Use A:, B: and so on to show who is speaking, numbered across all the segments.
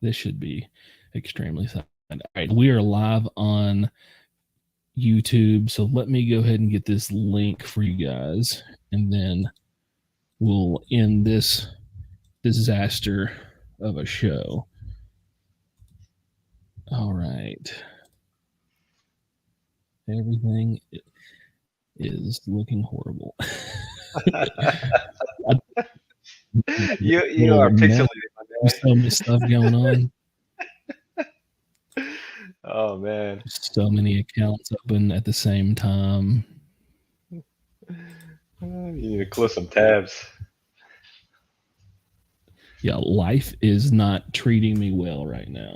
A: This should be extremely fun. All right, we are live on YouTube, so let me go ahead and get this link for you guys, and then we'll end this disaster of a show. All right. Everything is looking horrible.
B: You are pixelated, my
A: There's so much stuff going on.
B: man. Oh man.
A: So many accounts open at the same time.
B: You need to close some tabs.
A: Yeah, life is not treating me well right now.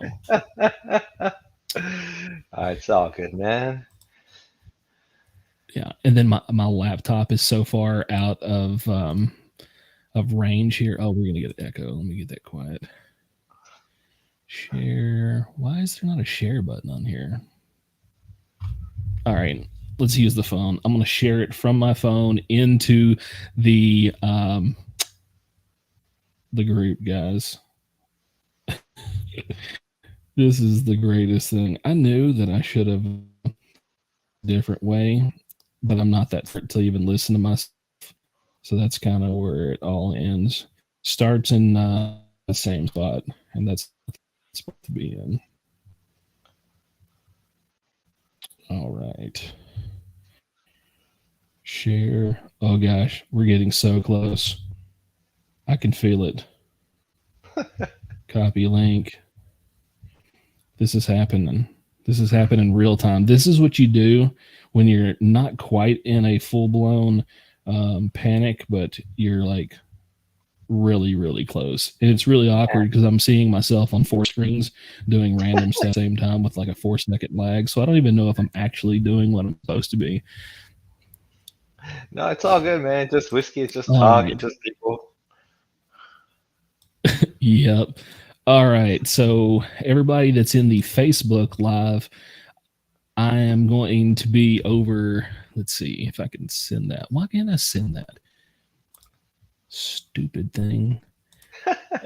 B: It's all good, man.
A: Yeah, and then my laptop is so far out of range here. Oh, we're gonna get an echo. Let me get that quiet. Share. Why is there not a share button on here? All right, let's use the phone. I'm gonna share it from my phone into the group, guys. This is the greatest thing. I knew that I should have a different way, but I'm not that fit to even listen to myself. So that's kind of where it all ends. Starts in the same spot, and that's spot to be in. All right. Share. Oh gosh, we're getting so close. I can feel it. Copy link. This is happening. This is happening in real time. This is what you do when you're not quite in a full-blown panic, but you're like really, really close. And it's really awkward because I'm seeing myself on 4 screens doing random stuff at the same time with like a 4-second lag. So I don't even know if I'm actually doing what I'm supposed to be.
B: No, it's all good, man. Just whiskey, it's just talk, it's just people.
A: Yep. All right. So everybody that's in the Facebook Live, I am going to be over. Let's see if I can send that. Why can't I send that? Stupid thing.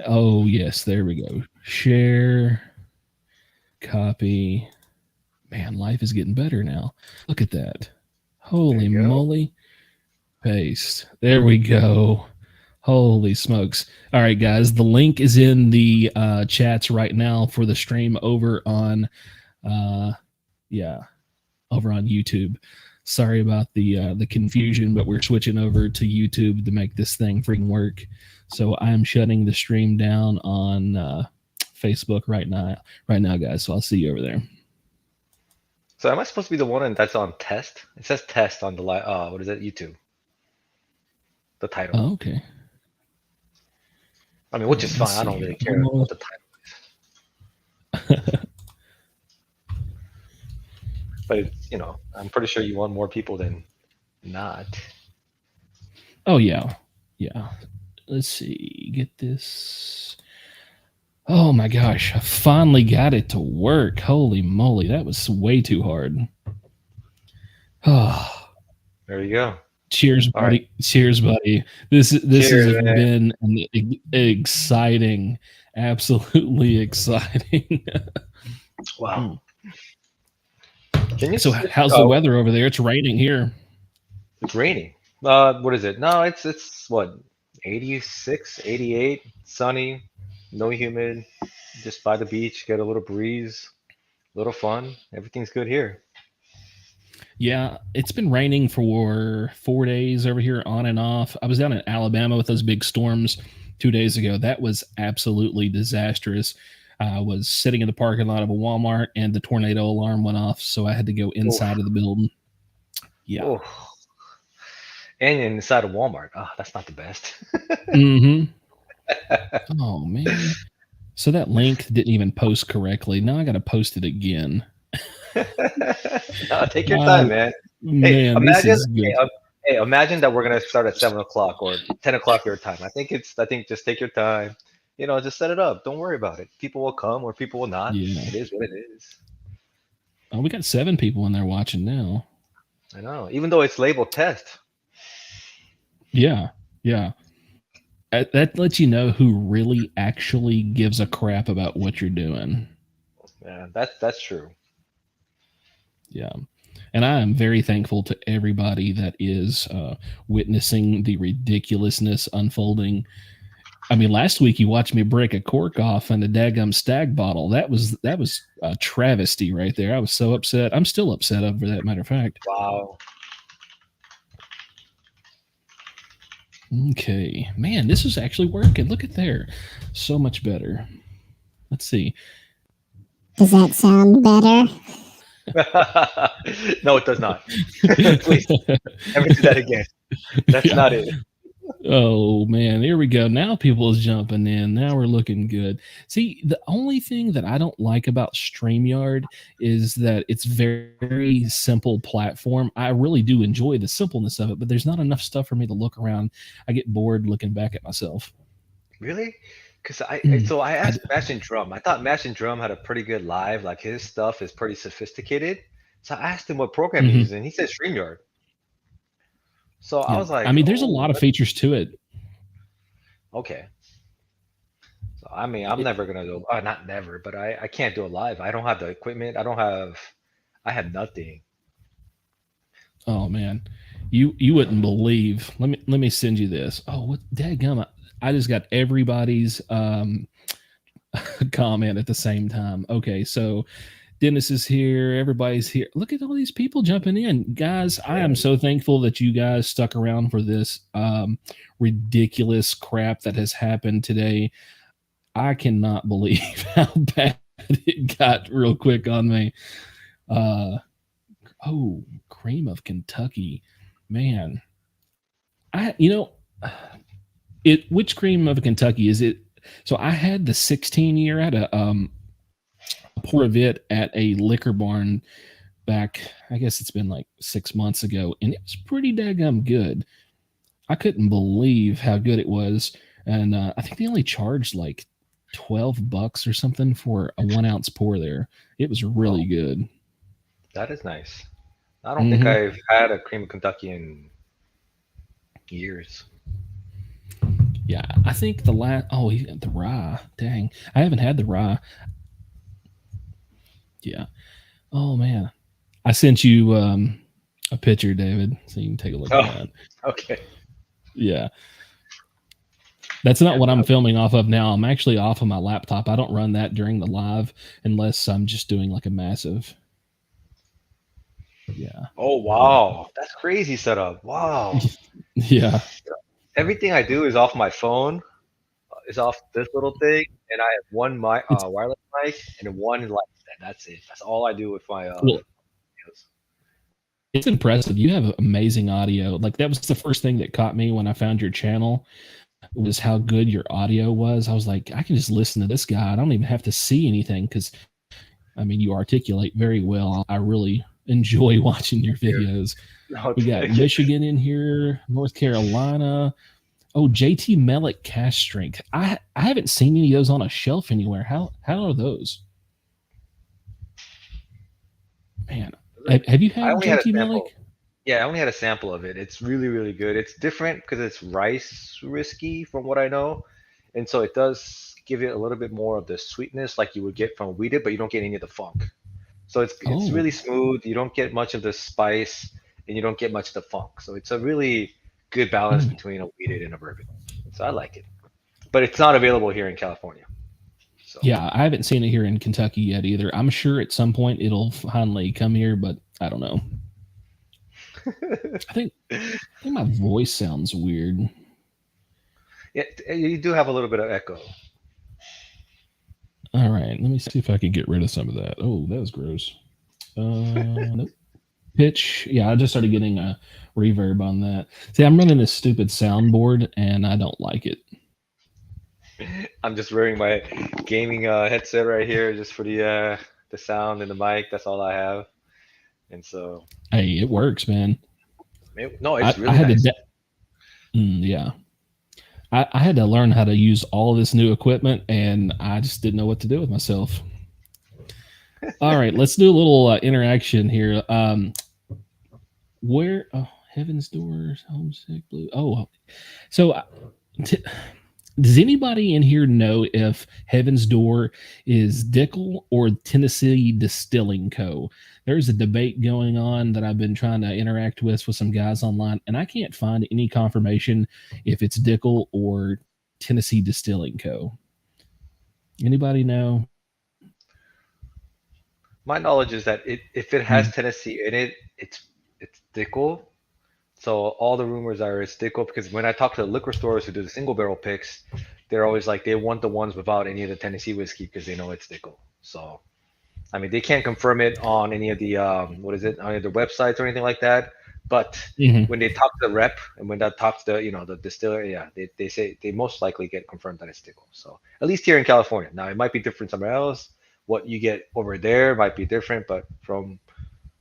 A: Oh, yes. There we go. Share. Copy. Man, life is getting better now. Look at that. Holy moly. Paste. There we go. Holy smokes. All right, guys. The link is in the chats right now for the stream over on over on YouTube. Sorry about the confusion, but we're switching over to YouTube to make this thing freaking work. So I'm shutting the stream down on Facebook right now, guys. So I'll see you over there.
B: So am I supposed to be the one that's on test? It says test on the what is it? YouTube. The title.
A: Oh, okay.
B: I mean, which is fine. I don't really care what the title is. But I'm pretty sure you want more people than not.
A: Oh yeah. Let's see. Get this. Oh my gosh! I finally got it to work. Holy moly! That was way too hard.
B: Oh. There you go.
A: Cheers, buddy. Right. Cheers, buddy. This has been an exciting, absolutely exciting.
B: Wow.
A: So how's the weather over there? It's raining here.
B: It's raining. What is it? No, it's what, 86, 88, sunny, no humid, just by the beach, get a little breeze, a little fun. Everything's good here.
A: Yeah, it's been raining for 4 days over here on and off. I was down in Alabama with those big storms 2 days ago. That was absolutely disastrous. I was sitting in the parking lot of a Walmart and the tornado alarm went off, so I had to go inside of the building. Yeah.
B: Oh. And inside of Walmart. Oh, that's not the best.
A: Mm-hmm. Oh, man. So that link didn't even post correctly. Now I got to post it again.
B: No, take your time, man. Hey, imagine that we're gonna start at 7 o'clock or 10 o'clock your time. I think just take your time. Just set it up. Don't worry about it. People will come or people will not. Yeah. It is what it is.
A: Oh, we got 7 people in there watching now.
B: I know. Even though it's labeled test.
A: Yeah. that lets you know who really actually gives a crap about what you're doing.
B: Yeah, that's true.
A: Yeah. And I am very thankful to everybody that is witnessing the ridiculousness unfolding. I mean, last week you watched me break a cork off in a daggum stag bottle. That was a travesty right there. I was so upset. I'm still upset over that, matter of fact.
B: Wow.
A: Okay. Man, this is actually working. Look at there. So much better. Let's see.
C: Does that sound better?
B: No, it does not. Please, never do that again. That's
A: Yeah.
B: not it.
A: Oh man, here we go. Now people is jumping in. Now we're looking good. See, the only thing that I don't like about StreamYard is that it's very simple platform. I really do enjoy the simpleness of it, but there's not enough stuff for me to look around. I get bored looking back at myself.
B: Really? Because
A: Mm.
B: so I
A: I
B: asked Mash and Drum. I thought Mash and Drum had a pretty good live. Like his stuff is pretty sophisticated. So I asked him what program he
A: mhm.
B: uses, and he said StreamYard. So I
A: Yeah.
B: was
A: I
B: like,
A: mean, there's a
B: oh,
A: lot of features to it.
B: okay. So I mean, I'm
A: It-
B: never gonna do. Not never, but I can't do it live. I don't have the equipment. I have nothing.
A: oh man, you wouldn't believe. Let me send you this. Oh, what dadgum! I just got everybody's comment at the same time. Okay, so Dennis is here. Everybody's here. Look at all these people jumping in. Guys, I am so thankful that you guys stuck around for this ridiculous crap that has happened today. I cannot believe how bad it got real quick on me. Uh, oh, Cream of Kentucky. Man, which Cream of Kentucky is it? So I had the 16 year at a pour of it at a liquor barn back, I guess it's been like 6 months ago, and it was pretty daggum good. I couldn't believe how good it was. And I think they only charged like $12 or something for a 1 ounce pour there. It was really
B: Oh,
A: good.
B: that is nice. I don't think
A: Hmm.
B: I've had a cream of Kentucky in years.
A: Yeah, I think the last, oh, the rye. Dang. I haven't had the rye. Yeah. Oh, man. I sent you a picture, David, so you can take a look at
B: Oh,
A: that.
B: okay.
A: Yeah. That's not
B: Yeah,
A: what I'm filming off of now. I'm actually off of my laptop. I don't run that during the live unless I'm just doing like a massive. Yeah.
B: oh wow, that's crazy setup. Wow.
A: Yeah.
B: Everything I do is off my phone, is off this little thing, and I have one
A: It's
B: wireless mic and one like that. That's it. That's all I do with my
A: well,
B: videos.
A: it's impressive. You have amazing audio. Like that was the first thing that caught me when I found your channel was how good your audio was. I was like, I can just listen to this guy. I don't even have to see anything because I mean you articulate very well. I really enjoy watching your
B: Thank you.
A: videos.
B: No,
A: We got
B: thank you.
A: Michigan in here, North Carolina. Oh, JT Melick cash strength. I haven't seen any of those on a shelf anywhere. How are those? Man, have you
B: I
A: had
B: only had a
A: JT Melick?
B: sample. Yeah, I only had a sample of it. It's really, really good. It's different because it's rice risky from what I know. And so it does give it a little bit more of the sweetness like you would get from wheated, but you don't get any of the funk. So it's
A: Oh,
B: really smooth. You don't get much of the spice and you don't get much of the funk. So it's a really good balance
A: mm,
B: between a wheated and a bourbon. So I like it. But it's not available here in California. So
A: yeah. I haven't seen it here in Kentucky yet either. I'm sure at some point it'll finally come here, but I don't know. I think my voice sounds weird.
B: yeah, you do have a little bit of echo.
A: All right, let me see if I can get rid of some of that. Oh, that was gross. Nope. Pitch. Yeah, I just started getting a reverb on that. See, I'm running this stupid soundboard and I don't like it.
B: I'm just wearing my gaming headset right here just for the sound and the mic. That's all I have. And so
A: Hey, it works, man.
B: no,
A: I,
B: it's
A: I
B: really
A: had to,
B: nice.
A: yeah. I had to learn how to use all of this new equipment, and I just didn't know what to do with myself. All right, let's do a little interaction here. Where? Oh, Heaven's Doors, Homesick Blue. Oh, so t- Does anybody in here know if Heaven's Door is Dickel or Tennessee Distilling Co? There's a debate going on that I've been trying to interact with some guys online, and I can't find any confirmation if it's Dickel or Tennessee Distilling Co. Anybody know?
B: My knowledge is that if it has Tennessee in it, it's Dickel. So all the rumors are it's Dickel, because when I talk to the liquor stores who do the single barrel picks, they're always like they want the ones without any of the Tennessee whiskey because they know it's Dickel. So I mean, they can't confirm it on any of the on any of their websites or anything like that. But when they talk to the rep and when they talk to the distiller, yeah, they say they most likely get confirmed that it's Dickel. So at least here in California. Now it might be different somewhere else. What you get over there might be different, but from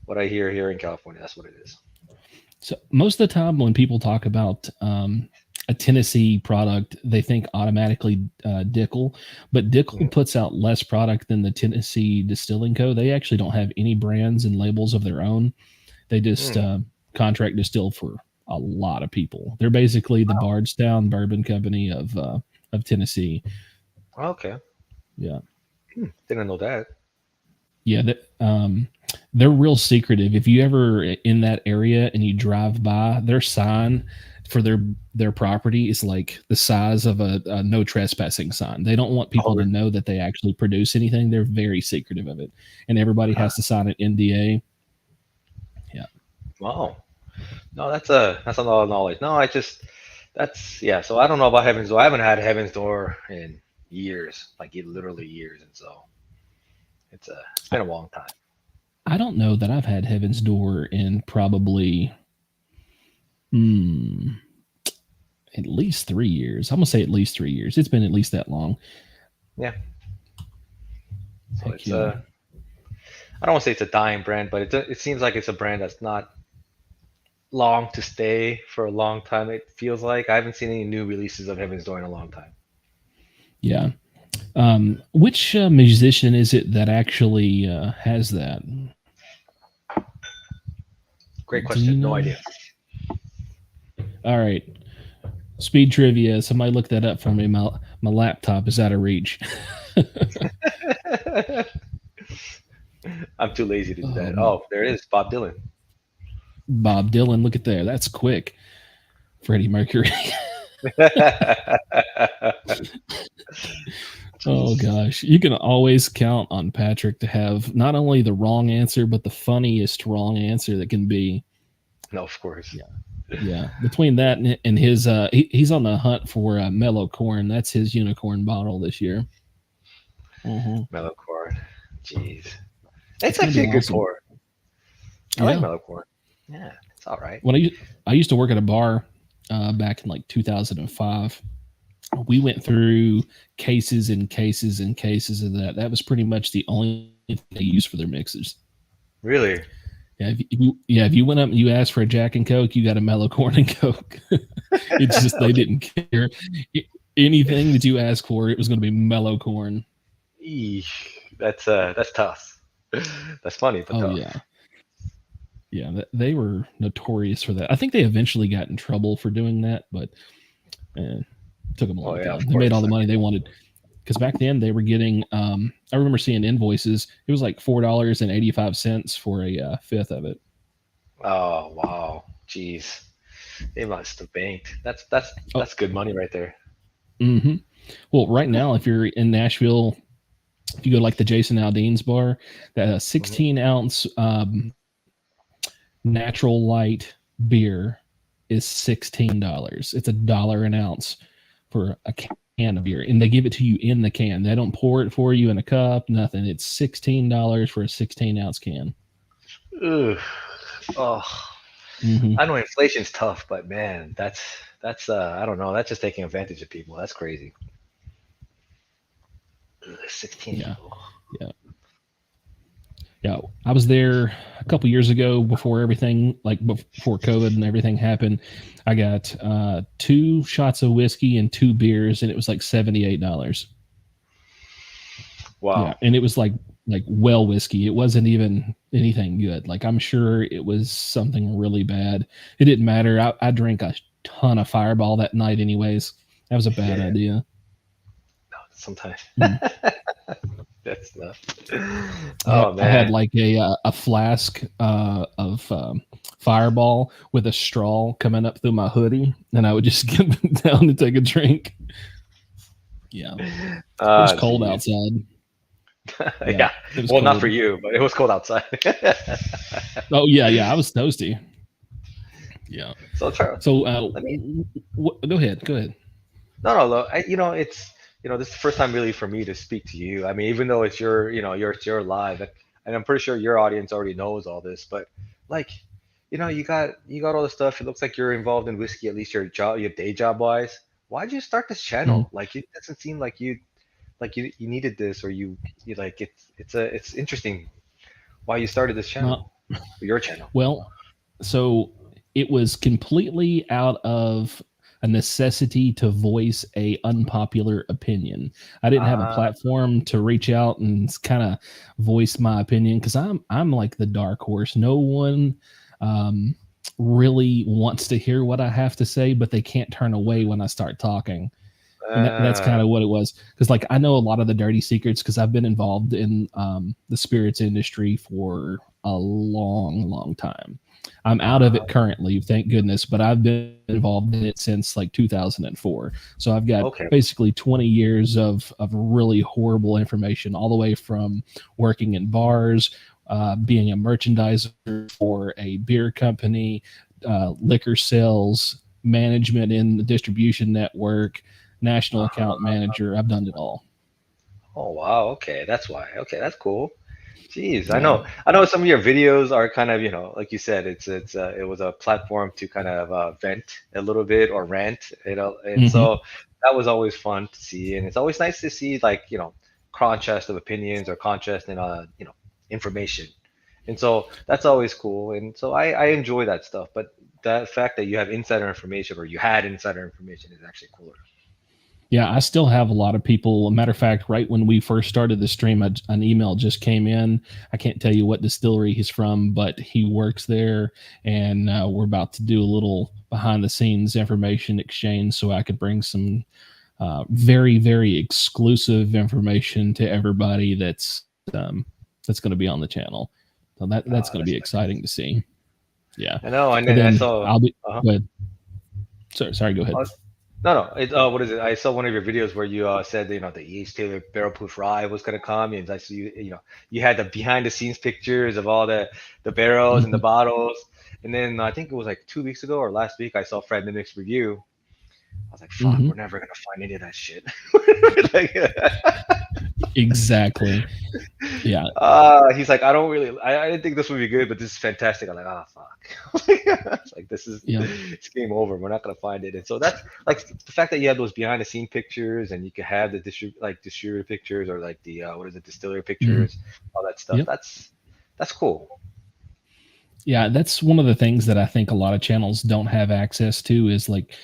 B: what I hear here in California, that's what it is.
A: So most of the time when people talk about a Tennessee product, they think automatically Dickel, but Dickel puts out less product than the Tennessee Distilling Co. They actually don't have any brands and labels of their own. They just contract distill for a lot of people. They're basically the Bardstown Bourbon Company of Tennessee.
B: Okay.
A: Yeah.
B: Didn't know that.
A: Yeah, they're real secretive. If you ever in that area and you drive by, their sign for their property is like the size of a no trespassing sign. They don't want people to know that they actually produce anything. They're very secretive of it, and everybody has to sign an NDA. Yeah.
B: Wow. No, that's a lot of knowledge. No, So I don't know about Heaven's Door. I haven't had Heaven's Door in years, like literally years, and so it's been a long time.
A: I don't know that I've had Heaven's Door in probably at least 3 years. I'm gonna say at least 3 years. It's been at least that long.
B: Yeah. So it's I don't want to say it's a dying brand, but it seems like it's a brand that's not long to stay for a long time. It feels like I haven't seen any new releases of Heaven's Door in a long time.
A: Yeah. Which musician is it that actually has that?
B: Great question. No idea.
A: All right. Speed trivia. Somebody look that up for me. My laptop is out of reach.
B: I'm too lazy to do that. Oh, there it is. Bob Dylan.
A: Bob Dylan. Look at there. That's quick. Freddie Mercury. Oh gosh, you can always count on Patrick to have not only the wrong answer but the funniest wrong answer that can be.
B: No, of course.
A: Yeah. Between that and his, he's on the hunt for Mellow Corn. That's his unicorn bottle this year.
B: Mellow Corn. Jeez, it's actually a good pour. I like Mellow Corn. Yeah, it's all right.
A: When I used to work at a bar back in like 2005. We went through cases and cases and cases of that. That was pretty much the only thing they used for their mixes.
B: Really?
A: Yeah. If you went up and you asked for a Jack and Coke, you got a Mellow Corn and Coke. It's just they didn't care. Anything that you asked for, it was going to be Mellow Corn.
B: Eesh, that's tough. That's funny, but tough.
A: Yeah. They were notorious for that. I think they eventually got in trouble for doing that, but. Took them a long time. They made all the money they wanted because back then they were getting. I remember seeing invoices. It was like $4.85 for a fifth of it.
B: Oh wow, jeez, they must have banked. That's good money right there.
A: Mm-hmm. Well, right now, if you're in Nashville, if you go to like the Jason Aldean's bar, that 16 ounce natural light beer is $16. It's $1 an ounce for a can of beer, and they give it to you in the can. They don't pour it for you in a cup, nothing. It's $16 for a 16 ounce can.
B: Ugh. Oh, I know inflation's tough, but man, that's I don't know. That's just taking advantage of people. That's crazy. 16.
A: Yeah, I was there a couple years ago before everything, like before COVID and everything happened. I got 2 shots of whiskey and 2 beers, and it was like $78.
B: Wow.
A: Yeah, and it was like well whiskey. It wasn't even anything good. Like I'm sure it was something really bad. It didn't matter. I drank a ton of Fireball that night anyways. That was a bad idea.
B: No, sometimes
A: Mm.
B: that's tough.
A: Yeah,
B: Oh
A: I had
B: man.
A: like a flask of Fireball with a straw coming up through my hoodie, and I would just get down to take a drink. Yeah, it was
B: Ah,
A: cold
B: geez.
A: outside. Yeah,
B: Yeah.
A: it was
B: Well, not for
A: cold.
B: you, but it was cold outside.
A: Oh yeah, yeah, I was toasty. Yeah.
B: So Charles,
A: So
B: let me.
A: go ahead. Go ahead.
B: No, look, it's this is the first time really for me to speak to you. I mean, even though it's it's your live, and I'm pretty sure your audience already knows all this, but like, you got all the stuff. It looks like you're involved in whiskey, at least your day job wise. Why'd you start this
A: Mhm.
B: channel? Like, it doesn't seem like you needed this, or you like it's interesting why you started this
A: Uh,
B: channel, your channel.
A: well, so it was completely out of a necessity to voice a unpopular opinion. I didn't have a
B: Ah,
A: platform to reach out and kind of voice my opinion because I'm like the dark horse. No one um, really wants to hear what I have to say, but they can't turn away when I start talking. And that's
B: uh,
A: kind of what it was because like I know a lot of the dirty secrets because I've been involved in the spirits industry for a long time. I'm out of
B: uh,
A: it currently, thank goodness, but I've been involved in it since like 2004. So I've got
B: okay.
A: basically 20 years of really horrible information, all the way from working in bars, being a merchandiser for a beer company, liquor sales, management in the distribution network, national account
B: Uh-huh.
A: manager. I've done it all.
B: Oh wow, okay, that's why. Okay, that's cool. Jeez, I
A: Yeah.
B: know. I know some of your videos are kind of, like you said, it was a platform to kind of vent a little bit or rant, and
A: Hmm.
B: so that was always fun to see, and it's always nice to see like, contrast of opinions or contrast in information, and so that's always cool, and so I enjoy that stuff. But the fact that you have insider information or you had insider information is actually cooler.
A: Yeah, I still have a lot of people. A matter of fact, right when we first started the stream, an email just came in. I can't tell you what distillery he's from, but he works there, and we're about to do a little behind the scenes information exchange so I could bring some very exclusive information to everybody um, that's going to be on the channel. So that's going to
B: That's
A: be
B: nice.
A: exciting to see. Yeah,
B: I know, and
A: and
B: then I
A: then
B: saw.
A: I'll be.
B: Uh-huh.
A: Go ahead. Sorry. Go ahead.
B: Uh, No, no. What is it? I saw one of your videos where you said the E.H. Taylor Barrel Proof Rye was gonna come, and I see you had the behind the scenes pictures of all the barrels and the
A: Mhm.
B: bottles, and then I think it was like 2 weeks ago or last week I saw Fred Mimick's review. I was like, fuck,
A: Mhm.
B: we're never gonna find any of that shit. Like,
A: Exactly. Yeah.
B: he's like, I didn't think this would be good, but this is fantastic. I'm like, oh fuck. It's like
A: Yeah.
B: it's game over. We're not gonna find it. And so that's like the fact that you have those behind the scene pictures, and you can have the distributor pictures, or like the what is it, distiller
A: Mhm.
B: pictures, all that stuff.
A: Yep.
B: That's cool.
A: Yeah, that's one of the things that I think a lot of channels don't have access to is like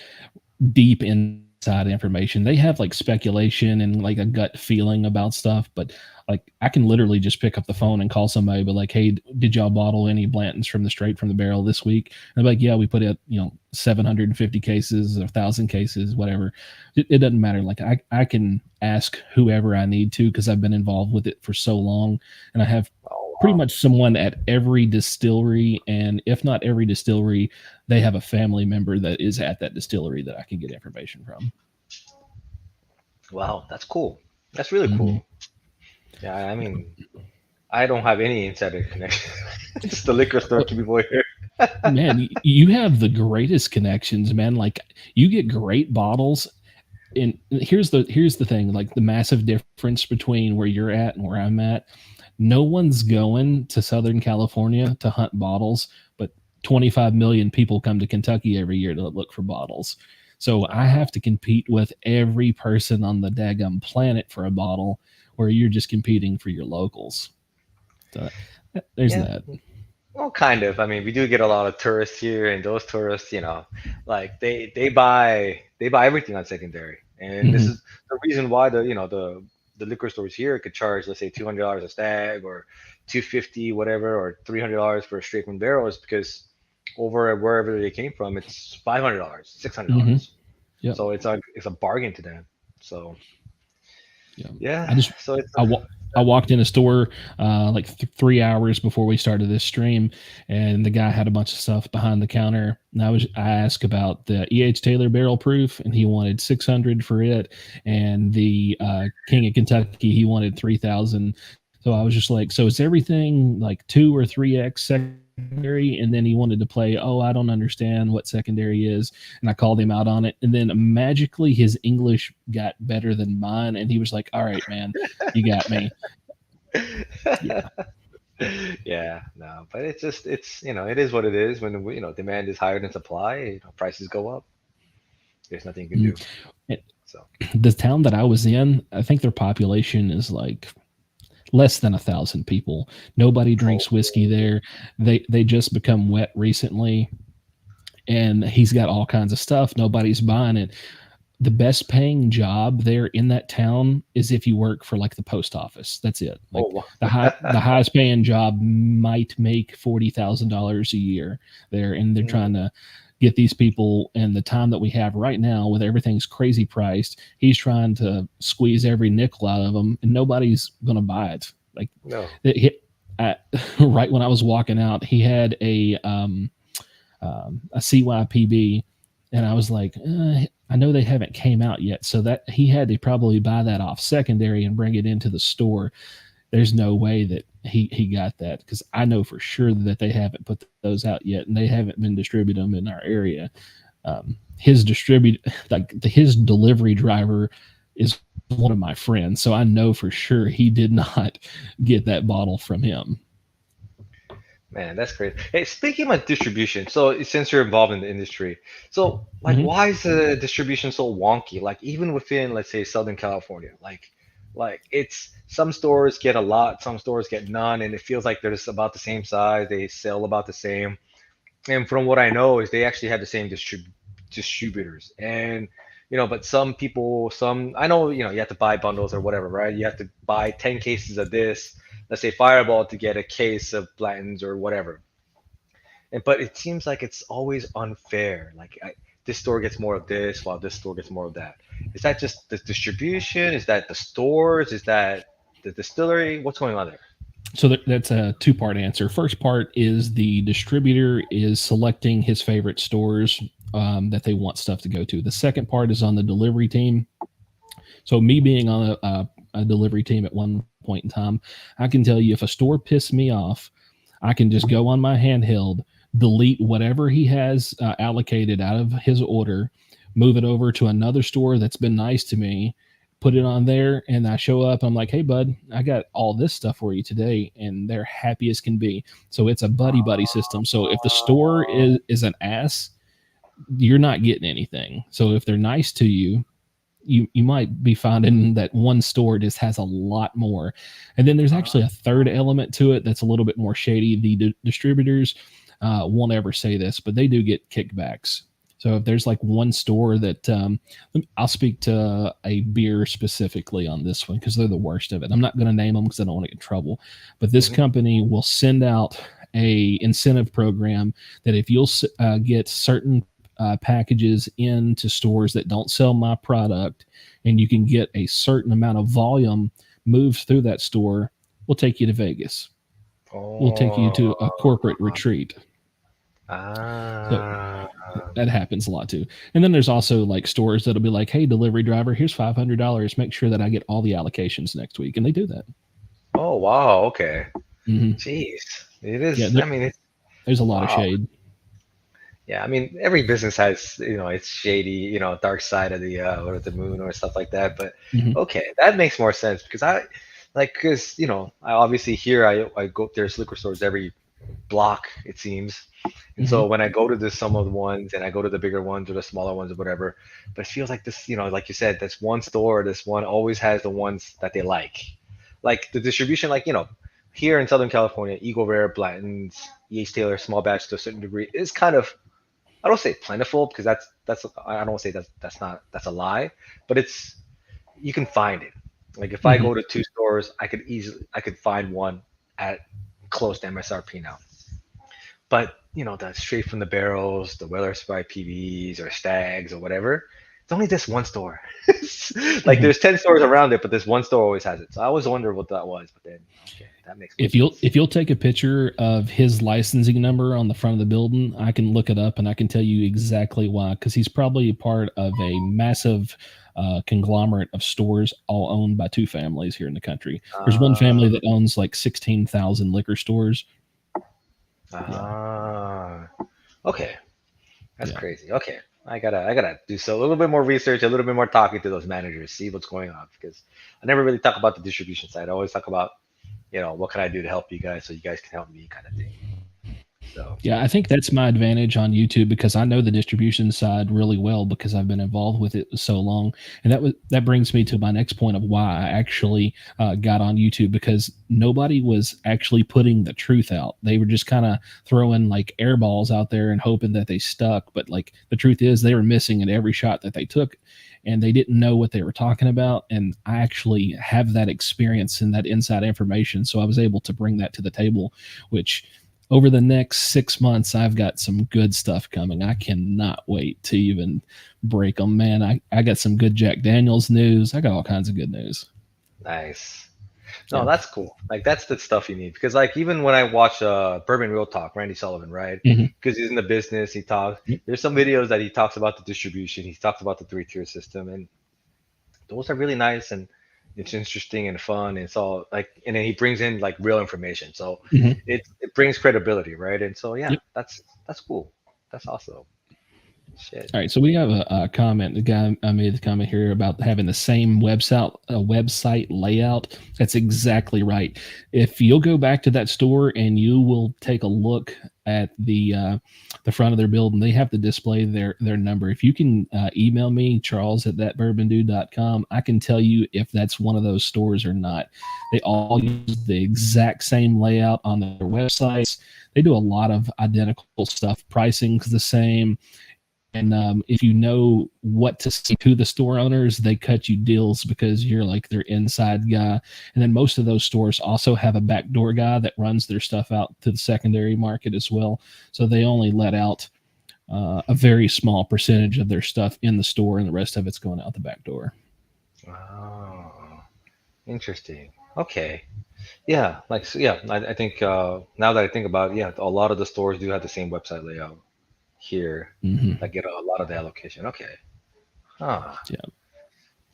A: deep inside information. They have like speculation and like a gut feeling about stuff, but like I can literally just pick up the phone and call somebody, but like, hey, did y'all bottle any Blantons from the straight from the barrel this week? And they're like, yeah, we put out 750 cases, 1,000 cases, whatever. It doesn't matter. Like I can ask whoever I need to because I've been involved with it for so long, and I have
B: Oh
A: pretty
B: wow.
A: much someone at every distillery, and if not every distillery, they have a family member that is at that distillery that I can get information from.
B: Wow, that's cool. That's really
A: Hmm.
B: cool. Yeah, I mean, I don't have any insider connection. Just the liquor store
A: Well,
B: people here.
A: man, you have the greatest connections, man. Like you get great bottles. And here's the thing, like the massive difference between where you're at and where I'm at. No one's going to Southern California to hunt bottles, but 25 million people come to Kentucky every year to look for bottles. So I
B: Uh,
A: have to compete with every person on the daggum planet for a bottle, where you're just competing for your locals. So there's
B: yeah,
A: that.
B: well, kind of. I mean, we do get a lot of tourists here, and those tourists, like they buy everything on secondary, and this
A: Hmm.
B: is the reason why the liquor stores here could charge, let's say, $200 a stag, or 250, whatever, or $300 for a straight from barrel, is because over at wherever they came from, it's $500,
A: Hmm.
B: $600.
A: Yep.
B: So it's a bargain to them. So
A: Yeah.
B: yeah,
A: I just
B: so it's
A: I, wa- I walked in a store like 3 hours before we started this stream, and the guy had a bunch of stuff behind the counter. And I asked about the E.H. Taylor barrel proof, and he wanted 600 for it, and the King of Kentucky he wanted 3,000. So I was just like, so is everything like 2 or 3x secondary? And then he wanted to play, oh, I don't understand what secondary is. And I called him out on it. And then magically his English got better than mine. And he was like, all right, man, you got me. Yeah.
B: yeah, no, but it's it is what it is. When demand is higher than supply, prices go up. There's nothing you can do.
A: Mm.
B: So
A: The town that I was in, I think their population is like less than 1,000 people. Nobody drinks whiskey there. They just become wet recently, and he's got all kinds of stuff. Nobody's buying it. The best paying job there in that town is if you work for like the post office. That's it. Like
B: wow.
A: the highest paying job might make $40,000 a year there, and they're trying to get these people. And the time that we have right now, with everything's crazy priced, he's trying to squeeze every nickel out of them, and nobody's going to buy it. Like
B: No.
A: right when I was walking out, he had a CYPB, and I was like, I know they haven't came out yet, so that he had to probably buy that off secondary and bring it into the store. There's no way that he got that, because I know for sure that they haven't put those out yet, and they haven't been distributing them in our area. His delivery driver is one of my friends, so I know for sure he did not get that bottle from him.
B: Man, that's great. Hey, speaking of distribution, so since you're involved in the industry, so like, why is the distribution so wonky? Like, even within, let's say, Southern California, like it's some stores get a lot, some stores get none, and it feels like they're just about the same size. They sell about the same. And from what I know, is they actually have the same distributors. And but some people, some I know, you have to buy bundles or whatever, right? You have to buy 10 cases of this, let's say Fireball, to get a case of Blanton's or whatever. But it seems like it's always unfair. Like, this store gets more of this while this store gets more of that. Is that just the distribution? Is that the stores? Is that the distillery? What's going on there?
A: So that's a two-part answer. First part is the distributor is selecting his favorite stores that they want stuff to go to. The second part is on the delivery team. So me being on a delivery team at one point in time, I can tell you, if a store pissed me off, I can just go on my handheld, delete whatever he has allocated out of his order, move it over to another store that's been nice to me, put it on there, and I show up. I'm like, hey, bud, I got all this stuff for you today, and they're happy as can be. So it's a buddy system. So if the store is an ass, you're not getting anything. So if they're nice to you, you might be finding that one store just has a lot more. And then there's actually a third element to it that's a little bit more shady. The distributors won't ever say this, but they do get kickbacks. So if there's like one store that I'll speak to a beer specifically on this one, because they're the worst of it. I'm not going to name them because I don't want to get in trouble. But this company will send out a incentive program that if you'll get certain packages into stores that don't sell my product, and you can get a certain amount of volume moved through that store, we'll take you to Vegas. We'll take you to a corporate retreat. So that happens a lot too. And then there's also like stores that'll be like, hey, delivery driver, here's $500. Make sure that I get all the allocations next week. And they do that.
B: Oh, wow. Okay.
A: Mm-hmm.
B: Jeez. It is.
A: Yeah, there's a lot of shade.
B: Yeah, I mean, every business has, it's shady, dark side of the moon or stuff like that. But okay, that makes more sense, because I obviously here I go, there's liquor stores every block, it seems. And so when I go to some of the ones, and I go to the bigger ones or the smaller ones or whatever, but it feels like this, like you said, this one store, this one always has the ones that they like the distribution, here in Southern California, Eagle Rare, Blanton's, E.H. Taylor, small batch to a certain degree is kind of, I don't say plentiful, because that's I don't say that's a lie, but you can find it. Like, if I go to two stores, I could find one at close to MSRP now. But the straight from the barrels, the Weller Spy PBs or Stags or whatever, it's only this one store. Like there's 10 stores around it, but this one store always has it. So I always wondered what that was, but then okay, that makes
A: If
B: sense.
A: you'll take a picture of his licensing number on the front of the building, I can look it up and I can tell you exactly why. Because he's probably part of a massive conglomerate of stores, all owned by two families here in the country. There's one family that owns like 16,000 liquor stores.
B: Okay, that's crazy. Okay, I gotta do so a little bit more research, a little bit more talking to those managers, see what's going on, because I never really talk about the distribution side. I always talk about, what can I do to help you guys so you guys can help me, kind of thing. So
A: Yeah, I think that's my advantage on YouTube because I know the distribution side really well because I've been involved with it so long, and that brings me to my next point of why I actually got on YouTube, because nobody was actually putting the truth out. They were just kind of throwing like air balls out there and hoping that they stuck. But like the truth is, they were missing at every shot that they took, and they didn't know what they were talking about. And I actually have that experience and that inside information, so I was able to bring that to the table, which over the next 6 months, I've got some good stuff coming. I cannot wait to even break them, man. I got some good Jack Daniels news. I got all kinds of good news.
B: nice. No,
A: Yeah.
B: that's cool. Like that's the stuff you need, because like even when I watch Bourbon Real Talk, Randy Sullivan, right?
A: Mhm.
B: Because he's in the business, he talks.
A: Yep.
B: There's some videos that he talks about the distribution. He talks about the three-tier system, and those are really nice, and it's interesting and fun. And it's all like, and then he brings in like real information, so
A: Mhm.
B: it brings credibility, right? And so yeah,
A: Yep.
B: that's cool. That's awesome. Shit.
A: All right, so we have a comment. The guy made the comment here about having the same website layout. That's exactly right. If you'll go back to that store and you will take a look at the front of their building, they have to display their number. If you can email me, Charles at thatbourbondude.com, I can tell you if that's one of those stores or not. They all use the exact same layout on their websites. They do a lot of identical stuff. Pricing's the same. And if you know what to say to the store owners, they cut you deals because you're like their inside guy. And then most of those stores also have a backdoor guy that runs their stuff out to the secondary market as well. So they only let out a very small percentage of their stuff in the store, and the rest of it's going out the back door.
B: Oh, interesting. Okay. Yeah, like so, yeah, I think now that I think about it, yeah, a lot of the stores do have the same website layout here.
A: Mm-hmm.
B: That get a lot of the allocation. Okay. Huh.
A: Yeah.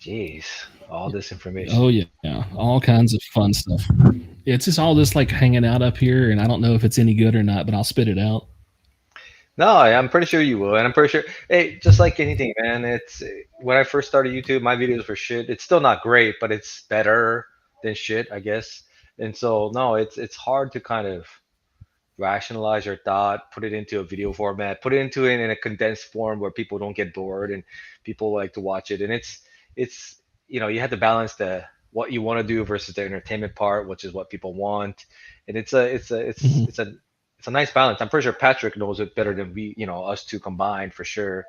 B: Jeez. All this information.
A: Oh yeah, all kinds of fun stuff. It's just all this like hanging out up here, and I don't know if it's any good or not, but I'll spit it out.
B: No, I'm pretty sure you will, and I'm pretty sure. Hey, just like anything, man. It's when I first started YouTube, my videos were shit. It's still not great, but it's better than shit, I guess. And so, no, it's hard to kind of rationalize your thought, put it into a video format, put it into it in a condensed form where people don't get bored and people like to watch it. And it's you have to balance the what you want to do versus the entertainment part, which is what people want. And
A: Mhm.
B: it's a nice balance. I'm pretty sure Patrick knows it better than we, us two combined for sure.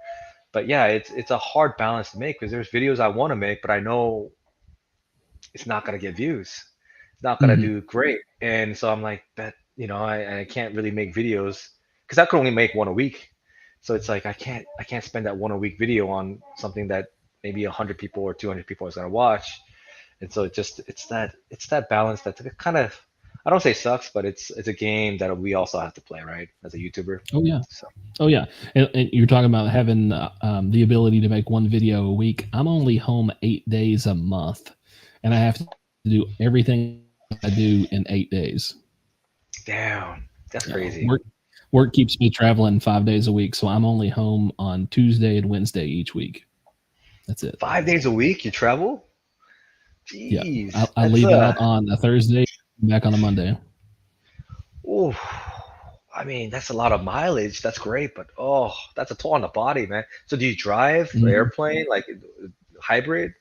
B: But yeah, it's a hard balance to make because there's videos I want to make, but I know it's not gonna get views. It's not gonna
A: Mhm.
B: do great. And so I'm like, but I can't really make videos because I could only make one a week. So it's like I can't spend that one a week video on something that maybe 100 people or 200 people is gonna watch. And so it's that balance that kind of I don't say sucks, but it's a game that we also have to play, right? As a YouTuber.
A: Oh yeah.
B: So
A: Oh yeah, and you're talking about having the ability to make one video a week. I'm only home 8 days a month, and I have to do everything I do in 8 days.
B: damn, that's
A: You know,
B: crazy.
A: work keeps me traveling 5 days a week, so I'm only home on Tuesday and Wednesday each week. That's it.
B: 5 days a week you travel?
A: Yeah,
B: Jeez,
A: I
B: that's
A: leave out on a Thursday, back on a Monday.
B: ooh, I mean, that's a lot of mileage. That's great, but oh, that's a toll on the body, man. So do you drive
A: Mhm.
B: airplane like hybrid?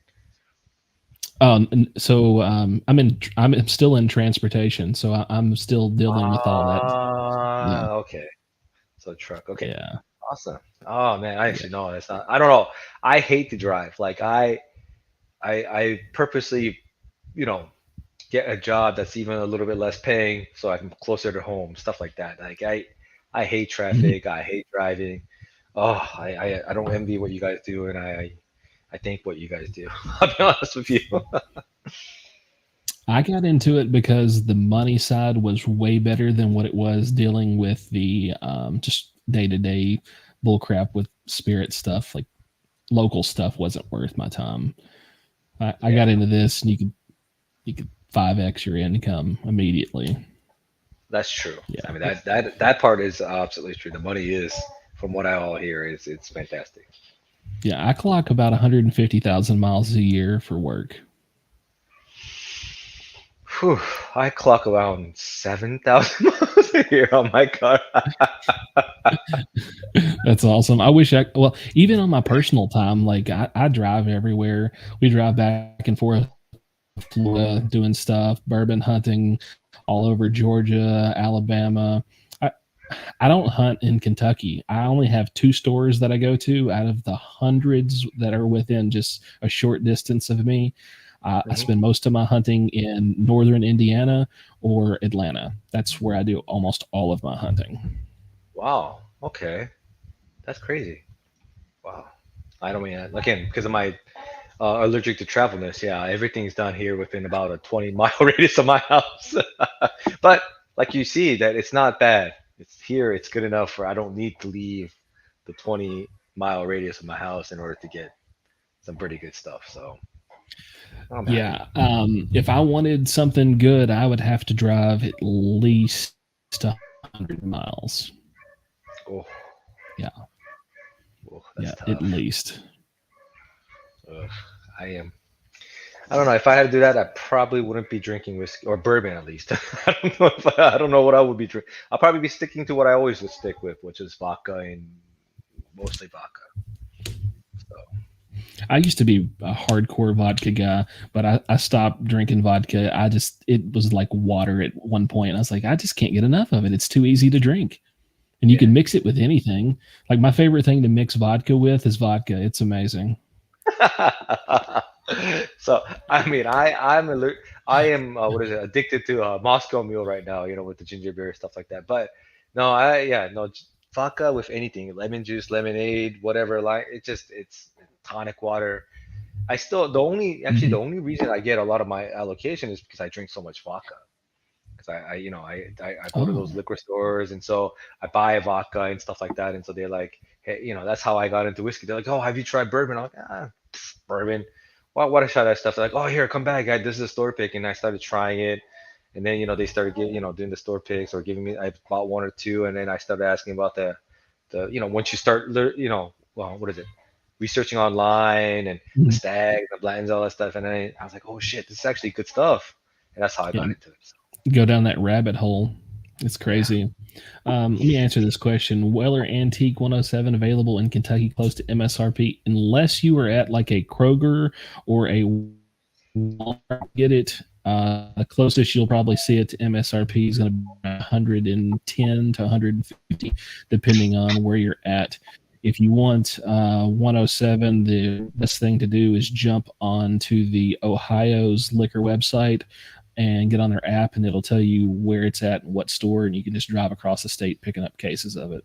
A: So I'm still in transportation, so I'm still dealing with all that. Yeah,
B: Okay. So truck. Okay.
A: yeah.
B: Awesome. Oh man, I
A: Yeah.
B: actually know it's not. I don't know. I hate to drive. Like I purposely, you know, get a job that's even a little bit less paying so I'm closer to home. Stuff like that. Like I hate
A: Mhm.
B: traffic. I hate driving. Oh, I don't envy what you guys do, and I think, what you guys do. I'll be honest with you.
A: I got into it because the money side was way better than what it was dealing with the just day to day bullcrap with spirit stuff. Like local stuff wasn't worth my time. I got into this, and you could 5x your income immediately.
B: That's true.
A: Yeah.
B: I mean, that part is absolutely true. The money is, from what I all hear, it's fantastic.
A: Yeah, I clock about 150,000 miles a year for work.
B: Whew, I clock around 7,000 miles a year on my car.
A: That's awesome. I wish well, even on my personal time, like I drive everywhere. We drive back and forth to Florida doing stuff, bourbon hunting all over Georgia, Alabama. I don't hunt in Kentucky. I only have 2 stores that I go to out of the hundreds that are within just a short distance of me. I spend most of my hunting in northern Indiana or Atlanta. That's where I do almost all of my hunting.
B: Wow. Okay. That's crazy. Wow. I don't mean, again, because of my allergic to travelness. Yeah, everything's done here within about a 20-mile radius of my house. But like you see, that it's not bad. It's here. It's good enough for I don't need to leave the 20-mile radius of my house in order to get some pretty good stuff. So I'm happy.
A: Yeah. If I wanted something good, I would have to drive at least 100 miles.
B: Oh,
A: Yeah.
B: oh,
A: Yeah,
B: that's tough.
A: at least.
B: Ugh, I don't know. If I had to do that, I probably wouldn't be drinking whiskey or bourbon, at least. I don't know what I would be drinking. I'll probably be sticking to what I always would stick with, which is vodka and mostly vodka. So
A: I used to be a hardcore vodka guy, but I stopped drinking vodka. It was like water at one point. I was like, I just can't get enough of it. It's too easy to drink. And you can mix it with anything. Like my favorite thing to mix vodka with is vodka. It's amazing.
B: So I mean, I am what is it? Addicted to Moscow Mule right now. With the ginger beer stuff like that. But no, vodka with anything, lemon juice, lemonade, whatever. Like it's tonic water. The only reason I get a lot of my allocation is because I drink so much vodka. Because I go to those liquor stores, and so I buy vodka and stuff like that, and so they're like, hey, that's how I got into whiskey. They're like, oh, have you tried bourbon? I'm like, bourbon. What I try that stuff. They're like, oh, here, come back, guy. This is a store pick, and I started trying it, and then they started doing the store picks or giving me. I bought 1 or 2, and then I started asking about the once you start well, what is it? Researching online and the stag, the blends, all that stuff, and then I was like, oh shit, this is actually good stuff, and that's how I got into it. So.
A: Go down that rabbit hole. It's crazy. Let me answer this question. Weller Antique 107 available in Kentucky close to MSRP, unless you are at like a Kroger or a Walmart. Get it. The closest you'll probably see it to MSRP is going to be 110 to 150, depending on where you're at. If you want 107, the best thing to do is jump onto the Ohio's liquor website and get on their app, and it'll tell you where it's at and what store, and you can just drive across the state picking up cases of it.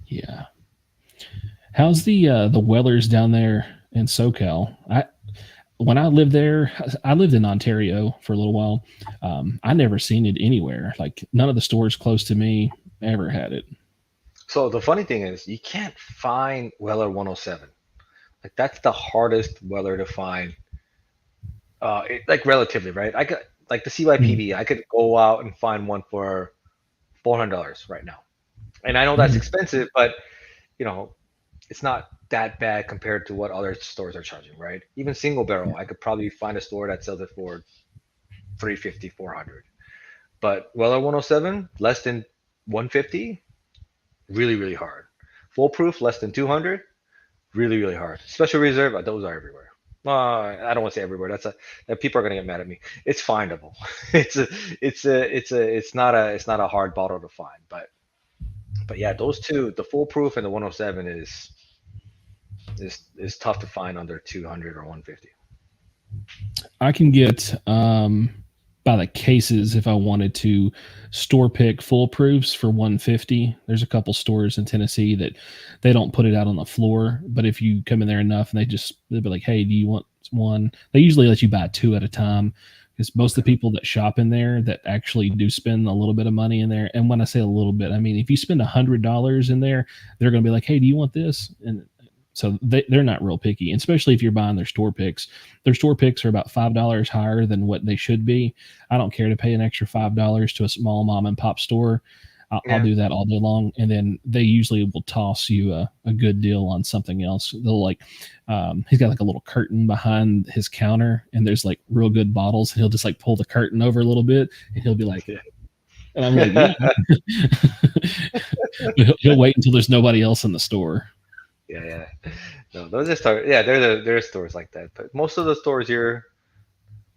A: Yeah. How's the Wellers down there in SoCal? When I lived there, I lived in Ontario for a little while. I never seen it anywhere. Like none of the stores close to me ever had it.
B: So the funny thing is, you can't find Weller 107. Like that's the hardest Weller to find. Like relatively, right? I could like the CYPB. I could go out and find one for $400 right now, and I know that's expensive, but it's not that bad compared to what other stores are charging, right? Even single barrel, I could probably find a store that sells it for $350, $400. But Weller 107, less than $150, really, really hard. Full proof, less than $200, really, really hard. Special reserve, those are everywhere. I don't want to say everywhere. That people are gonna get mad at me. It's findable. It's not a hard bottle to find, but yeah, those two, the full proof and the 107 is tough to find under 200 or 150.
A: I can get by the cases if I wanted to store pick full proofs for 150. There's a couple stores in Tennessee that they don't put it out on the floor, but if you come in there enough and they'll be like, hey, do you want one? They usually let you buy two at a time because most of the people that shop in there that actually do spend a little bit of money in there. And when I say a little bit, I mean, if you spend $100 in there, they're going to be like, hey, do you want this? And so they're not real picky, especially if you're buying their store picks. Their store picks are about $5 higher than what they should be. I don't care to pay an extra $5 to a small mom and pop store. I'll do that all day long. And then they usually will toss you a good deal on something else. They'll like, he's got like a little curtain behind his counter and there's like real good bottles. And he'll just like pull the curtain over a little bit and he'll be like, and I'm like, yeah. He'll wait until there's nobody else in the store.
B: Yeah. No, those are stores. Yeah, there are stores like that. But most of the stores here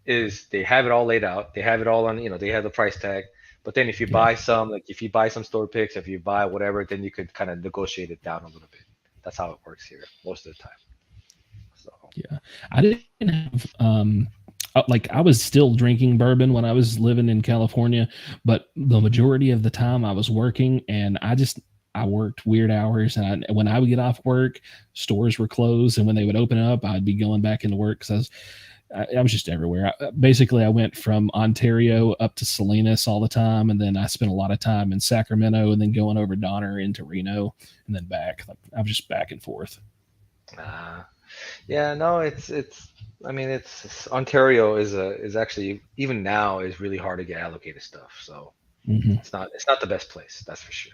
B: they have it all laid out. They have it all on, they have the price tag. But then if you buy some, like if you buy some store picks, if you buy whatever, then you could kind of negotiate it down a little bit. That's how it works here most of the time. So
A: yeah, I didn't have like I was still drinking bourbon when I was living in California, but the majority of the time I was working and I worked weird hours, and when I would get off work, stores were closed, and when they would open up, I'd be going back into work because I was just everywhere. Basically, I went from Ontario up to Salinas all the time, and then I spent a lot of time in Sacramento, and then going over Donner into Reno, and then back. I was just back and forth.
B: Yeah, no, it's. I mean, it's Ontario is actually even now is really hard to get allocated stuff. So it's not the best place, that's for sure.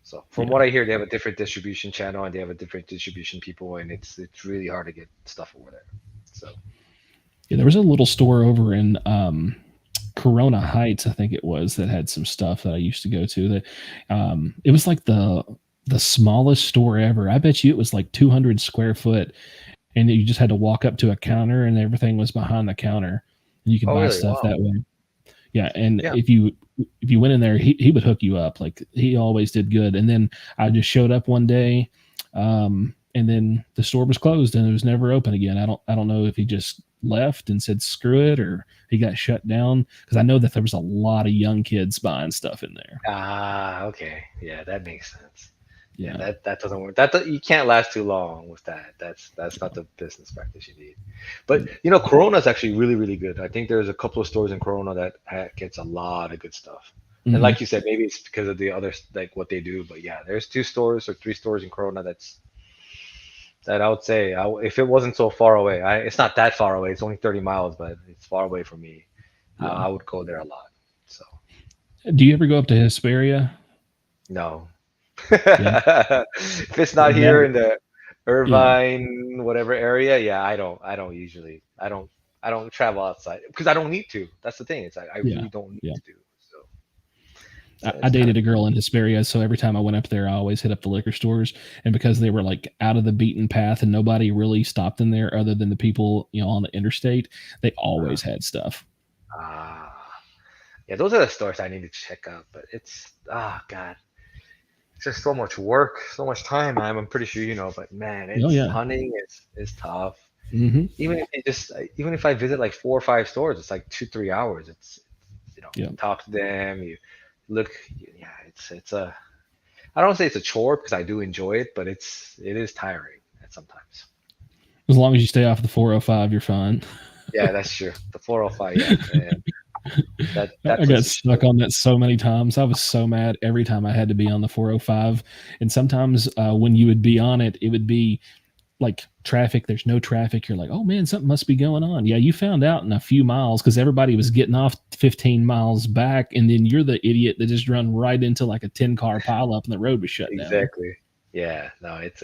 B: So from what I hear, they have a different distribution channel and they have a different distribution people, and it's really hard to get stuff over there. So
A: yeah, there was a little store over in Corona Heights, I think it was, that had some stuff that I used to go to. That it was like the smallest store ever. I bet you it was like 200 square foot, and you just had to walk up to a counter, and everything was behind the counter, and you could buy
B: really?
A: stuff
B: Wow.
A: that way. Yeah, and if you went in there, he would hook you up. Like he always did good. And then I just showed up one day, and then the store was closed and it was never open again. I don't know if he just left and said screw it or he got shut down, because I know that there was a lot of young kids buying stuff in there.
B: Okay, yeah, that makes sense.
A: Yeah,
B: that doesn't work. You can't last too long with that. That's not the business practice you need. But Corona is actually really, really good. I think there's a couple of stores in Corona that gets a lot of good stuff. And like you said, maybe it's because of the others, like what they do. But yeah, there's 2 stores or 3 stores in Corona that I would say, if it wasn't so far away, it's not that far away. It's only 30 miles, but it's far away from me. I would go there a lot. So.
A: Do you ever go up to Hesperia?
B: No. If it's not here in the Irvine whatever area, I don't travel outside because I don't need to. That's the thing. It's I really don't need to. So
A: I dated a girl in Hesperia, so every time I went up there, I always hit up the liquor stores, and because they were like out of the beaten path and nobody really stopped in there other than the people on the interstate, they always had stuff.
B: Yeah, those are the stores I need to check out, but it's God. It's just so much work, so much time. I'm pretty sure but man, hunting is tough.
A: Mm-hmm.
B: Even if I visit like 4 or 5 stores, it's like 2-3 hours. It's talk to them, you look. It's a. I don't say it's a chore because I do enjoy it, but it is tiring at sometimes.
A: As long as you stay off the 405, you're fine.
B: Yeah, that's true. The 405, yeah.
A: I got stuck on that so many times. I was so mad every time I had to be on the 405. And sometimes when you would be on it, it would be like traffic. There's no traffic. You're like, oh man, something must be going on. Yeah, you found out in a few miles because everybody was getting off 15 miles back. And then you're the idiot that just run right into like a 10-car pileup and the road was shut down.
B: Exactly. Yeah. No, it's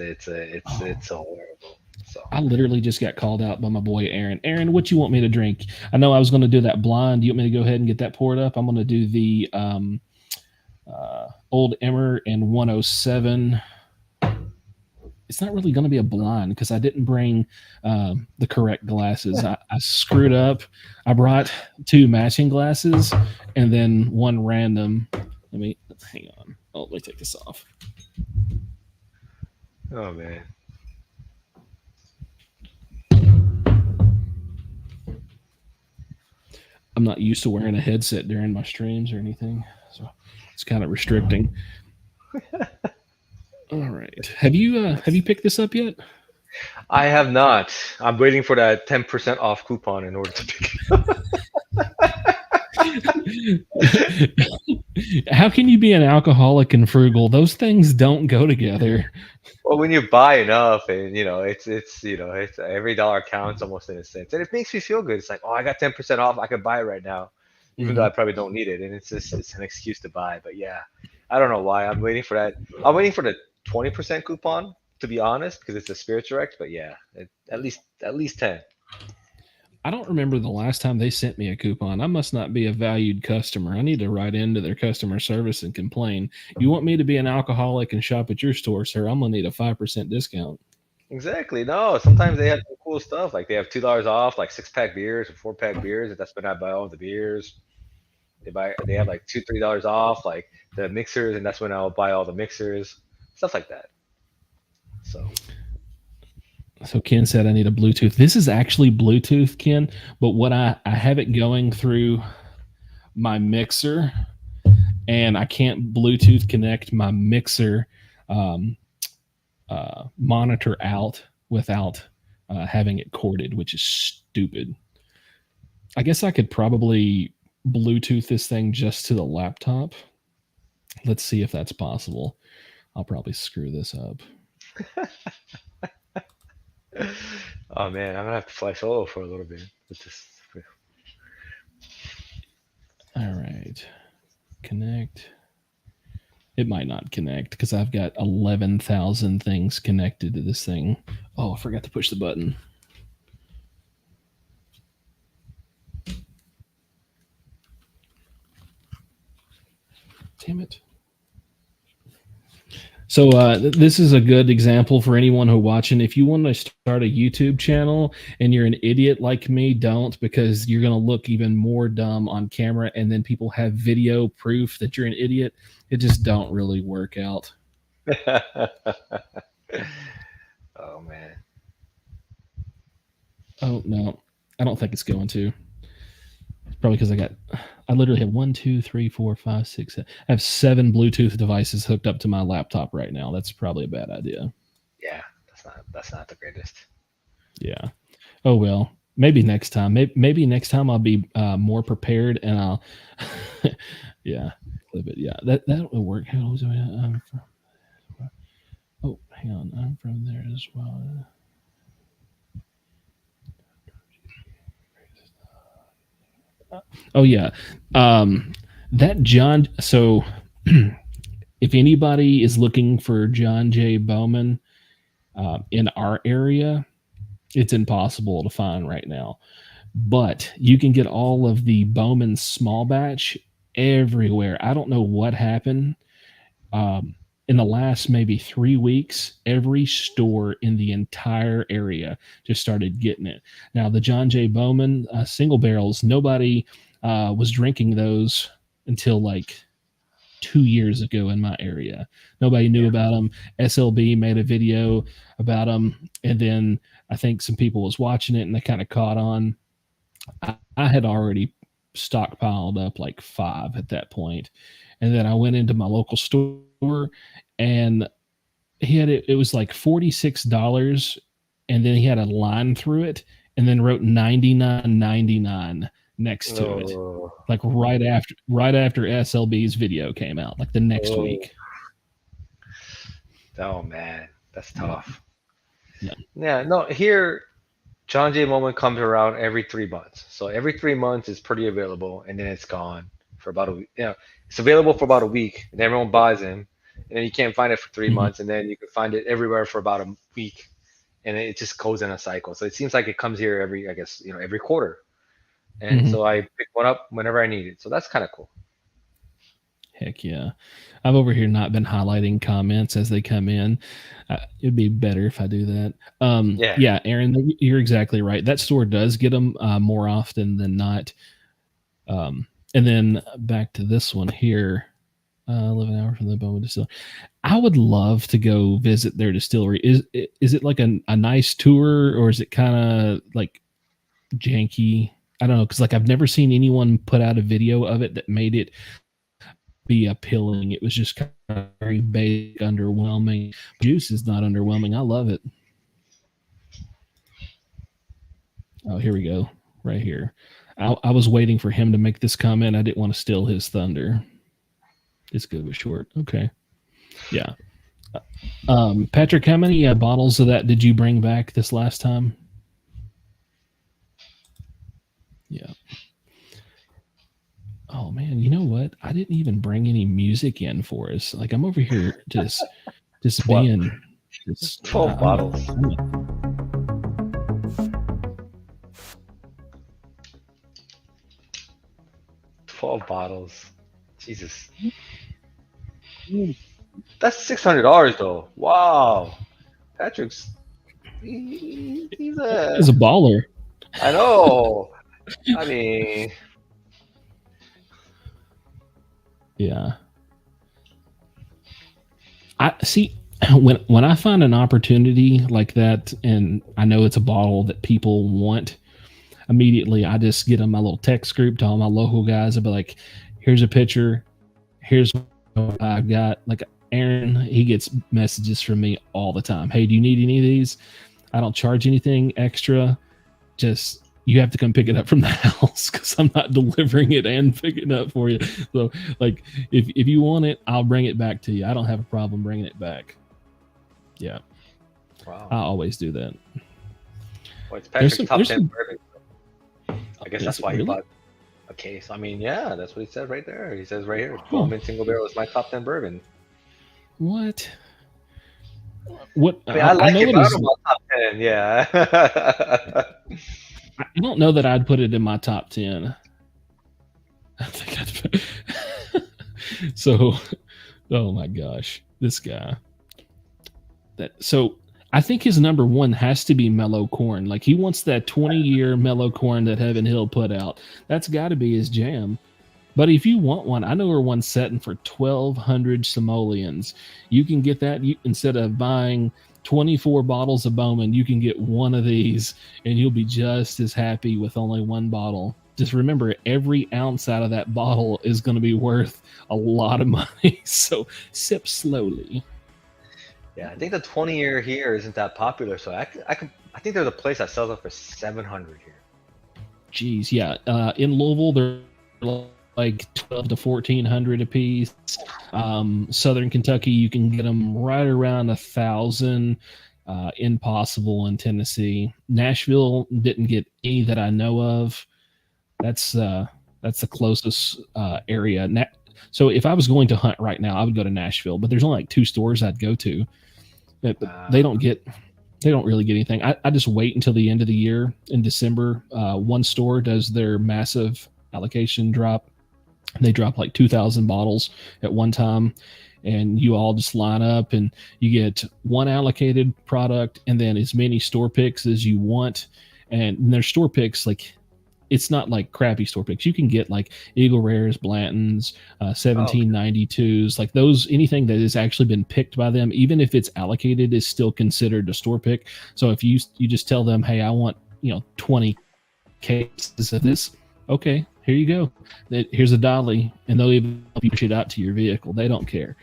B: horrible. So
A: I literally just got called out by my boy Aaron. Aaron, what you want me to drink? I know I was going to do that blind. Do you want me to go ahead and get that poured up? I'm going to do the Old Emmer and 107. It's not really going to be a blind because I didn't bring the correct glasses. I screwed up. I brought 2 matching glasses and then 1 random. Hang on. Oh, let me take this off.
B: Oh man.
A: I'm not used to wearing a headset during my streams or anything, so it's kind of restricting. All right, have you picked this up yet?
B: I have not. I'm waiting for that 10% off coupon in order to pick it up.
A: How can you be an alcoholic and frugal? Those things don't go together.
B: Well, when you buy enough, and it's every dollar counts almost in a sense, and it makes me feel good. It's like, oh, I got 10% off. I can buy it right now, even though I probably don't need it, and it's an excuse to buy. But yeah, I don't know why I'm waiting for that. I'm waiting for the 20% coupon, to be honest, because it's a Spirit Direct. But yeah, at least 10.
A: I don't remember the last time they sent me a coupon. I must not be a valued customer. I need to write into their customer service and complain. You want me to be an alcoholic and shop at your store, sir? I'm gonna need a 5% discount.
B: Exactly. No, sometimes they have some cool stuff. Like they have $2 off, like 6-pack beers or 4-pack beers. And that's when I buy all the beers. They have like $2-3 off, like the mixers, and that's when I'll buy all the mixers, stuff like that.
A: So Ken said I need a Bluetooth. This is actually Bluetooth, Ken, but what I have it going through my mixer, and I can't Bluetooth connect my mixer monitor out without having it corded, which is stupid. I guess I could probably Bluetooth this thing just to the laptop. Let's see if that's possible. I'll probably screw this up.
B: Oh man, I'm gonna have to fly solo for a little bit.
A: All right, connect. It might not connect because I've got 11,000 things connected to this thing. Oh, I forgot to push the button. Damn it. So this is a good example for anyone who watching. If you want to start a YouTube channel and you're an idiot like me, don't, because you're going to look even more dumb on camera, and then people have video proof that you're an idiot. It just don't really work out.
B: Oh man.
A: Oh no, I don't think it's going to. It's probably because I literally have 1, 2, 3, 4, 5, 6, 7. I have 7 Bluetooth devices hooked up to my laptop right now. That's probably a bad idea.
B: Yeah, that's not the greatest.
A: Yeah. Oh well. Maybe next time. Maybe next time I'll be more prepared, and I'll. Yeah. Clip it. Yeah. That will work. How was I'm from? Oh, hang on. I'm from there as well. Oh yeah, that John. So, if anybody is looking for John J. Bowman in our area, it's impossible to find right now. But you can get all of the Bowman small batch everywhere. I don't know what happened. In the last maybe 3 weeks, every store in the entire area just started getting it. Now, the John J. Bowman single barrels, nobody was drinking those until like 2 years ago in my area. Nobody knew about them. SLB made a video about them, and then I think some people was watching it and they kind of caught on. I had already stockpiled up like 5 at that point. And then I went into my local store, and he had it was like $46, and then he had a line through it and then wrote $99.99 next to it. Like right after SLB's video came out, like the next week.
B: Oh man, that's tough.
A: Yeah.
B: No, here John J. Bowman comes around every 3 months. So every 3 months is pretty available, and then it's gone for about a week. It's available for about a week, and everyone buys him, and then you can't find it for 3 months, and then you can find it everywhere for about a week, and it just goes in a cycle. So it seems like it comes here every quarter, and so I pick one up whenever I need it. So that's kind of cool.
A: Heck yeah. I've over here not been highlighting comments as they come in. It'd be better if I do that. Yeah, Aaron, you're exactly right. That store does get them more often than not. And then back to this one here, 11 hours from the Bowman Distillery. I would love to go visit their distillery. Is it like a nice tour, or is it kind of like janky? I don't know, because like I've never seen anyone put out a video of it that made it be appealing. It was just kind of very basic, underwhelming. Juice is not underwhelming. I love it. Oh, here we go. Right here. I was waiting for him to make this comment. I didn't want to steal his thunder. It's good but short. Okay. Yeah. Patrick, how many bottles of that did you bring back this last time? Yeah. Oh man, you know what? I didn't even bring any music in for us. Like I'm over here just being just
B: 12 bottles. 12 bottles. Jesus. That's $600 though. Wow. Patrick's he's
A: a baller.
B: I know. I mean,
A: yeah. I see when I find an opportunity like that and I know it's a bottle that people want, immediately I just get on my little text group to all my local guys. I'll be like, here's a picture. Here's what I got. Like Aaron, he gets messages from me all the time. Hey, do you need any of these? I don't charge anything extra. Just you have to come pick it up from the house because I'm not delivering it and picking it up for you. So like if you want it, I'll bring it back to you. I don't have a problem bringing it back. Yeah.
B: wow.
A: I always do that.
B: Well, it's Patrick's top 10
A: some-
B: bourbon. I guess that's why he bought a case. I mean, yeah, that's what he said right there. He says right here, Bowman Single Barrel is my top 10 bourbon.
A: What? What?
B: I mean, I like
A: know
B: it,
A: it
B: but I
A: is-
B: don't know about top 10. Yeah.
A: I don't know that I'd put it in my top 10. I think I'd put... So, oh my gosh, this guy. So I think his number one has to be Mellow Corn. Like he wants that 20-year Mellow Corn that Heaven Hill put out. That's got to be his jam. But if you want one, I know where one's setting for 1,200 simoleons. You can get that instead of buying 24 bottles of Bowman. You can get one of these, and you'll be just as happy with only one bottle. Just remember, every ounce out of that bottle is going to be worth a lot of money. So sip slowly.
B: Yeah, I think the 20-year here isn't that popular, so I think there's a place that sells it for 700 here.
A: Geez, yeah. In Louisville, they're like 12 to 1,400 a piece. Southern Kentucky, you can get them right around 1,000. Impossible in Tennessee. Nashville didn't get any that I know of. That's the closest area. So if I was going to hunt right now, I would go to Nashville, but there's only like 2 stores I'd go to. But they don't really get anything. I just wait until the end of the year in December. One store does their massive allocation drop. They drop like 2,000 bottles at one time, and you all just line up and you get one allocated product and then as many store picks as you want. And their store picks, like, it's not like crappy store picks. You can get like Eagle Rares, Blantons, 1792s, like those, anything that has actually been picked by them, even if it's allocated, is still considered a store pick. So if you just tell them, hey, I want, 20 cases of this. Okay, here you go. Here's a dolly, and they'll even help you push it out to your vehicle. They don't care.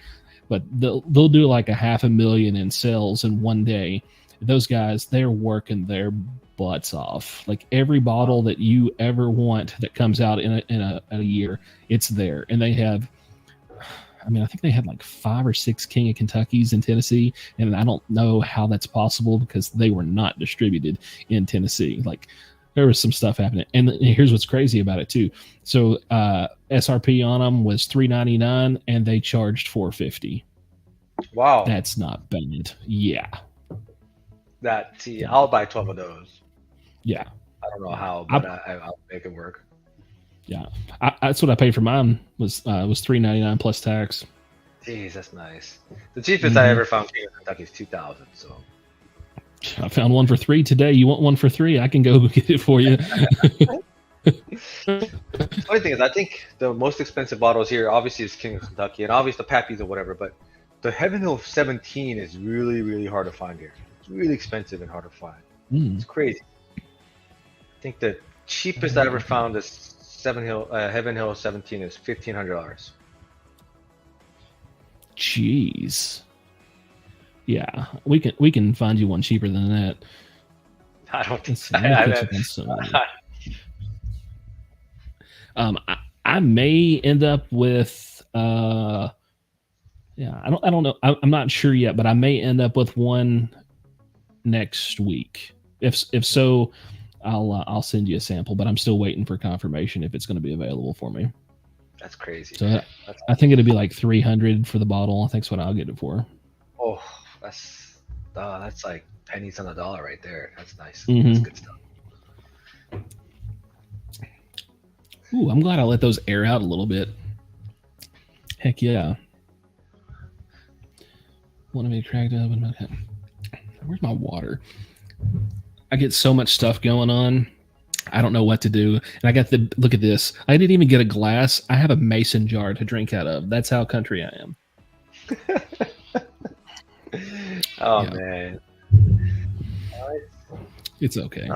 A: But they'll do like 500,000 in sales in one day. Those guys, they're working their butts off. Like every bottle that you ever want that comes out in a year, it's there. And they have, I think they had like 5 or 6 King of Kentuckys in Tennessee, and I don't know how that's possible because they were not distributed in Tennessee. Like there was some stuff happening. And here's what's crazy about it too. So SRP on them was $3.99 and they charged $4.50.
B: Wow.
A: That's not bad. Yeah.
B: I'll buy 12 of those.
A: Yeah.
B: I don't know how, but I'll make it work.
A: Yeah. That's what I paid for mine was $3.99 plus tax.
B: Jeez, that's nice. The cheapest I ever found King of Kentucky is 2,000. So
A: I found one for $3 today. You want one for $3? I can go get it for you.
B: The funny thing is, I think the most expensive bottles here, obviously, is King of Kentucky, and obviously the Pappies or whatever. But the Heaven Hill 17 is really, really hard to find here. It's really expensive and hard to find. It's crazy. I think that cheapest I ever found is Heaven Hill 17 is $1,500.
A: Jeez. Yeah, we can find you one cheaper than that.
B: I don't think
A: Let's see, let me put you on some. I may end up with yeah, I don't know. I'm not sure yet, but I may end up with one next week. If so, I'll send you a sample, but I'm still waiting for confirmation if it's going to be available for me.
B: That's crazy.
A: So I think it'd be like 300 for the bottle. I think's what I'll get it for.
B: Oh, that's like pennies on the dollar right there. That's nice.
A: Mm-hmm.
B: That's good stuff.
A: Ooh, I'm glad I let those air out a little bit. Heck yeah. Want to be cracked up? Okay. Where's my water? I get so much stuff going on. I don't know what to do. And I got look at this. I didn't even get a glass. I have a mason jar to drink out of. That's how country I am.
B: Oh, yeah. Man.
A: It's okay.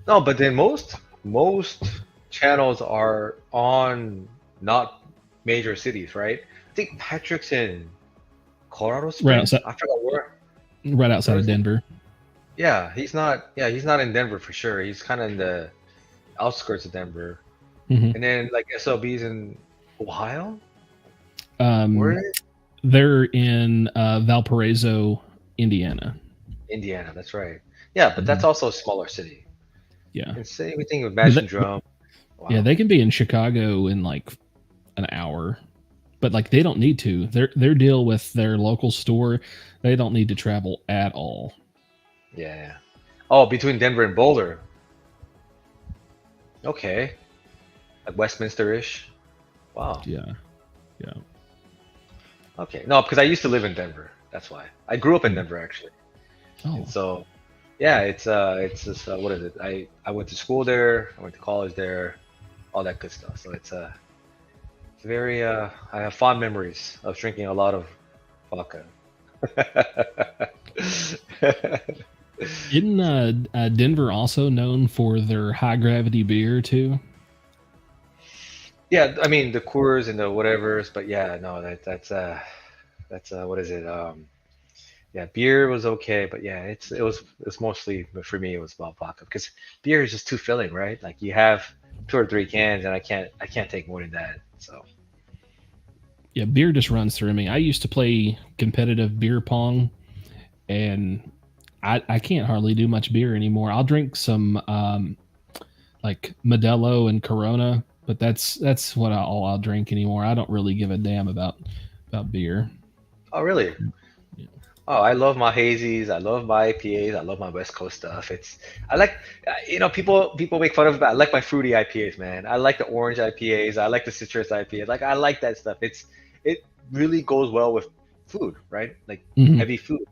B: No, but then most channels are on not major cities, right? I think Patrick's in Colorado Springs. I forgot where.
A: Right outside of Denver.
B: Yeah, he's not in Denver for sure. He's kind of in the outskirts of Denver.
A: Mm-hmm.
B: And then like SLB's in Ohio.
A: Where? They're in Valparaiso, Indiana.
B: Indiana, that's right. Yeah, but that's also a smaller city.
A: Yeah.
B: And same thing with Imagine Drum.
A: Wow. Yeah, they can be in Chicago in like an hour, but like they don't need to. Their deal with their local store, they don't need to travel at all.
B: Yeah. Oh, between Denver and Boulder. Okay. Like Westminster-ish. Wow.
A: Yeah. Yeah.
B: Okay. No, because I used to live in Denver. That's why. I grew up in Denver actually.
A: Oh.
B: And so yeah, it's just what is it? I went to school there, I went to college there, all that good stuff. So it's very I have fond memories of drinking a lot of vodka.
A: Isn't Denver also known for their high gravity beer too?
B: Yeah, I mean the Coors and the whatevers, but yeah, no, that's what is it? Yeah, beer was okay, but yeah, it's mostly for me it was about vodka because beer is just too filling, right? Like you have 2 or 3 cans, and I can't take more than that. So
A: yeah, beer just runs through me. I used to play competitive beer pong, and I can't hardly do much beer anymore. I'll drink some like Modelo and Corona, but that's what all I'll drink anymore. I don't really give a damn about beer.
B: Oh, really?
A: Yeah.
B: Oh, I love my hazies. I love my IPAs. I love my West Coast stuff. I like, people make fun of it, but I like my fruity IPAs, man. I like the orange IPAs. I like the citrus IPAs. Like I like that stuff. It really goes well with food, right? Like heavy food.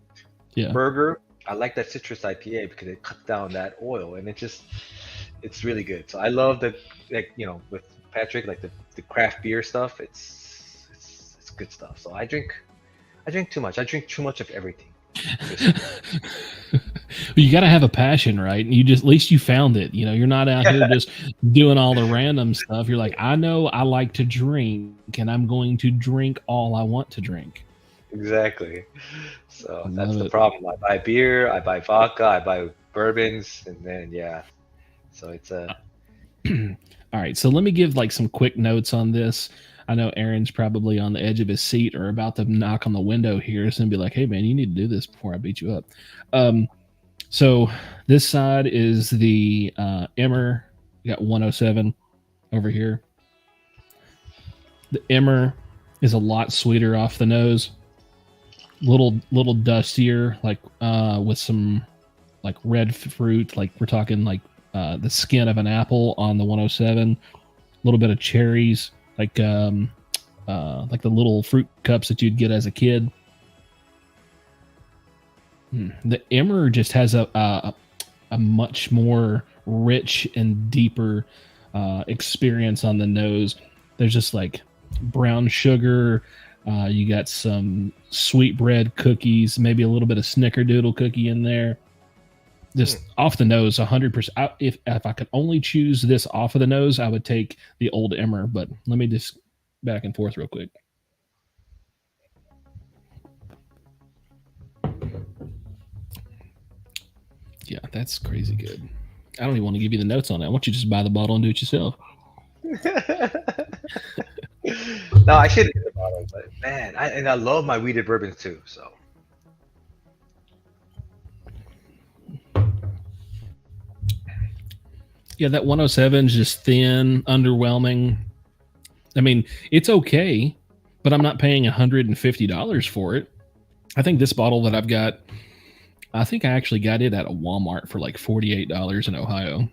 A: Yeah.
B: Burger. I like that citrus IPA because it cuts down that oil, and it's really good. So I love with Patrick, like the craft beer stuff. It's good stuff. So I drink too much. I drink too much of everything.
A: You got to have a passion, right? And at least you found it. You're not out here just doing all the random stuff. You're like, I know I like to drink, and I'm going to drink all I want to drink.
B: Exactly. So that's the problem. I buy beer, I buy vodka, I buy bourbons, and then so it's a.
A: All right, so let me give like some quick notes on this. I know Aaron's probably on the edge of his seat or about to knock on the window here and be like, "Hey man, you need to do this before I beat you up." So this side is the Emmer. We got 107 over here. The Emmer is a lot sweeter off the nose. Little dustier, like with some like red fruit, like we're talking like the skin of an apple on the 107. A little bit of cherries, like the little fruit cups that you'd get as a kid. The Emmer just has a much more rich and deeper experience on the nose. There's just like brown sugar. You got some sweet bread cookies, maybe a little bit of snickerdoodle cookie in there. Just off the nose, 100%. If I could only choose this off of the nose, I would take the Old Emmer. But let me just back and forth real quick. Yeah, that's crazy good. I don't even want to give you the notes on that. Why don't you just buy the bottle and do it yourself?
B: No, I should get the bottle, but man, I love my wheated bourbons too. So
A: yeah, that 107 is just thin, underwhelming. I mean, it's okay, but I'm not paying $150 for it. I think this bottle that I've got, I think I actually got it at a Walmart for like $48 in Ohio.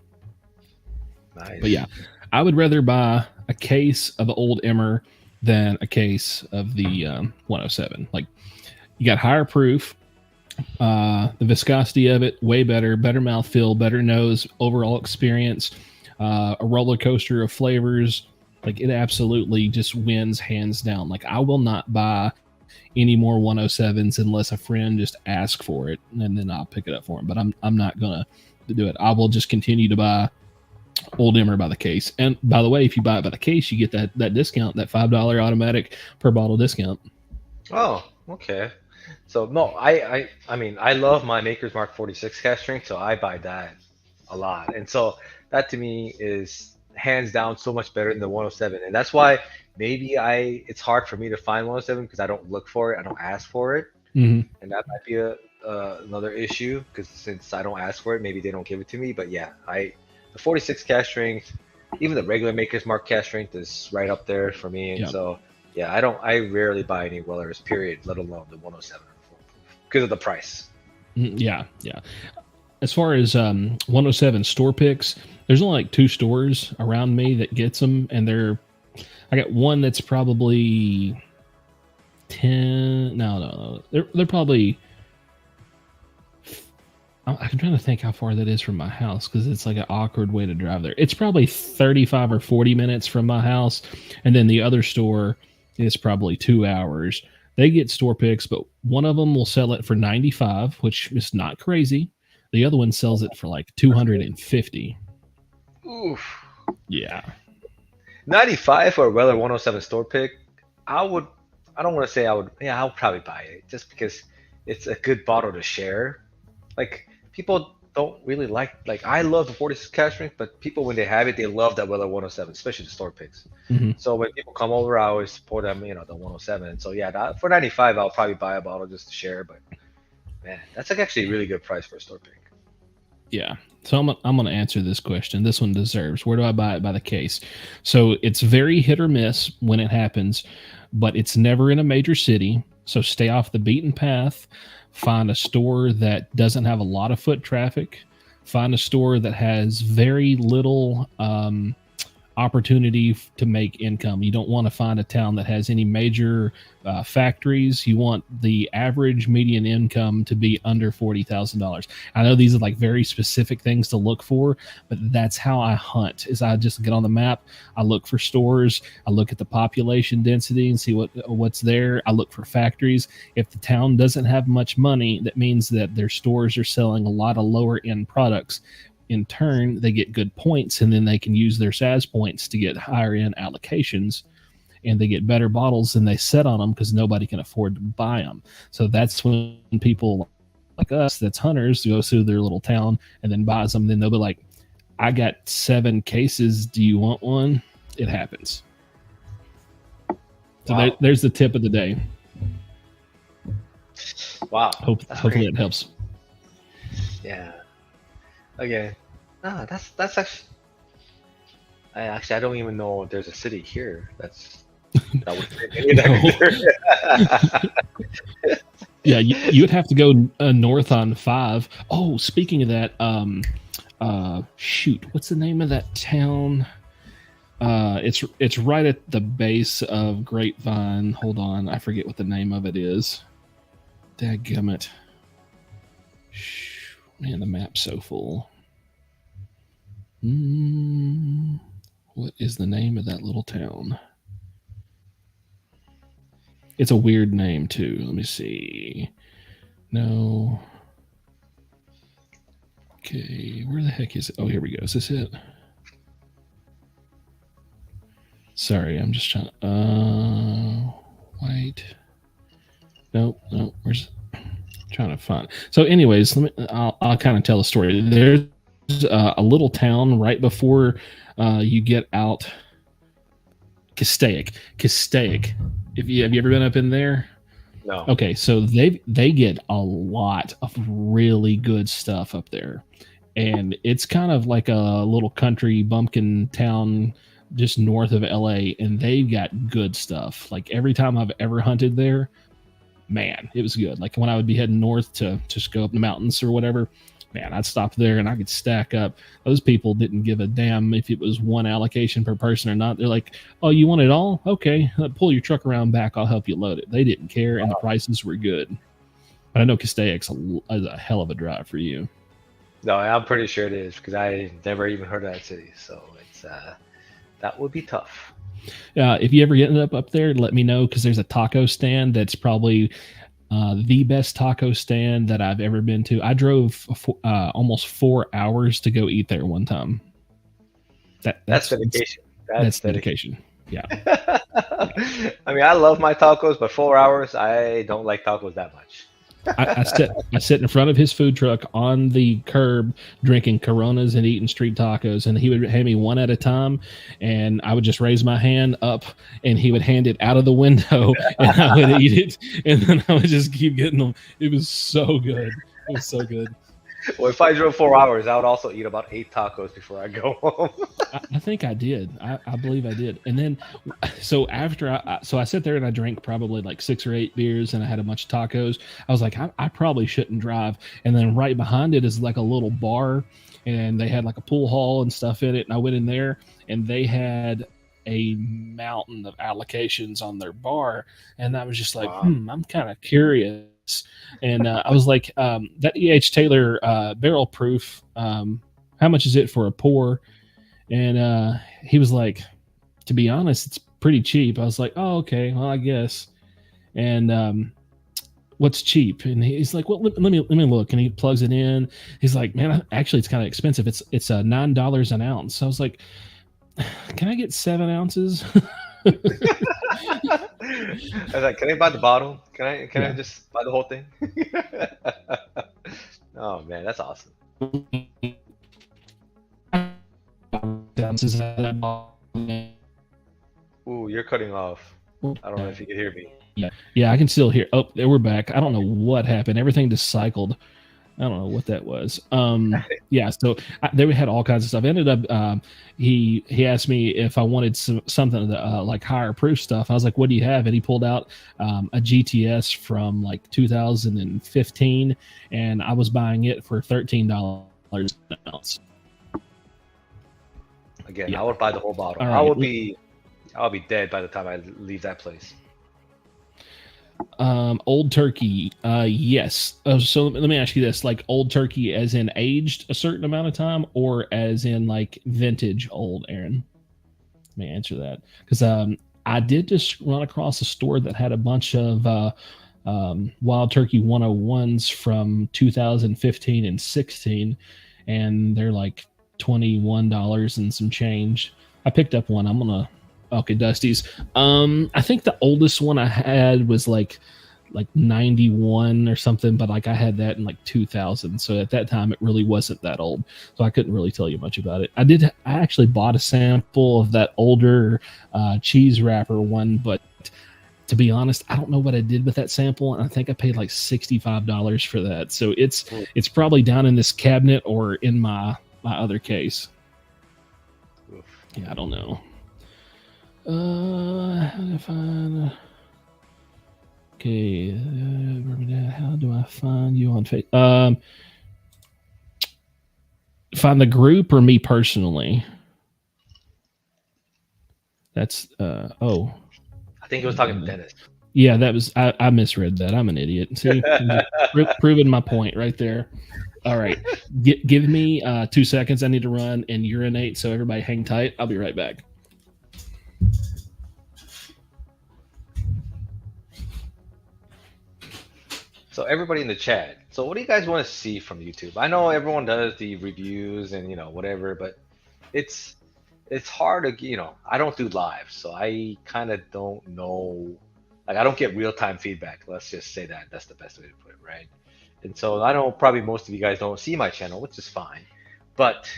B: nice.
A: But yeah, I would rather buy a case of the Old Emmer than a case of the 107. Like, you got higher proof, the viscosity of it way better mouthfeel, better nose, overall experience, a roller coaster of flavors. Like, it absolutely just wins hands down. Like, I will not buy any more 107s unless a friend just asks for it, and then I'll pick it up for him. But I'm not gonna do it. I will just continue to buy Old Emmer by the case. And by the way, if you buy it by the case, you get that discount, that $5 automatic per bottle discount.
B: Oh, okay. So no, I mean I love my Maker's Mark 46 cask strength, so I buy that a lot. And so that to me is hands down so much better than the 107. And that's why maybe it's hard for me to find 107 because I don't look for it, I don't ask for it.
A: Mm-hmm.
B: And that might be a another issue because since I don't ask for it, maybe they don't give it to me. But yeah, the 46 cask strength, even the regular Maker's Mark cask strength is right up there for me. And
A: Yep.
B: so yeah, I rarely buy any Wellers, period, let alone the 107 because of the price.
A: Yeah. As far as 107 store picks, there's only like 2 stores around me that gets them, and I got one that's probably 10. No. They're probably. I'm trying to think how far that is from my house because it's like an awkward way to drive there. It's probably 35 or 40 minutes from my house, and then the other store is probably 2 hours. They get store picks, but one of them will sell it for 95, which is not crazy. The other one sells it for like 250.
B: Oof.
A: Yeah.
B: 95 for a Weller 107 store pick. I don't want to say I would. Yeah, I'll probably buy it just because it's a good bottle to share. Like people don't really like I love the 46 cask strength, but people when they have it, they love that Weller 107, especially the store picks.
A: Mm-hmm.
B: So when people come over, I always support them, the 107. So yeah, for 95, I'll probably buy a bottle just to share. But man, that's like actually a really good price for a store pick.
A: Yeah. So I'm going to answer this question. This one deserves. Where do I buy it? By the case. So it's very hit or miss when it happens, but it's never in a major city. So stay off the beaten path. Find a store that doesn't have a lot of foot traffic. Find a store that has very little opportunity to make income. You don't want to find a town that has any major factories. You want the average median income to be under $40,000. I know these are like very specific things to look for, but that's how I hunt. Is I just get on the map, I look for stores, I look at the population density and see what's there. I look for factories. If the town doesn't have much money, that means that their stores are selling a lot of lower end products. In turn, they get good points, and then they can use their SAS points to get higher end allocations, and they get better bottles than they set on them because nobody can afford to buy them. So that's when people like us, that's hunters, go through their little town and then buys them. Then they'll be like, I got 7 cases. Do you want one? It happens. So
B: Wow.
A: there's the tip of the day.
B: Wow.
A: Hopefully
B: great.
A: it helps.
B: Yeah. Okay. That's actually. I don't even know there's a city here that would fit any of that.
A: Yeah, you would have to go north on 5. Oh, speaking of that, shoot, what's the name of that town? It's right at the base of Grapevine. Hold on, I forget what the name of it is. Dadgummit. Man, the map's so full. What is the name of that little town? It's a weird name too. Let me see. No. Okay, where the heck is it? Oh, here we go. Is this it? Sorry, I'm just trying to. Wait. Nope. Where's trying to find? So, anyways, I'll kind of tell a story. There's a little town right before you get out. Castaic. Have you ever been up in there?
B: No.
A: Okay, so they get a lot of really good stuff up there, and it's kind of like a little country bumpkin town just north of LA, and they've got good stuff. Like every time I've ever hunted there, man, it was good. Like when I would be heading north to just go up the mountains or whatever, man, I'd stop there and I could stack up. Those people didn't give a damn if it was one allocation per person or not. They're like, oh, you want it all? Okay, pull your truck around back. I'll help you load it. They didn't care, and the prices were good. But I know Castaic's is a hell of a drive for you.
B: No, I'm pretty sure it is because I never even heard of that city. So it's that would be tough.
A: If you ever get up there, let me know because there's a taco stand that's probably the best taco stand that I've ever been to. I drove almost 4 hours to go eat there one time. That's dedication. That's dedication. Yeah.
B: I mean, I love my tacos, but 4 hours, I don't like tacos that much.
A: I sit in front of his food truck on the curb drinking Coronas and eating street tacos, and he would hand me one at a time, and I would just raise my hand up and he would hand it out of the window and I would eat it, and then I would just keep getting them. It was so good. It was so good.
B: Well, if I drove 4 hours, I would also eat about 8 tacos before I go home.
A: I think I did. I believe I did. And then, so after I sat there and I drank probably like 6 or 8 beers and I had a bunch of tacos. I was like, I probably shouldn't drive. And then right behind it is like a little bar, and they had like a pool hall and stuff in it. And I went in there and they had a mountain of allocations on their bar. And I was just like,
B: Wow.
A: I'm kind of curious. And I was like, that E.H. Taylor barrel proof, how much is it for a pour? And he was like, to be honest, it's pretty cheap. I was like, oh, okay, well, I guess. And what's cheap? And he's like, well, let me look. And he plugs it in. He's like, man, actually, it's kind of expensive. It's $9 an ounce. So I was like, can I get 7 ounces?
B: I was like, can I buy the bottle? Can I just buy the whole thing? Oh man, that's awesome. Ooh, you're cutting off. I don't know if you can hear me.
A: Yeah, I can still hear. Oh, there we're back. I don't know what happened. Everything just cycled. I don't know what that was. Yeah, so there we had all kinds of stuff. Ended up, he asked me if I wanted something like higher proof stuff. I was like, "What do you have?" And he pulled out a GTS from like 2015, and I was buying it for $13 an ounce.
B: Again,
A: Yeah.
B: I would buy the whole bottle.
A: All right.
B: I'll be dead by the time I leave that place.
A: Old Turkey, yes. So let me ask you this: like Old Turkey, as in aged a certain amount of time, or as in like vintage old? Aaron, let me answer that because I did just run across a store that had a bunch of Wild Turkey 101s from 2015 and 16, and they're like $21 and some change. I picked up one. I'm gonna. Okay, Dusty's. I think the oldest one I had was like 91 or something, but like I had that in like 2000. So at that time, it really wasn't that old. So I couldn't really tell you much about it. I actually bought a sample of that older cheese wrapper one, but to be honest, I don't know what I did with that sample. And I think I paid like $65 for that. So it's probably down in this cabinet or in my other case.
B: Oof.
A: Yeah, I don't know. How do I find? Okay, how do I find you on Facebook? Find the group or me personally? That's oh.
B: I think he was talking to Dennis.
A: Yeah, that was I misread that. I'm an idiot. See, proving my point right there. All right, give me 2 seconds. I need to run and urinate. So everybody, hang tight. I'll be right back.
B: So everybody in the chat, So what do you guys want to see from YouTube? I know everyone does the reviews and whatever, but it's it's hard to I don't do live, so I kind of don't know. Like I don't get real time feedback. Let's just say that that's the best way to put it, right? And so I know probably most of you guys don't see my channel, which is fine. But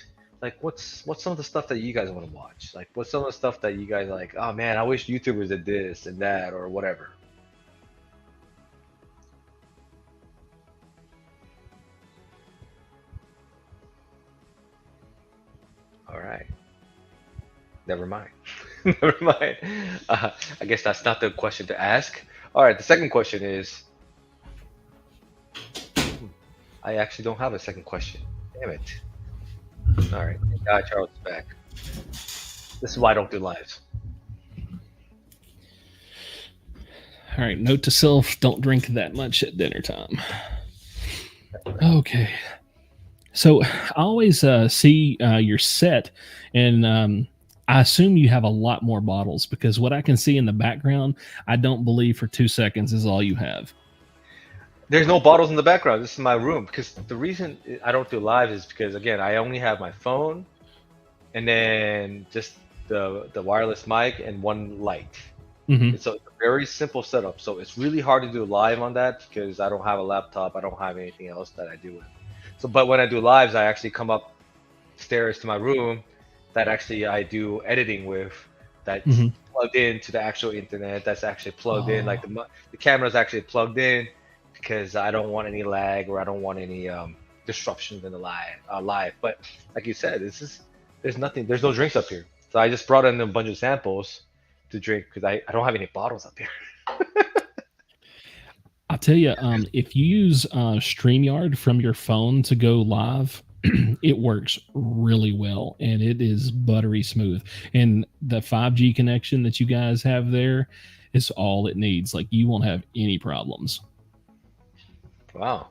B: like, what's some of the stuff that you guys want to watch? Like, what's some of the stuff that you guys are like? Oh man, I wish YouTubers did this and that or whatever. All right. Never mind. Never mind. I guess that's not the question to ask. All right, the second question is, I actually don't have a second question. Damn it. All right, thank God Charles is back. This is why I don't do lives.
A: All right, note to self: don't drink that much at dinner time. Okay. So I always see your set, and I assume you have a lot more bottles because what I can see in the background, I don't believe for 2 seconds is all you have.
B: There's no bottles in the background. This is my room because the reason I don't do live is because again I only have my phone, and then just the wireless mic and one light.
A: Mm-hmm.
B: It's a very simple setup, so it's really hard to do live on that because I don't have a laptop. I don't have anything else that I do with. So, but when I do lives, I actually come upstairs to my room that actually I do editing with. That's
A: Mm-hmm.
B: plugged into the actual internet. That's actually plugged in. Like the camera's actually plugged in because I don't want any lag or I don't want any disruptions in the live. But like you said, there's nothing. There's no drinks up here. So I just brought in a bunch of samples to drink because I don't have any bottles up here.
A: I'll tell you, if you use StreamYard from your phone to go live, it works really well and it is buttery smooth. And the 5G connection that you guys have there is all it needs. Like you won't have any problems.
B: Wow.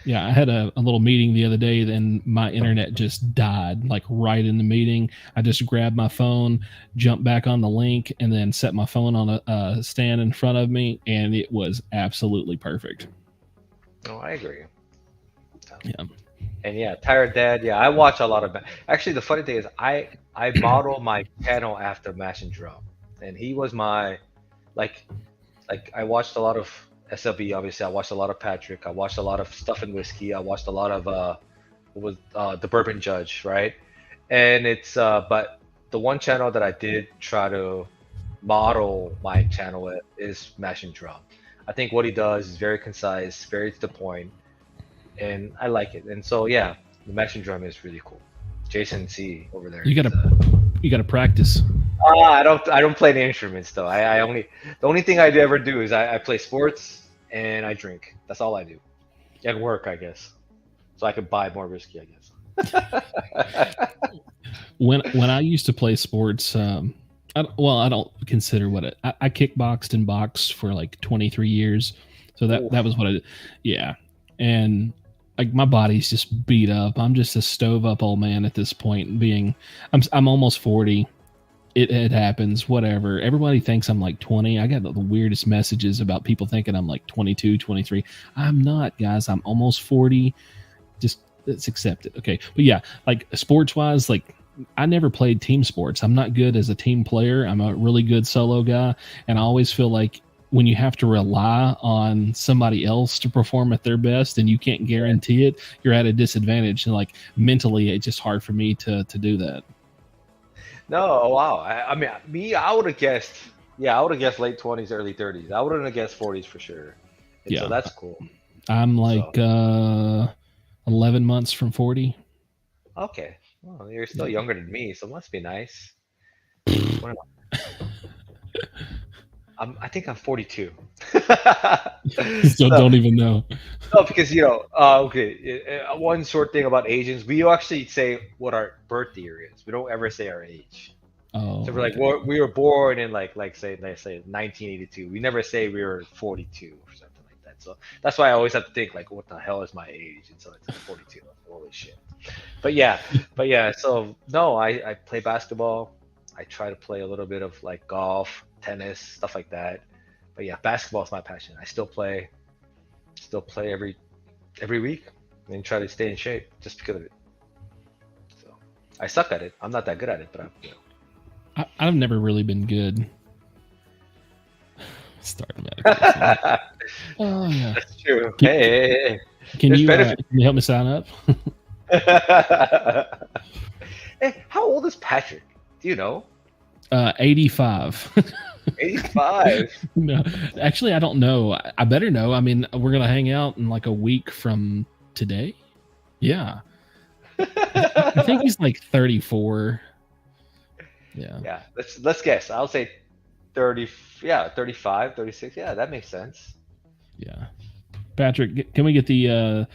A: Yeah, I had a little meeting the other day, then my internet just died, like right in the meeting. I just grabbed my phone, jumped back on the link, and then set my phone on a stand in front of me, and it was absolutely perfect.
B: Oh, I agree.
A: Yeah.
B: And yeah, Tired Dad. Yeah, I watch a lot of. Actually, the funny thing is, I model my channel after Mash and Drum, and he was my like I watched a lot of SLB. Obviously, I watched a lot of Patrick. I watched a lot of Stuff and Whiskey. I watched a lot of what was the Bourbon Judge, right? And it's but the one channel that I did try to model my channel with is Mash and Drum. I think what he does is very concise, very to the point, and I like it. And so yeah, the Mash and Drum is really cool. Jason C over there.
A: You gotta practice.
B: I don't play the instruments though. I only the only thing I ever do is I play sports and I drink. That's all I do, and work, I guess, so I can buy more whiskey, I guess.
A: When I used to play sports, I don't consider what I kickboxed and boxed for like 23 years, so that was what I did. Yeah, and like my body's just beat up. I'm just a stove up old man at this point. I'm almost 40. It happens, whatever. Everybody thinks I'm like 20. I got the weirdest messages about people thinking I'm like 22, 23. I'm not, guys. I'm almost 40. Just let's accept it. Okay. But yeah, like sports wise, like I never played team sports. I'm not good as a team player. I'm a really good solo guy. And I always feel like when you have to rely on somebody else to perform at their best and you can't guarantee it, you're at a disadvantage. And like mentally, it's just hard for me to do that.
B: No, oh, wow. I mean, I would have guessed. Yeah, I would have guessed late 20s, early 30s. I wouldn't have guessed 40s for sure. And
A: Yeah.
B: so that's cool.
A: I'm like 11 months from 40.
B: Okay. Well, you're still younger than me, so it must be nice. What am I think I'm 42.
A: So don't even know.
B: No, because okay. One short thing about Asians, we actually say what our birth year is. We don't ever say our age.
A: Oh,
B: So we're like,
A: okay.
B: we were born in like say let's say 1982. We never say we were 42 or something like that. So that's why I always have to think like, what the hell is my age? And so it's 42. Holy shit. But yeah. So no, I play basketball. I try to play a little bit of like golf, tennis, stuff like that. But yeah, basketball is my passion. I still play every every week and try to stay in shape just because of it. So I suck at it. I'm not that good at it, but
A: I've never really been good. Starting medication. Oh yeah,
B: that's true. Hey.
A: Can you help me sign up?
B: Hey, how old is Patrick? Do you know?
A: 85.
B: 85.
A: No, actually, I don't know. I better know. I mean, we're gonna hang out in like a week from today. Yeah, I think he's like 34. Yeah.
B: Yeah. Let's guess. I'll say 30. Yeah, 35, 36. Yeah, that makes sense.
A: Yeah. Patrick, can we get the?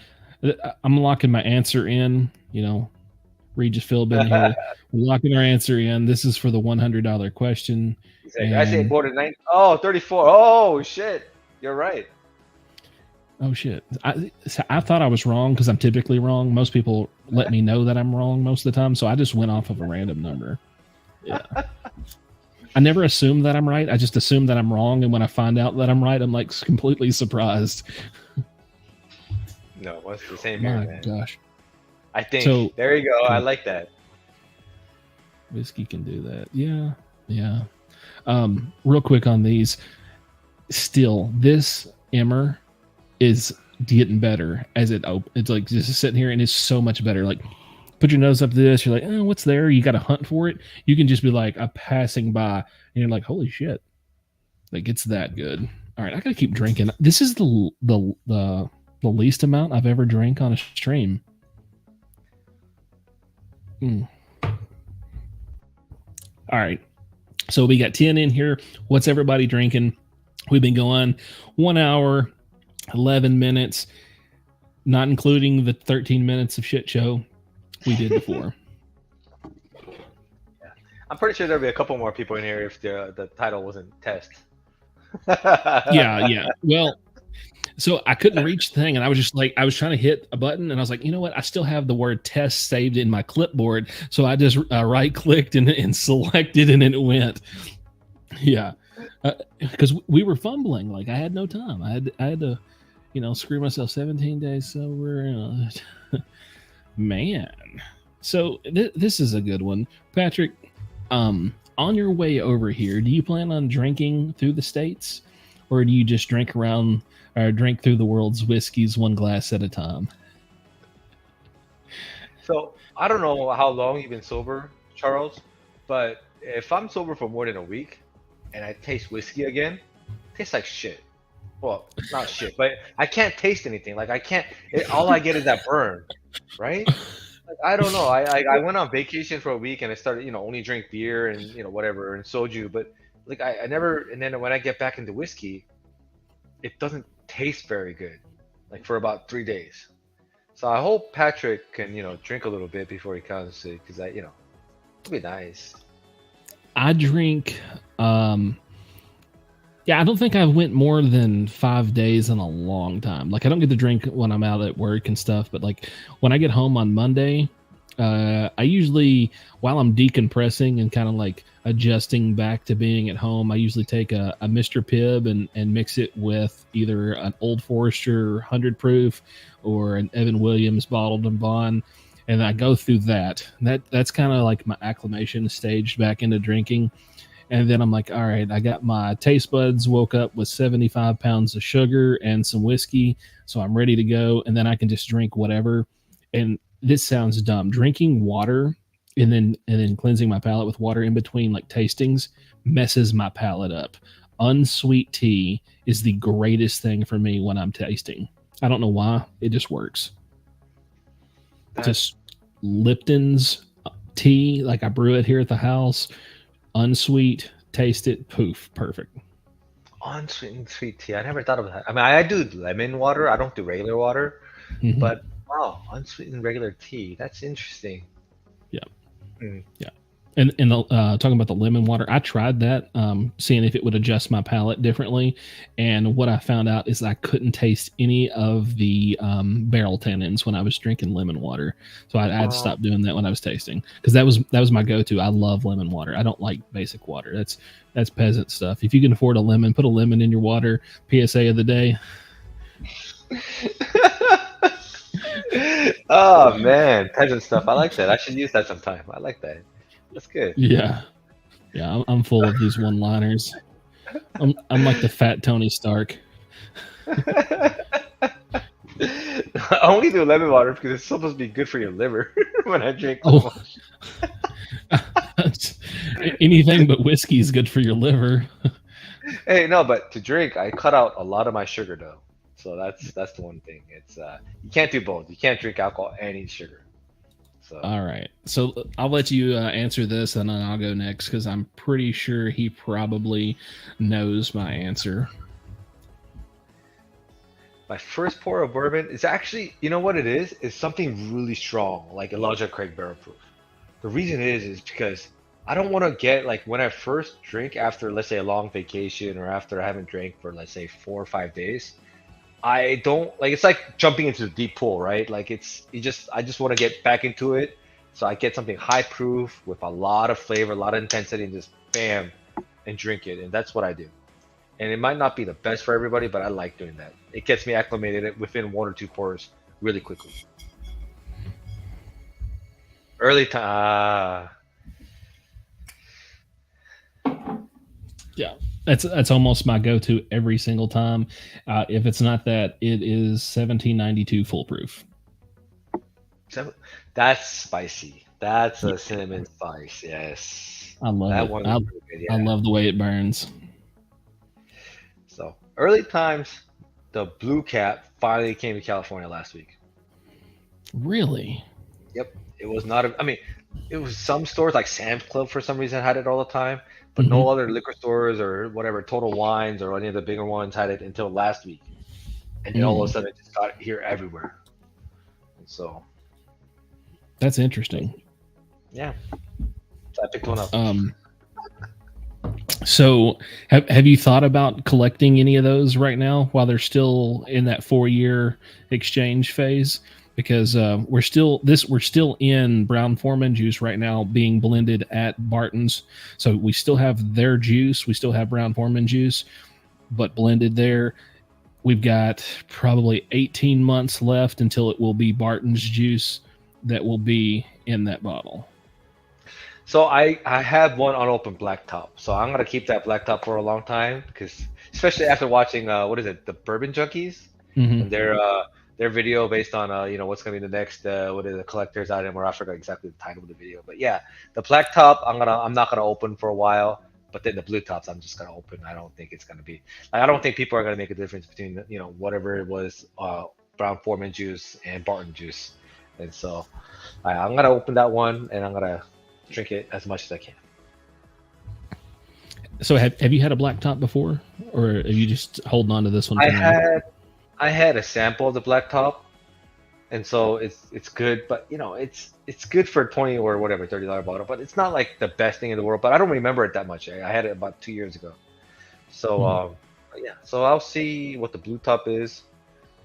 A: I'm locking my answer in. You know, Regis Philbin here. We're locking our answer in. This is for the $100 question.
B: Exactly. I say border 9. Oh, 34. Oh shit. You're right.
A: Oh shit. I thought I was wrong because I'm typically wrong. Most people let me know that I'm wrong most of the time, so I just went off of a random number. Yeah. I never assume that I'm right. I just assume that I'm wrong, and when I find out that I'm right, I'm like completely surprised.
B: No, it's the same here, man.
A: Gosh.
B: I think so, there you go. I like that.
A: Whiskey can do that. Yeah. Yeah. Real quick on these. Still, this Emmer is getting better as it's like just sitting here and it's so much better. Like, put your nose up to this, you're like, oh, what's there? You got to hunt for it. You can just be like a passing by and you're like, holy shit. Like, it's that good. All right, I gotta keep drinking. This is the least amount I've ever drank on a stream. All right, so we got 10 in here. What's everybody drinking? We've been going 1 hour, 11 minutes, not including the 13 minutes of shit show we did before.
B: Yeah. I'm pretty sure there'll be a couple more people in here if the title wasn't test.
A: Yeah. Well, so I couldn't reach the thing, and I was just like, I was trying to hit a button, and I was like, you know what? I still have the word test saved in my clipboard, so I just right-clicked and selected, and it went. Yeah, because we were fumbling. Like, I had no time. I had to, screw myself. 17 days sober. Man. So this is a good one, Patrick. On your way over here, do you plan on drinking through the States, or do you just drink through the world's whiskeys one glass at a time?
B: So I don't know how long you've been sober, Charles, but if I'm sober for more than a week and I taste whiskey again, it tastes like shit. Well, not shit, but I can't taste anything. Like, I can't. All I get is that burn, right? Like, I don't know. I went on vacation for a week and I started, only drink beer and whatever and soju, but like I never. And then when I get back into whiskey, it doesn't taste very good, like for about 3 days. So I hope Patrick can drink a little bit before he comes, because it'll be nice.
A: I drink. Yeah, I don't think I went more than 5 days in a long time. Like, I don't get to drink when I'm out at work and stuff, but like when I get home on Monday, I usually, while I'm decompressing and kind of like adjusting back to being at home, I usually take a Mr. Pibb and mix it with either an Old Forester 100 proof or an Evan Williams bottled and bond. And I go through that. That's kind of like my acclimation stage back into drinking. And then I'm like, all right, I got my taste buds woke up with 75 pounds of sugar and some whiskey, so I'm ready to go. And then I can just drink whatever. And this sounds dumb. Drinking water and then cleansing my palate with water in between like tastings messes my palate up. Unsweet tea is the greatest thing for me when I'm tasting. I don't know why. It just works. Just Lipton's tea, like I brew it here at the house. Unsweet, taste it, poof, perfect.
B: Unsweetened sweet tea. I never thought of that. I mean, I do lemon water. I don't do regular water. Mm-hmm. But wow, unsweetened regular tea. That's interesting.
A: Yeah. Yeah. And talking about the lemon water, I tried that, seeing if it would adjust my palate differently. And what I found out is I couldn't taste any of the barrel tannins when I was drinking lemon water. So I had to stop doing that when I was tasting, because that was my go-to. I love lemon water. I don't like basic water. That's peasant stuff. If you can afford a lemon, put a lemon in your water. PSA of the day.
B: Oh man, peasant stuff. I like that. I should use that sometime. I like that. That's good.
A: Yeah. Yeah, I'm full of these one-liners. I'm like the fat Tony Stark.
B: I only do lemon water because it's supposed to be good for your liver when I drink so
A: much. Anything but whiskey is good for your liver.
B: Hey, no, but to drink, I cut out a lot of my sugar though. So that's the one thing. It's you can't do both. You can't drink alcohol and eat sugar. So
A: all right. So I'll let you answer this, and then I'll go next because I'm pretty sure he probably knows my answer.
B: My first pour of bourbon is actually, you know what it is? It's something really strong, like Elijah Craig Barrel Proof. The reason is because I don't want to get like when I first drink after, let's say, a long vacation or after I haven't drank for, let's say, 4 or 5 days. I don't like, it's like jumping into the deep pool, right? Like I just want to get back into it. So I get something high proof with a lot of flavor, a lot of intensity, and just bam, and drink it. And that's what I do. And it might not be the best for everybody, but I like doing that. It gets me acclimated within 1 or 2 pours really quickly. Early time.
A: Yeah, that's almost my go-to every single time. If it's not that, it is 1792 foolproof.
B: That's spicy. That's a cinnamon spice. Yes,
A: I love
B: that
A: it.
B: one.
A: I love the way it burns.
B: So early times, the Blue Cap finally came to California last week.
A: Really?
B: Yep. It was not. I mean, it was some stores like Sam's Club for some reason had it all the time, but no other liquor stores or whatever, Total Wines or any of the bigger ones had it until last week, and then all of a sudden it just got here everywhere. And so
A: that's interesting.
B: Yeah, so I picked one up.
A: So have you thought about collecting any of those right now while they're still in that 4-year exchange phase? Because we're still in Brown-Forman juice right now being blended at Barton's. So we still have their juice. We still have Brown-Forman juice, but blended there. We've got probably 18 months left until it will be Barton's juice that will be in that bottle.
B: So I have one unopened black top. So I'm gonna keep that black top for a long time because, especially after watching what is it, the Bourbon Junkies, and their video based on what's gonna be the next what is the collector's item, or I forgot exactly the title of the video. But yeah, the black top I'm not gonna open for a while. But then the blue tops I'm just gonna open. I don't think it's gonna be I don't think people are gonna make a difference between whatever it was Brown-Forman juice and Barton juice. And so I'm gonna open that one and I'm gonna drink it as much as I can.
A: So have you had a black top before, or are you just holding on to this one?
B: I had a sample of the black top, and so it's good, but it's good for 20 or whatever $30 bottle, but it's not like the best thing in the world. But I don't remember it that much. I had it about 2 years ago, so yeah. So I'll see what the blue top is,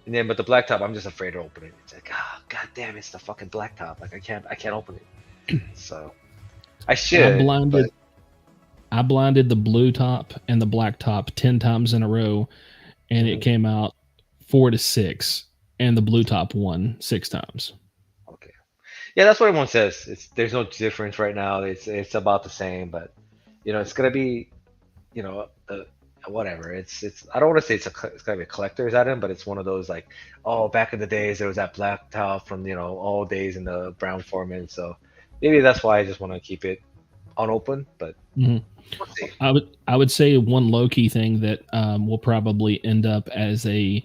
B: and then but the black top I'm just afraid to open it. It's like god damn, it's the fucking black top. Like I can't open it. So I should.
A: I blinded the blue top and the black top 10 times in a row, and it came out 4-6, and the blue top won 6 times.
B: Okay, yeah, that's what everyone says. There's no difference right now. It's about the same, but it's gonna be, whatever. It's I don't want to say it's gonna be a collector's item, but it's one of those like, back in the days there was that black top from all days in the Brown-Forman. So maybe that's why I just want to keep it unopened, but. We'll see.
A: I would say one low key thing that will probably end up as a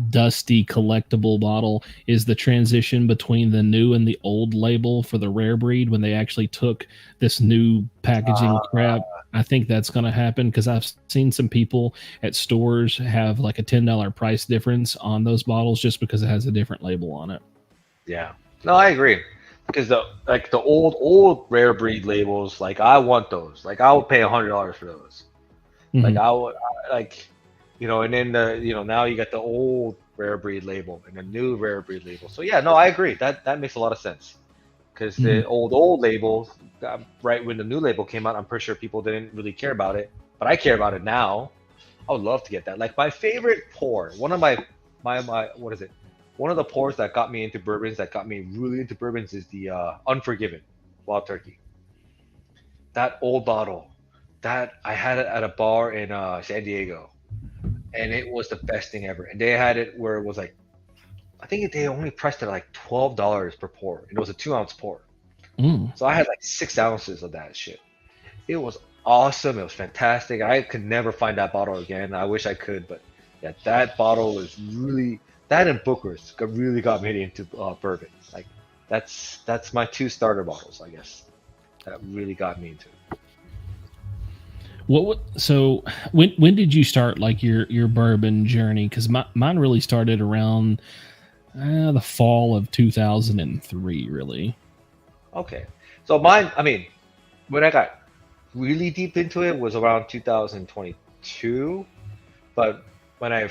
A: dusty collectible bottle is the transition between the new and the old label for the rare breed when they actually took this new packaging crap. I think that's going to happen because I've seen some people at stores have like a $10 price difference on those bottles just because it has a different label on it.
B: Yeah, no, I agree. Because the old rare breed labels, like I want those. Like I would pay $100 for those. Like I would and then now you got the old rare breed label and the new rare breed label. So yeah, no, I agree. That makes a lot of sense. Because the old labels, right when the new label came out, I'm pretty sure people didn't really care about it, but I care about it now. I would love to get that. Like my favorite pour, one of one of the pours that got me into bourbons, that got me really into bourbons, is the Unforgiven Wild Turkey. That old bottle, that I had it at a bar in San Diego, and it was the best thing ever. And they had it where it was like, I think they only priced it like $12 per pour, and it was a 2 ounce pour. So I had like 6 ounces of that shit. It was awesome. It was fantastic. I could never find that bottle again. I wish I could, but yeah, that bottle was really, that and Booker's really got me into bourbon. Like that's my 2 starter bottles, I guess. That really got me into it.
A: So when did you start like your bourbon journey? Because mine really started around the fall of 2003, really.
B: Okay, so mine, I mean, when I got really deep into it was around 2022, but I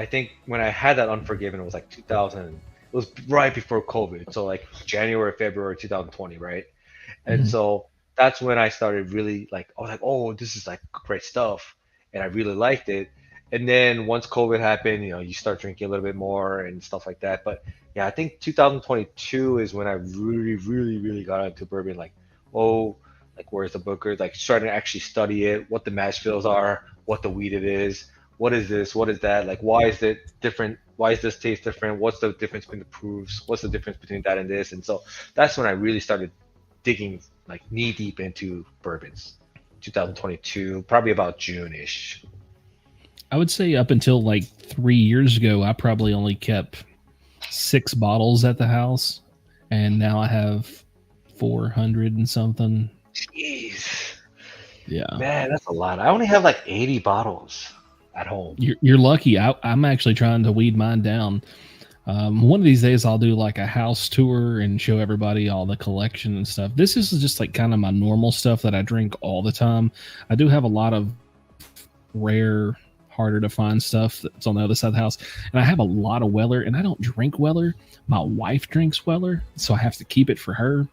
B: think when I had that Unforgiven, it was like 2000. It was right before COVID, so like January, February 2020, right? And so that's when I started really like, I was like, oh, this is like great stuff, and I really liked it. And then once COVID happened, you start drinking a little bit more and stuff like that. But yeah, I think 2022 is when I really, really, really got into bourbon. Like, oh, like where's the Booker? Like starting to actually study it, what the mash bills are, what the wheat it is, what is this, what is that? Like, why is it different? Why is this taste different? What's the difference between the proofs? What's the difference between that and this? And so that's when I really started digging like knee deep into bourbons. 2022, probably about June-ish.
A: I would say up until like 3 years ago, I probably only kept 6 bottles at the house, and now I have 400 and something.
B: Jeez.
A: Yeah.
B: Man, that's a lot. I only have like 80 bottles at home.
A: You're lucky. I'm actually trying to weed mine down. One of these days I'll do like a house tour and show everybody all the collection and stuff. This is just like kind of my normal stuff that I drink all the time. I do have a lot of rare, harder to find stuff that's on the other side of the house, and I have a lot of Weller, and I don't drink Weller. My wife drinks Weller, so I have to keep it for her.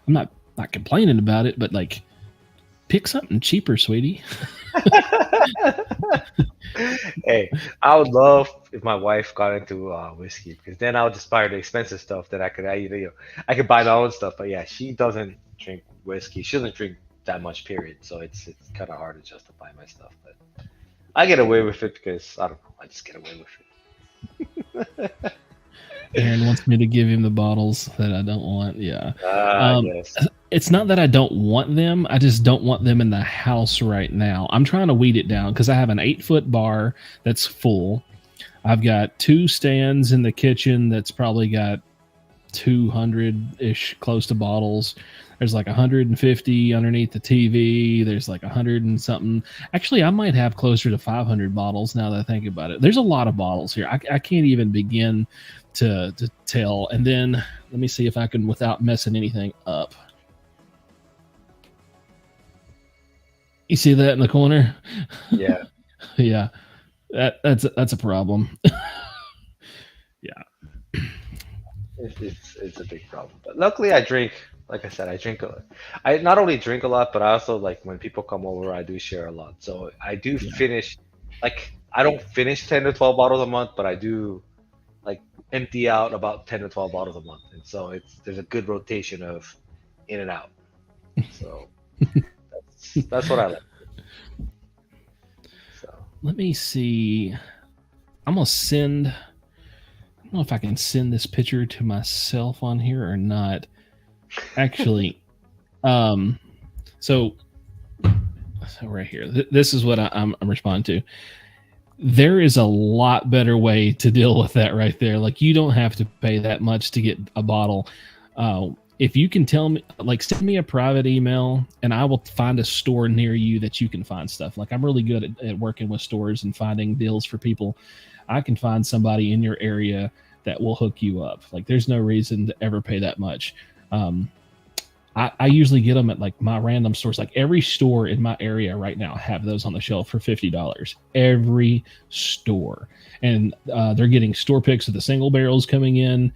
A: I'm not complaining about it, but like, pick something cheaper, sweetie.
B: Hey, I would love if my wife got into whiskey, because then I would just buy her the expensive stuff that I could buy my own stuff. But yeah, she doesn't drink whiskey. She doesn't drink that much, period. So it's kind of hard to justify my stuff. But I get away with it because I don't know. I just get away with it.
A: Aaron wants me to give him the bottles that I don't want. Yeah.
B: Yes.
A: It's not that I don't want them. I just don't want them in the house right now. I'm trying to weed it down because I have an 8-foot bar that's full. I've got 2 stands in the kitchen that's probably got 200-ish close to bottles. There's like 150 underneath the TV. There's like 100 and something. Actually, I might have closer to 500 bottles now that I think about it. There's a lot of bottles here. I can't even begin to tell. And then let me see if I can, without messing anything up. You see that in the corner?
B: Yeah.
A: Yeah. That's a problem. Yeah.
B: It's a big problem. But luckily I drink, like I said, I drink I not only drink a lot, but I also, like, when people come over, I do share a lot. So I do finish, like, I don't finish 10 to 12 bottles a month, but I do like empty out about 10 to 12 bottles a month. And so there's a good rotation of in and out. So that's what I like. So
A: let me see. I'm gonna send. I don't know if I can send this picture to myself on here or not. Actually, so right here, this is what I'm responding to. There is a lot better way to deal with that right there. Like, you don't have to pay that much to get a bottle. If you can tell me, like, send me a private email and I will find a store near you that you can find stuff. Like, I'm really good at working with stores and finding deals for people. I can find somebody in your area that will hook you up. Like, there's no reason to ever pay that much. I usually get them at like my random stores. Like, every store in my area right now have those on the shelf for $50. Every store. And they're getting store picks of the single barrels coming in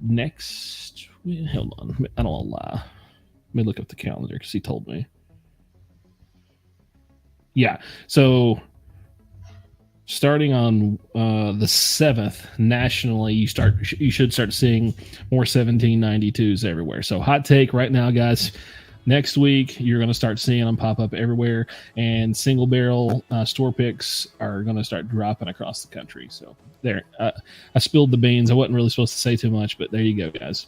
A: next. Hold on. I don't want to lie. Let me look up the calendar because he told me. Yeah. So starting on the 7th nationally, you should start seeing more 1792s everywhere. So hot take right now, guys. Next week, you're going to start seeing them pop up everywhere, and single barrel store picks are going to start dropping across the country. So there, I spilled the beans. I wasn't really supposed to say too much, but there you go, guys.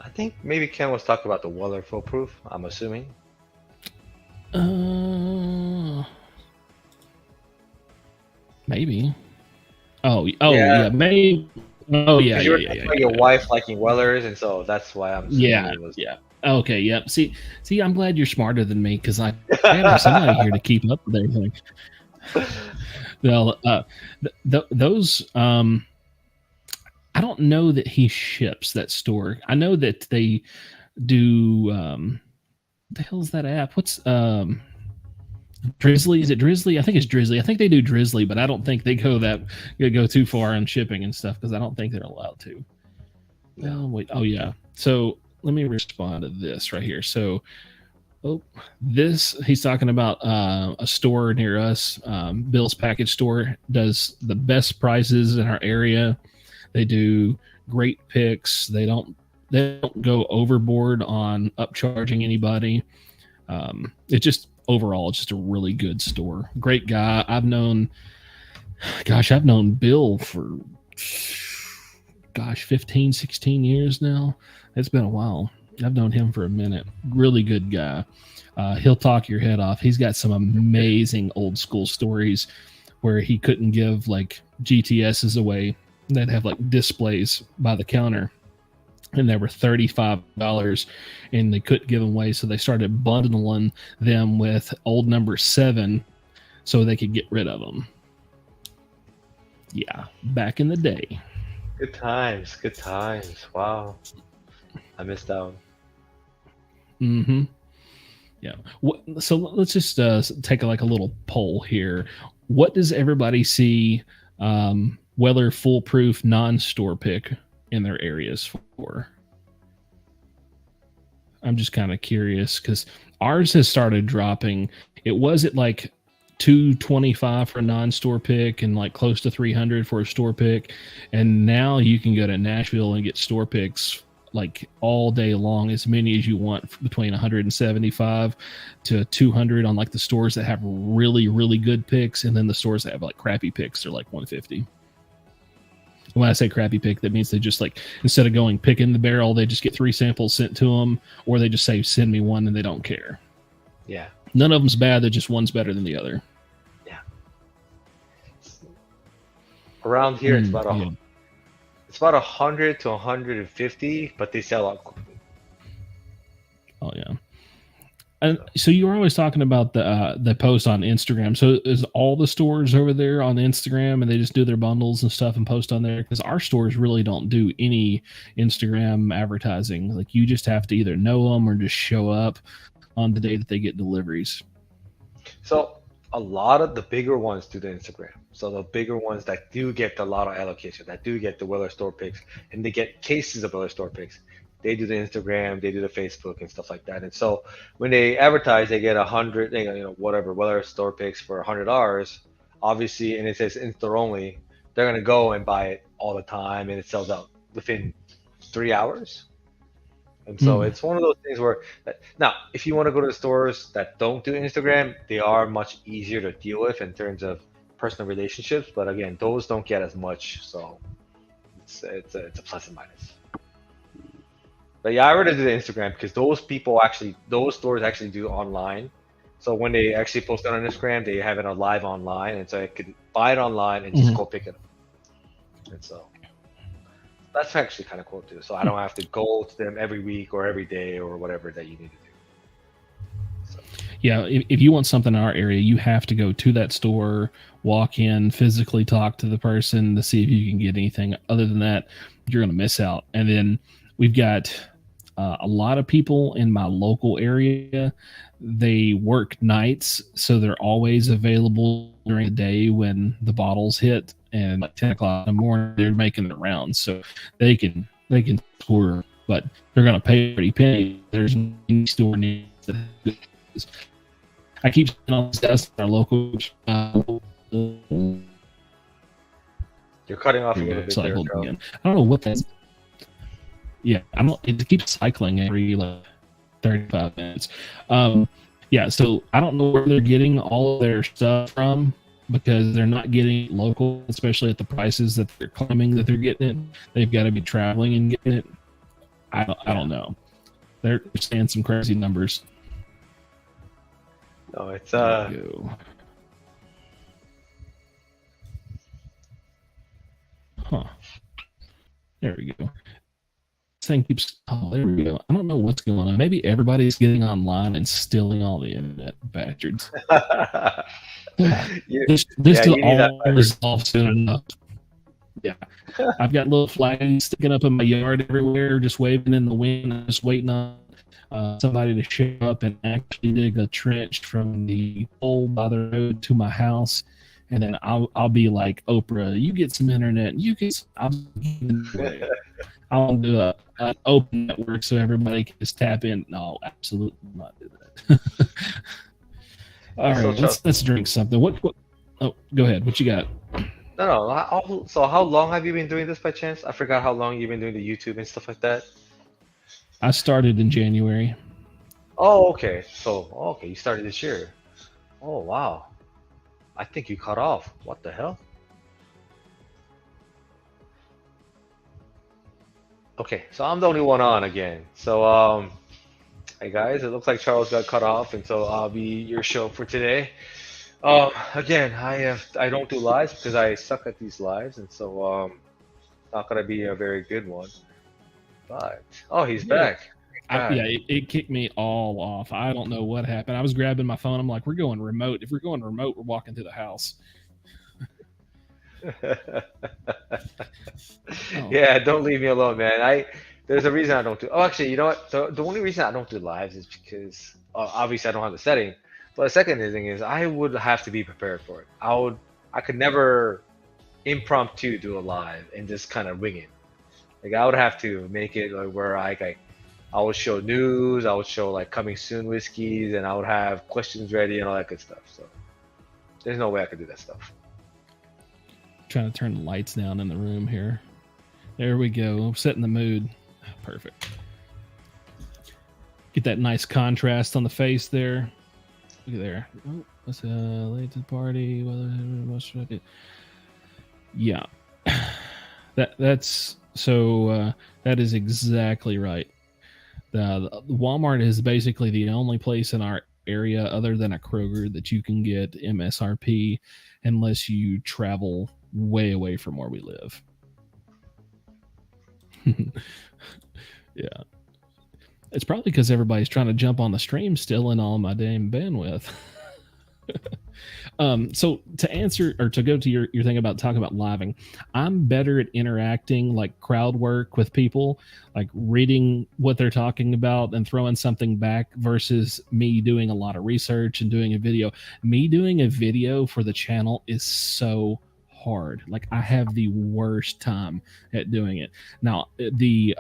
B: I think maybe Ken was talking about the Weller foolproof. I'm assuming.
A: Maybe. Yeah, maybe. Oh yeah,
B: your wife liking Wellers, and so that's why I'm.
A: Yeah. Okay, yep. See, I'm glad you're smarter than me because I have somebody here to keep up with everything. Well, those I don't know that he ships that store. I know that they do. The hell's that app? What's Drizzly? Is it Drizzly? I think it's Drizzly. I think they do Drizzly, but I don't think they go too far on shipping and stuff because I don't think they're allowed to. No, wait. Oh yeah. So let me respond to this right here. So, he's talking about a store near us. Bill's Package Store does the best prices in our area. They do great picks. They don't go overboard on upcharging anybody. It's just overall, it's just a really good store. Great guy. I've known Bill for 15, 16 years now. It's been a while. I've known him for a minute. Really good guy. He'll talk your head off. He's got some amazing old school stories where he couldn't give like GTSs away. They'd have like displays by the counter, and they were $35 and they couldn't give them away. So they started bundling them with old number 7 so they could get rid of them. Yeah. Back in the day.
B: Good times. Wow. I missed out.
A: Mm-hmm. Yeah. So let's just take a little poll here. What does everybody see Weller foolproof non-store pick in their areas for? I'm just kind of curious because ours has started dropping. It was at like $225 for a non-store pick and like close to $300 for a store pick, and now you can go to Nashville and get store picks like all day long, as many as you want, between 175 to 200 on like the stores that have really, really good picks, and then the stores that have like crappy picks are like 150. When I say crappy pick, that means they just like, instead of going pick in the barrel, they just get 3 samples sent to them, or they just say send me one and they don't care.
B: Yeah.
A: None of them's bad. They're just one's better than the other.
B: Yeah. Around here, it's about it's about 100 to 150, but they sell out quickly.
A: Oh yeah. And so you were always talking about the post on Instagram. So is all the stores over there on Instagram and they just do their bundles and stuff and post on there? Because our stores really don't do any Instagram advertising. Like you just have to either know them or just show up on the day that they get deliveries.
B: So a lot of the bigger ones do the Instagram. So the bigger ones that do get a lot of allocation, that do get the Weller store picks, and they get cases of Weller store picks, they do the Instagram, they do the Facebook and stuff like that. And so when they advertise, they get 100, whatever, Weller store picks for $100, obviously, and it says in-store only, they're going to go and buy it all the time, and it sells out within 3 hours. And so it's one of those things where, now, if you want to go to the stores that don't do Instagram, they are much easier to deal with in terms of personal relationships. But again, those don't get as much. So it's a plus and minus. But yeah, I rather do the Instagram because those stores actually do online. So when they actually post it on Instagram, they have it on live online. And so I could buy it online and just go pick it up. And so that's actually kind of cool too. So I don't have to go to them every week or every day or whatever that you need to do. So.
A: Yeah, if you want something in our area, you have to go to that store, walk in, physically talk to the person to see if you can get anything. Other than that, you're going to miss out. And then we've got a lot of people in my local area. They work nights, so they're always available during the day when the bottles hit. And like 10 o'clock in the morning, they're making the rounds, so they can score, but they're going to pay a pretty penny. There's any store needs that. I keep seeing all these guys in our local.
B: You're cutting off a little bit there, Joe.
A: Again. I don't know what that's. Yeah, it keeps cycling every 35 minutes. Yeah, so I don't know where they're getting all of their stuff from because they're not getting it local, especially at the prices that they're claiming that they're getting it. They've got to be traveling and getting it. I don't know. They're saying some crazy numbers.
B: No, it's
A: Huh. There we go. This thing keeps. Oh, there we go. I don't know what's going on. Maybe everybody's getting online and stealing all the internet bastards. This will all resolve soon enough. Yeah, I've got little flags sticking up in my yard everywhere, just waving in the wind. I'm just waiting on somebody to show up and actually dig a trench from the pole by the road to my house, and then I'll be like, Oprah, you get some internet. You get. I'll do an open network so everybody can just tap in. No, absolutely not do that. All right, let's drink something. What? Oh, go ahead. What you got?
B: No. So how long have you been doing this by chance? I forgot how long you've been doing the YouTube and stuff like that.
A: I started in January.
B: Oh, okay. So, you started this year. Oh, wow. I think you cut off. What the hell? Okay, so I'm the only one on again. So, hey guys, it looks like Charles got cut off, and so I'll be your show for today. Again, I don't do lives because I suck at these lives, and so not gonna be a very good one. But he's back.
A: It kicked me all off. I don't know what happened. I was grabbing my phone. I'm like, we're going remote. If we're going remote, we're walking through the house.
B: Yeah, don't leave me alone, man. There's a reason I don't do. Oh, actually, you know what? The only reason I don't do lives is because obviously I don't have the setting. But the second thing is I would have to be prepared for it. I could never impromptu do a live and just kind of wing it. Like I would have to make it like where I would show news, I would show like coming soon whiskeys, and I would have questions ready and all that good stuff. So there's no way I could do that stuff.
A: Trying to turn the lights down in the room here. There we go. I'm setting the mood. Perfect. Get that nice contrast on the face there. Look at there. Oh, let's late to the party. What should I do? Yeah. That's so. That is exactly right. The Walmart is basically the only place in our area, other than a Kroger, that you can get MSRP, unless you travel way away from where we live. Yeah. It's probably because everybody's trying to jump on the stream still and all my damn bandwidth. So to answer or to go to your thing about talking about living, I'm better at interacting, like crowd work with people, like reading what they're talking about and throwing something back versus me doing a lot of research and doing a video. Me doing a video for the channel is so hard. Like I have the worst time at doing it. Now the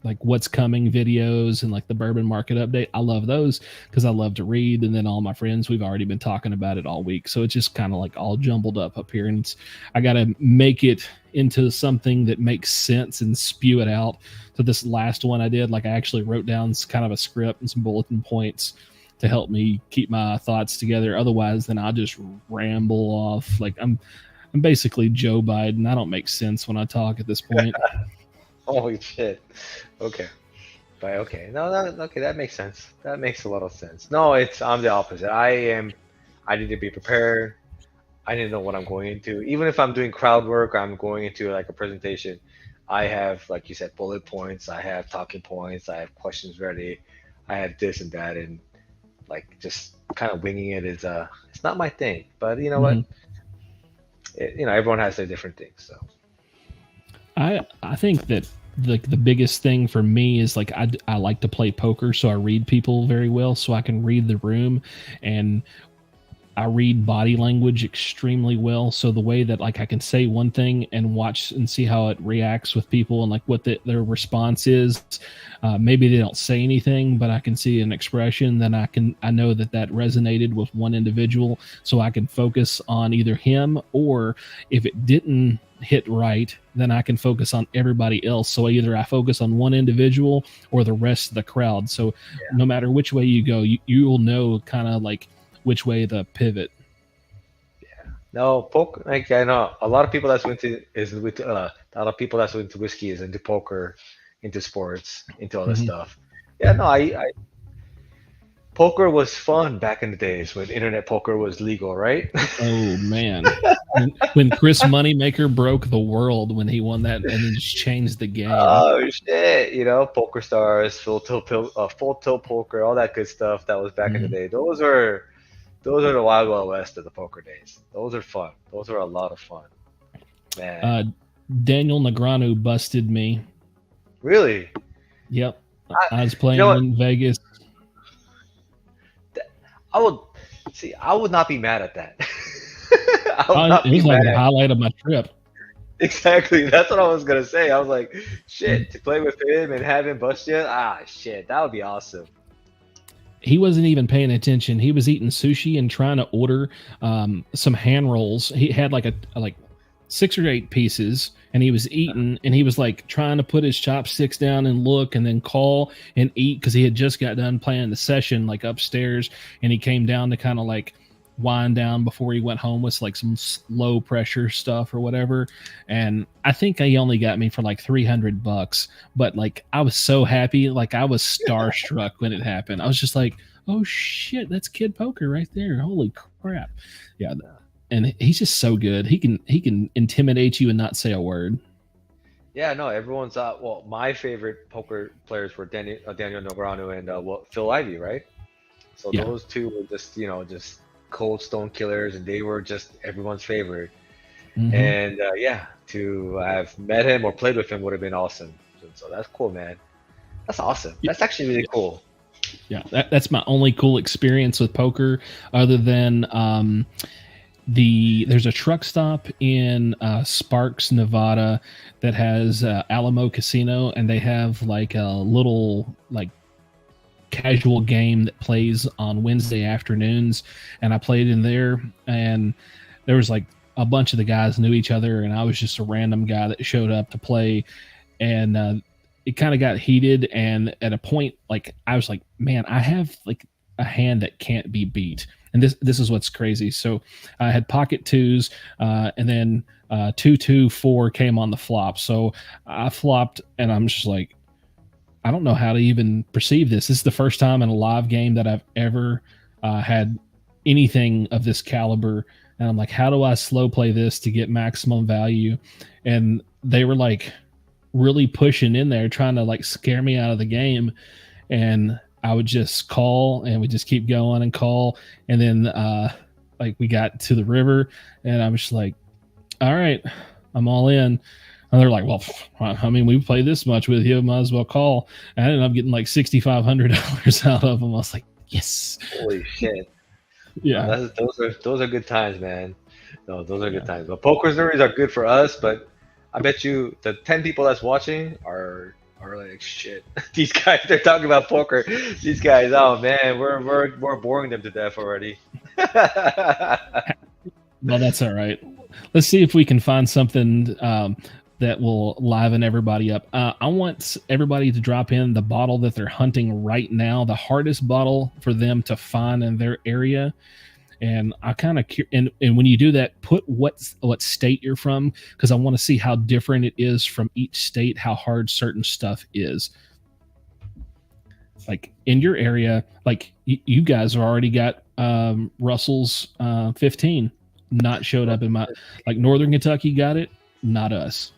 A: like what's coming videos and like the bourbon market update, I love those because I love to read, and then all my friends, we've already been talking about it all week, so it's just kind of like all jumbled up here, and I gotta make it into something that makes sense and spew it out. So this last one I did, like I actually wrote down kind of a script and some bulletin points to help me keep my thoughts together. Otherwise then I'll just ramble off like I'm basically Joe Biden. I don't make sense when I talk at this point.
B: Holy shit. Okay. But okay. No, that makes sense. That makes a lot of sense. No, I'm the opposite. I need to be prepared. I need to know what I'm going into. Even if I'm doing crowd work, I'm going into like a presentation. I have, like you said, bullet points. I have talking points. I have questions ready. I have this and that, and like just kind of winging it is it's not my thing. But you know what? Everyone has their different things. So
A: I think that the biggest thing for me is like I like to play poker, so I read people very well, so I can read the room, and I read body language extremely well. So the way that like I can say one thing and watch and see how it reacts with people and like what their response is. Maybe they don't say anything, but I can see an expression. Then I know that resonated with one individual, so I can focus on either him, or if it didn't hit right, then I can focus on everybody else. So either I focus on one individual or the rest of the crowd. So no matter which way you go, you will know kind of like which way to pivot.
B: Yeah. No, poker. Like I know a lot of people that's into a lot of people that's into whiskey is into poker, into sports, into all this stuff. Yeah. No, I poker was fun back in the days when internet poker was legal, right?
A: Oh man, when Chris Moneymaker broke the world when he won that and then just changed the game.
B: Oh shit! You know, Poker Stars, full tilt poker, all that good stuff that was back in the day. Those are the wild west of the poker days. Those are fun. Those are a lot of fun, man.
A: Daniel Negreanu busted me.
B: Really?
A: Yep. I was playing in Vegas.
B: I would not be mad at that.
A: It was like the highlight of my trip.
B: Exactly. That's what I was gonna say. I was like, shit, to play with him and have him bust you. Shit, that would be awesome.
A: He wasn't even paying attention. He was eating sushi and trying to order some hand rolls. He had like 6 or 8 pieces, and he was eating, and he was like trying to put his chopsticks down and look and then call and eat, because he had just got done playing the session like upstairs, and he came down to kind of like wind down before he went home with like some low pressure stuff or whatever. And I think he only got me for like $300, but like I was so happy. Like I was starstruck when it happened. I was just like, oh shit, that's Kid Poker right there. Holy crap. Yeah. And he's just so good. He can intimidate you and not say a word.
B: Yeah, no, everyone's well, my favorite poker players were Daniel Negreanu and Phil Ivey, right? So those two were just cold stone killers, and they were just everyone's favorite. And to have met him or played with him would have been awesome. So that's cool, man. That's awesome. That's actually really cool.
A: Yeah, that's my only cool experience with poker, other than there's a truck stop in Sparks, Nevada, that has Alamo Casino, and they have like a little like casual game that plays on Wednesday afternoons, and I played in there, and there was like a bunch of the guys knew each other, and I was just a random guy that showed up to play, and it kind of got heated, and at a point like I was like, man, I have like a hand that can't be beat. And this is what's crazy. So I had pocket twos, and then 2-2-4 came on the flop. So I flopped, and I'm just like, I don't know how to even perceive this. This is the first time in a live game that I've ever had anything of this caliber. And I'm like, how do I slow play this to get maximum value? And they were like really pushing in there, trying to like scare me out of the game. And I would just call, and we just keep going and call. And then like we got to the river, and I was just like, all right, I'm all in. And they're like, well, I mean, we played this much with you, might as well call. And I ended up getting like $6,500 out of them. I was like, yes.
B: Holy shit.
A: Yeah.
B: Those are good times, man. No, those are good times. But poker stories are good for us, but I bet you the 10 people that's watching are like, shit. These guys, they're talking about poker. These guys, oh man, we're boring them to death already.
A: Well, that's all right. Let's see if we can find something that will liven everybody up. I want everybody to drop in the bottle that they're hunting right now, the hardest bottle for them to find in their area. And I kind of and when you do that, put what state you're from, because I want to see how different it is from each state, how hard certain stuff is. Like in your area, like you guys have already got Russell's 15 not showed up in my, like Northern Kentucky got it, not us.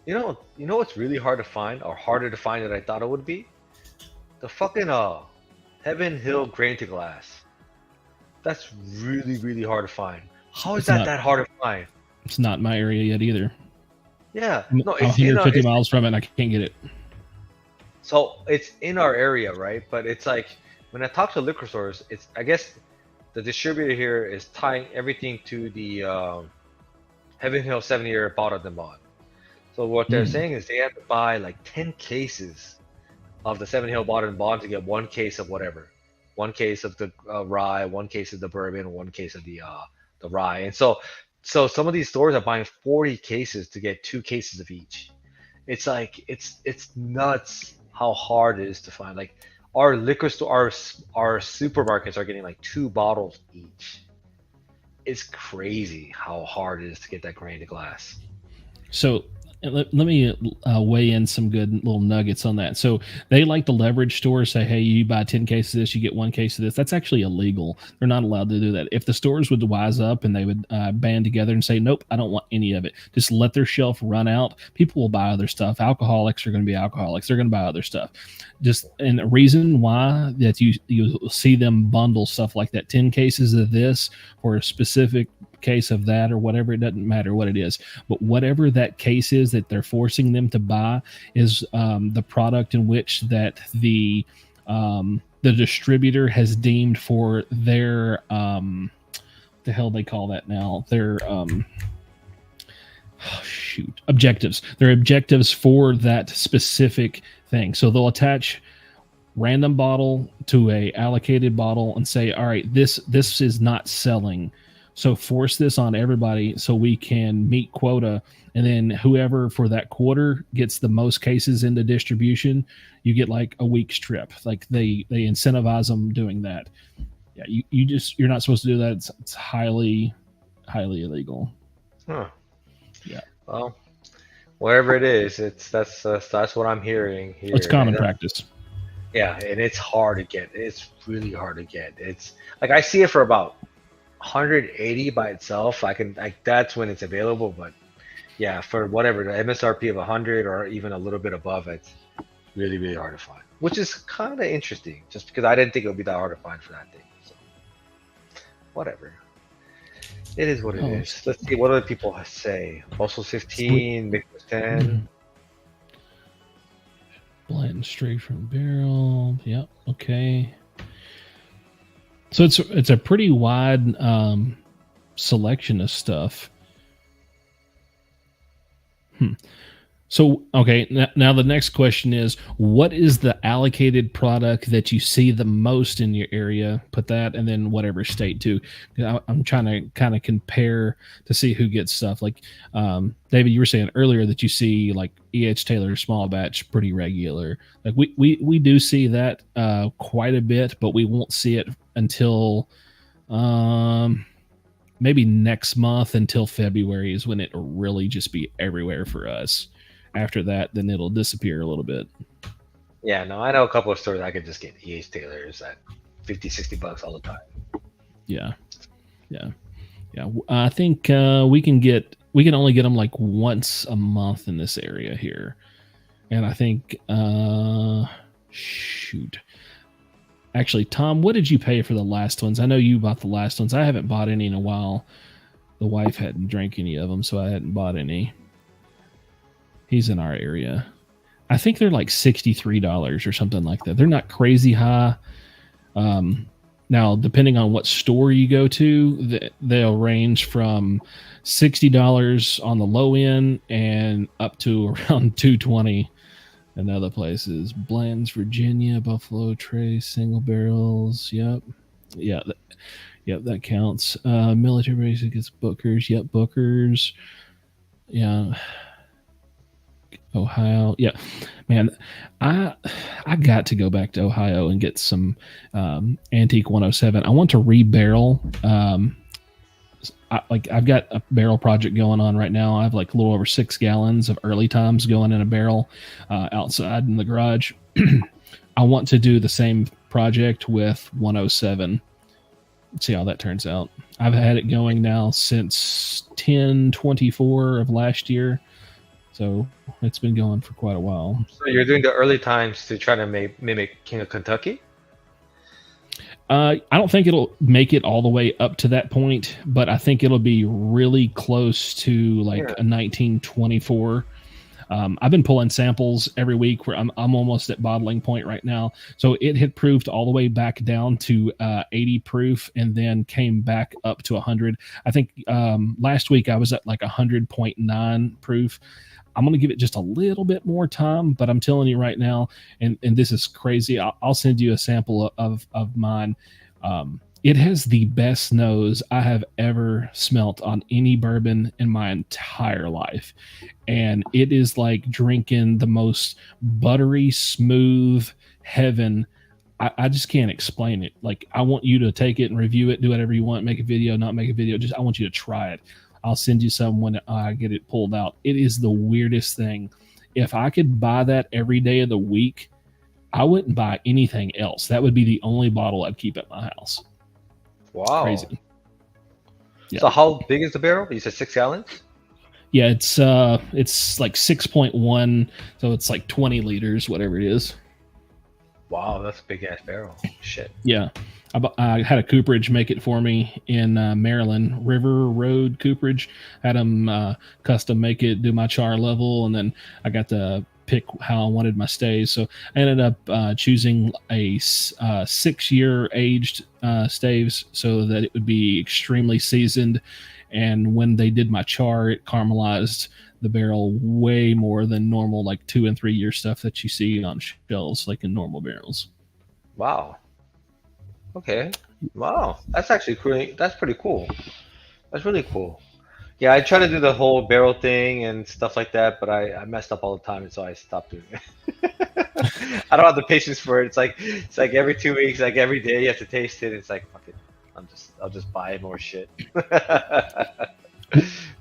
B: You know what's really hard to find, or harder to find than I thought it would be? The fucking Heaven Hill Grain to Glass. That's really, really hard to find. How is that hard to find?
A: It's not in my area yet either.
B: Yeah.
A: No, it's 150 miles from it, and I can't get it.
B: So it's in our area, right? But it's like when I talk to liquor stores, it's I guess the distributor here is tying everything to the Heaven Hill 7-year bottled and bond. So what they're saying is they have to buy like 10 cases of the Seven Hill bottled and bond to get one case of whatever, one case of the rye, one case of the bourbon, one case of the rye, and so some of these stores are buying 40 cases to get 2 cases of each. It's like it's nuts how hard it is to find. Like our liquor store, our supermarkets are getting like 2 bottles each. It's crazy how hard it is to get that grain to glass.
A: So let me weigh in some good little nuggets on that. So they like the leverage stores say, hey, you buy 10 cases of this, you get 1 case of this. That's actually illegal. They're not allowed to do that. If the stores would wise up and they would band together and say, nope, I don't want any of it. Just let their shelf run out. People will buy other stuff. Alcoholics are going to be alcoholics. They're going to buy other stuff. And the reason why that you see them bundle stuff like that, 10 cases of this for a specific case of that or whatever, it doesn't matter what it is, but whatever that case is that they're forcing them to buy is the product in which that the distributor has deemed for their the hell they call that now, their objectives. Their objectives for that specific thing. So they'll attach random bottle to a allocated bottle and say, all right, this is not selling, so force this on everybody so we can meet quota. And then whoever for that quarter gets the most cases into distribution, you get like a week's trip. Like they incentivize them doing that. Yeah, you're not supposed to do that. It's highly, highly illegal.
B: Huh.
A: Yeah.
B: Well, wherever it is, that's what I'm hearing here.
A: It's common practice.
B: Yeah, and it's hard to get. It's really hard to get. It's like I see it for about 180 by itself. That's when it's available, but yeah, for whatever the MSRP of 100 or even a little bit above, it's really, really hard to find, which is kind of interesting just because I didn't think it would be that hard to find for that thing. So whatever, it is what it is. Let's see what other people say. Also 15, Mix 10.
A: Blend straight from barrel. Yep. Okay. So it's a pretty wide selection of stuff. So, okay, now the next question is, what is the allocated product that you see the most in your area? Put that, and then whatever state too. I'm trying to kind of compare to see who gets stuff. Like, David, you were saying earlier that you see like E.H. Taylor small batch pretty regular. Like we do see that quite a bit, but we won't see it until maybe next month, until February is when it'll really just be everywhere for us. After that, then it'll disappear a little bit.
B: Yeah, no, I know a couple of stores I could just get E.H. Taylors at $50-$60 all the time.
A: Yeah. I think we can only get them like once a month in this area here, and I think actually, Tom, what did you pay for the last ones? I know you bought the last ones. I haven't bought any in a while. The wife hadn't drank any of them, so I hadn't bought any. He's in our area. I think they're like $63 or something like that. They're not crazy high. Now, depending on what store you go to, they'll range from $60 on the low end and up to around $220 in other places. Bland's, Virginia, Buffalo Trace, single barrels. Yep. Yeah. That counts. Military basic is Booker's. Yep, Booker's. Yeah. Ohio. Yeah, man, I got to go back to Ohio and get some Antique 107. I want to rebarrel. I've got a barrel project going on right now. I have like a little over 6 gallons of early times going in a barrel outside in the garage. I want to do the same project with 107. Let's see how that turns out. I've had it going now since 10/24 of last year. So it's been going for quite a while.
B: So you're doing the early times to try to mimic King of Kentucky?
A: I don't think it'll make it all the way up to that point, but I think it'll be really close to like a 1924. I've been pulling samples every week where I'm almost at bottling point right now. So it had proofed all the way back down to 80 proof and then came back up to 100. I think last week I was at like 100.9 proof. I'm going to give it just a little bit more time, but I'm telling you right now, and this is crazy. I'll send you a sample of mine. It has the best nose I have ever smelt on any bourbon in my entire life. And it is like drinking the most buttery, smooth heaven. I just can't explain it. Like, I want you to take it and review it, do whatever you want, make a video, not make a video. I want you to try it. I'll send you some when I get it pulled out. It is the weirdest thing. If I could buy that every day of the week, I wouldn't buy anything else. That would be the only bottle I'd keep at my house.
B: Wow.
A: Crazy. Yeah.
B: So how big is the barrel? You said 6 gallons?
A: Yeah, it's like 6.1, so it's like 20 liters, whatever it is.
B: Wow, that's a big ass barrel. Shit.
A: Yeah. I had a cooperage make it for me in Maryland, River Road Cooperage. Had them custom make it, do my char level, and then I got to pick how I wanted my staves. So I ended up choosing a 6-year aged staves so that it would be extremely seasoned. And when they did my char, it caramelized the barrel way more than normal, like 2 and 3 year stuff that you see on shelves, like in normal barrels.
B: Wow. Okay. Wow. That's actually pretty. That's pretty cool. That's really cool. Yeah, I try to do the whole barrel thing and stuff like that, but I messed up all the time, and so I stopped doing it. I don't have the patience for it. It's like every 2 weeks, like every day, you have to taste it. It's like, fuck it. I'll just buy more shit.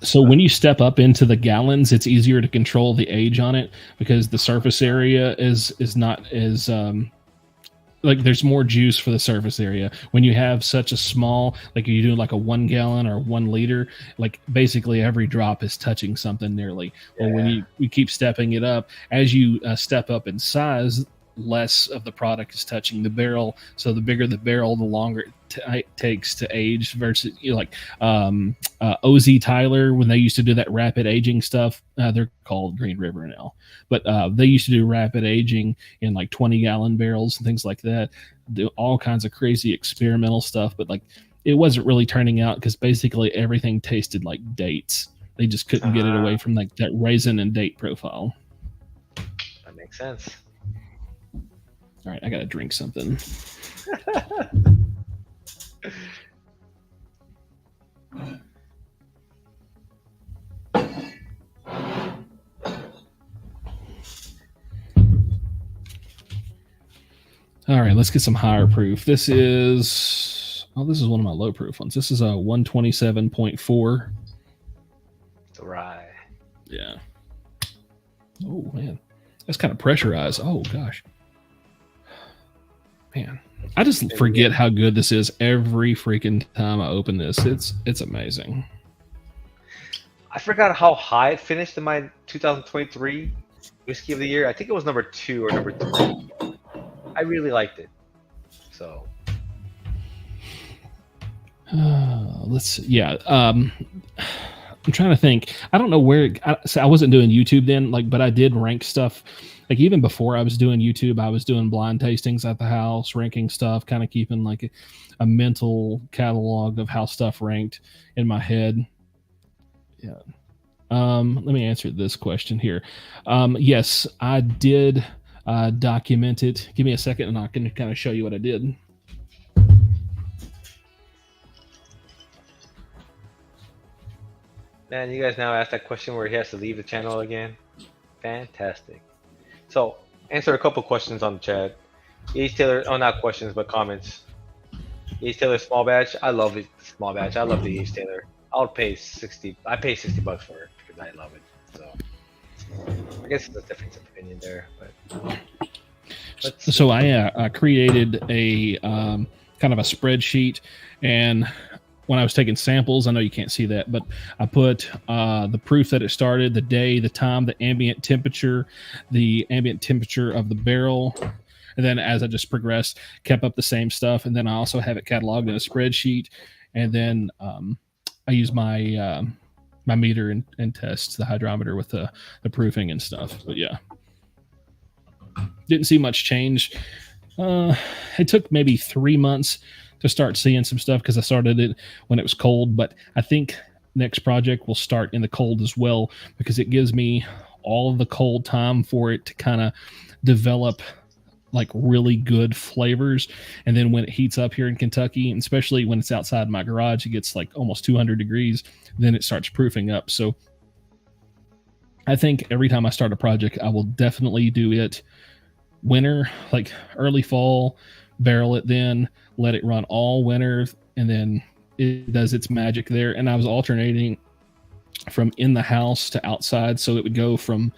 A: So when you step up into the gallons, it's easier to control the age on it because the surface area is not as like there's more juice for the surface area. When you have such a small, like you do like a 1 gallon or 1 liter, like basically every drop is touching something nearly. Yeah. Or when you keep stepping it up, as you step up in size, less of the product is touching the barrel. So the bigger the barrel, the longer it takes to age versus, you know, like OZ Tyler, when they used to do that rapid aging stuff, they're called Green River now, but they used to do rapid aging in like 20-gallon barrels and things like that, do all kinds of crazy experimental stuff. But like, it wasn't really turning out because basically everything tasted like dates. They just couldn't get it away from like that raisin and date profile.
B: That makes sense.
A: All right, I gotta drink something. All right, let's get some higher proof. This is one of my low proof ones. This is a 127.4.
B: Right.
A: Yeah. Oh man, that's kind of pressurized. Oh gosh. Man, I just forget how good this is every freaking time I open this. It's amazing.
B: I forgot how high it finished in my 2023 Whiskey of the Year. I think it was number 2 or number 3. I really liked it. So
A: let's see. Yeah. I'm trying to think. I don't know where. I wasn't doing YouTube then, but I did rank stuff. Like even before I was doing YouTube, I was doing blind tastings at the house, ranking stuff, kind of keeping like a mental catalog of how stuff ranked in my head. Yeah. Let me answer this question here. Yes, I did document it. Give me a second and I can kind of show you what I did.
B: Man, you guys now ask that question where he has to leave the channel again. Fantastic. So, answer a couple questions on the chat. Ace Taylor, not questions, but comments. Ace Taylor small batch. I love the small batch. I love the Ace Taylor. I'll pay 60. I pay $60 for it because I love it. So, I guess there's a difference of opinion there. But
A: so I created a kind of a spreadsheet, and when I was taking samples, I know you can't see that, but I put the proof that it started, the day, the time, the ambient temperature of the barrel. And then as I just progressed, kept up the same stuff. And then I also have it cataloged in a spreadsheet. And then I use my my meter and test the hydrometer with the proofing and stuff. But yeah, didn't see much change. It took maybe 3 months to start seeing some stuff because I started it when it was cold. But I think next project will start in the cold as well, because it gives me all of the cold time for it to kind of develop like really good flavors. And then when it heats up here in Kentucky, and especially when it's outside my garage, it gets like almost 200 degrees, then it starts proofing up. So I think every time I start a project, I will definitely do it winter, like early fall, barrel it, then let it run all winter, and then it does its magic there. And I was alternating from in the house to outside, so it would go from,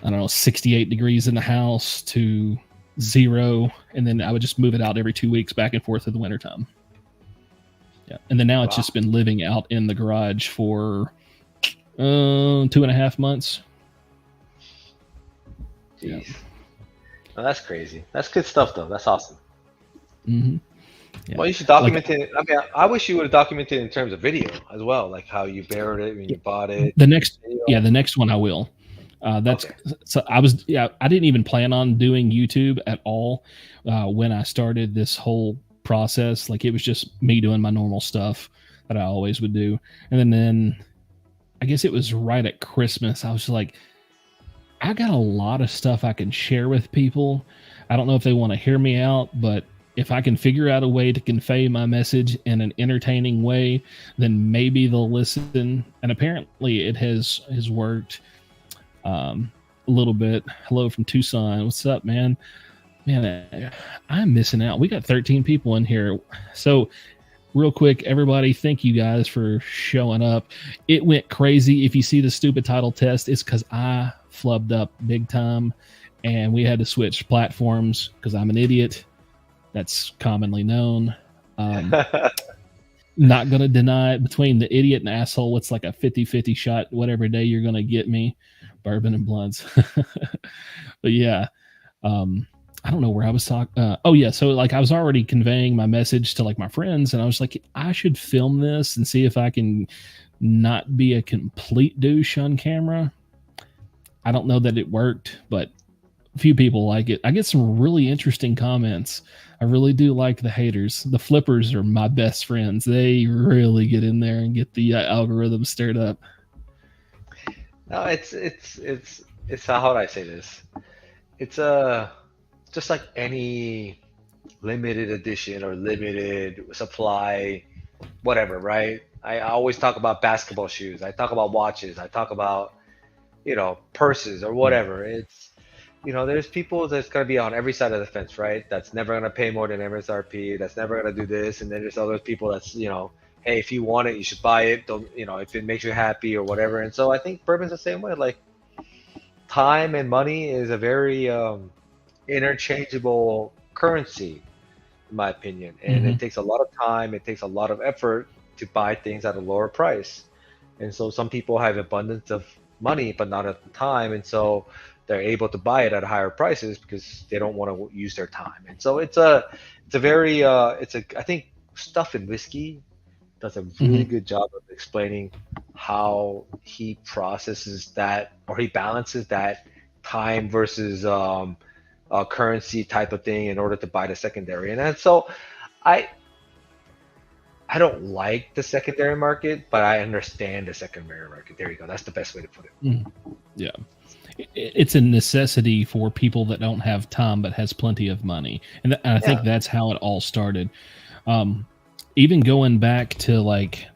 A: I don't know, 68 degrees in the house to 0, and then I would just move it out every 2 weeks back and forth in the wintertime. Yeah, and then now it's just been living out in the garage for 2.5 months.
B: Jeez. Yeah. Oh, that's crazy. That's good stuff, though. That's awesome.
A: Mm-hmm. Yeah.
B: Well, you should document it. I mean, I wish you would have documented in terms of video as well, like how you barreled it when you bought it.
A: The next one I will. That's okay. So I didn't even plan on doing YouTube at all when I started this whole process. Like, it was just me doing my normal stuff that I always would do. And then I guess it was right at Christmas. I was like, I got a lot of stuff I can share with people. I don't know if they want to hear me out, but if I can figure out a way to convey my message in an entertaining way, then maybe they'll listen. And apparently it has worked a little bit. Hello from Tucson. What's up, man? Man, I'm missing out. We got 13 people in here. So real quick, everybody, thank you guys for showing up. It went crazy. If you see the stupid title test, it's because I flubbed up big time, and we had to switch platforms because I'm an idiot. That's commonly known. Not going to deny it. Between the idiot and asshole, it's like a 50-50 shot whatever day you're going to get me. Bourbon and blunts. But yeah, I don't know where I was talking. So like I was already conveying my message to like my friends, and I was like, I should film this and see if I can not be a complete douche on camera. I don't know that it worked, but a few people like it. I get some really interesting comments. I really do like the haters. The flippers are my best friends. They really get in there and get the algorithm stirred up.
B: No, it's how would I say this? It's just like any limited edition or limited supply, whatever, right? I always talk about basketball shoes. I talk about watches. I talk about, purses or whatever. It's, there's people that's going to be on every side of the fence, right? That's never going to pay more than MSRP. That's never going to do this. And then there's other people that's, hey, if you want it, you should buy it. Don't, if it makes you happy or whatever. And so I think bourbon's the same way. Like, time and money is a very interchangeable currency, in my opinion. And it takes a lot of time. It takes a lot of effort to buy things at a lower price. And so some people have abundance of money, but not at the time. And so they're able to buy it at higher prices because they don't want to use their time. And so I think Stuff and Whiskey does a really good job of explaining how he processes that, or he balances that time versus currency type of thing in order to buy the secondary. And so I don't like the secondary market, but I understand the secondary market. There you go. That's the best way to put it.
A: Yeah. It's a necessity for people that don't have time but has plenty of money. And I think that's how it all started. Even going back to like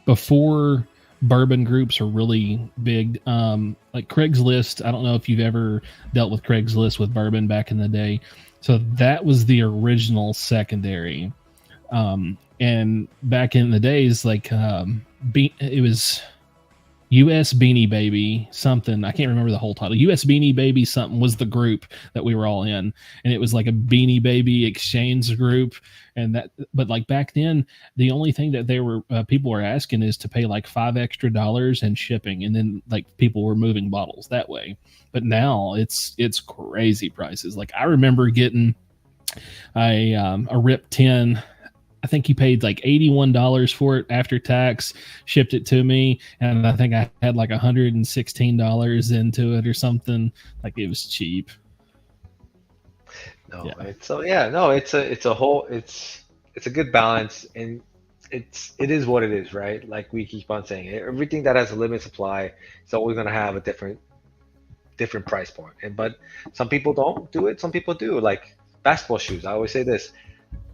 A: before bourbon groups are really big, like Craigslist. I don't know if you've ever dealt with Craigslist with bourbon back in the day. So that was the original secondary. And back in the days, like it was US Beanie Baby something. I can't remember the whole title. US Beanie Baby something was the group that we were all in, and it was like a Beanie Baby exchange group. And but like back then, the only thing that they were people were asking is to pay like $5 extra and shipping, and then like people were moving bottles that way. But now it's crazy prices. Like I remember getting a RIP 10 I think he paid like $81 for it after tax, shipped it to me, and I think I had like $116 into it or something. Like it was cheap.
B: No,
A: Yeah.
B: it's so yeah, no, it's a whole it's a good balance, and it is what it is, right? Like we keep on saying, everything that has a limited supply is always gonna have a different price point. And but some people don't do it, some people do. Like basketball shoes, I always say this: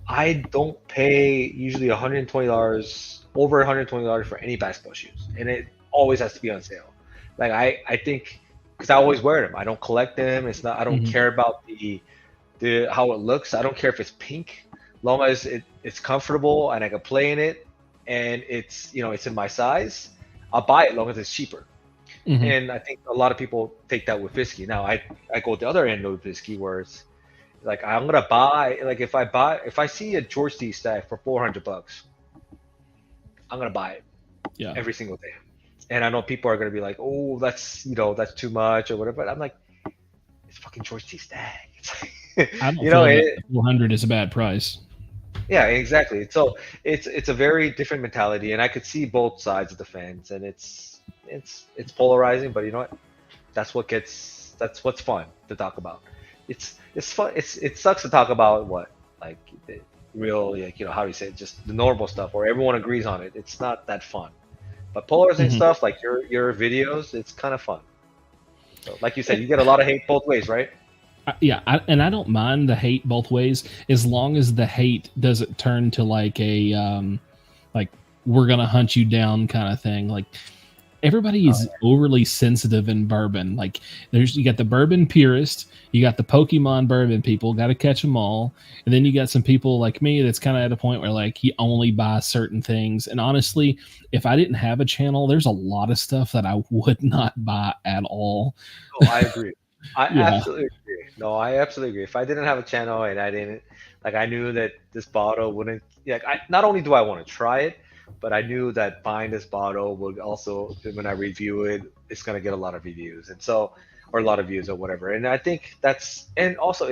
B: I don't pay usually $120 over $120 for any basketball shoes, and it always has to be on sale. Like I think because I always wear them, I don't collect them. It's not I don't
A: Mhm.
B: care about the how it looks. I don't care if it's pink, long as it's comfortable and I can play in it, and it's it's in my size. I'll buy it long as it's cheaper.
A: Mhm.
B: And I think a lot of people take that with whiskey. Now I go the other end of whiskey where it's like I'm gonna buy like if I see a George T stack for $400, I'm gonna buy it
A: Yeah.
B: every single day. And I know people are gonna be like, oh, that's too much or whatever. But I'm like, it's fucking George T stack. It's like,
A: I don't
B: you know,
A: feel that
B: it,
A: 400 is a bad price.
B: yeah, exactly. So it's a very different mentality, and I could see both sides of the fence, and it's polarizing. But you know what? That's what's fun to talk about. It's fun. It sucks to talk about what like the real like how do you say it, just the normal stuff where everyone agrees on it. It's not that fun. But polarizing
A: Mhm.
B: stuff like your videos, it's kind of fun. So like you said, you get a lot of hate both ways, right?
A: And I don't mind the hate both ways as long as the hate doesn't turn to like a like we're gonna hunt you down kind of thing. Like everybody
B: Oh,
A: is overly sensitive in bourbon. Like you got the bourbon purist, you got the Pokemon bourbon people, got to catch them all, and then you got some people like me that's kind of at a point where like you only buy certain things. And honestly, if I didn't have a channel, there's a lot of stuff that I would not buy at all.
B: no, I agree. I
A: Yeah.
B: absolutely agree. No, I absolutely agree. If I didn't have a channel and I didn't like, I knew that this bottle wouldn't. Like, I not only do I want to try it, but I knew that buying this bottle would also, when I review it, it's gonna get a lot of reviews, and so or a lot of views or whatever. And I think and also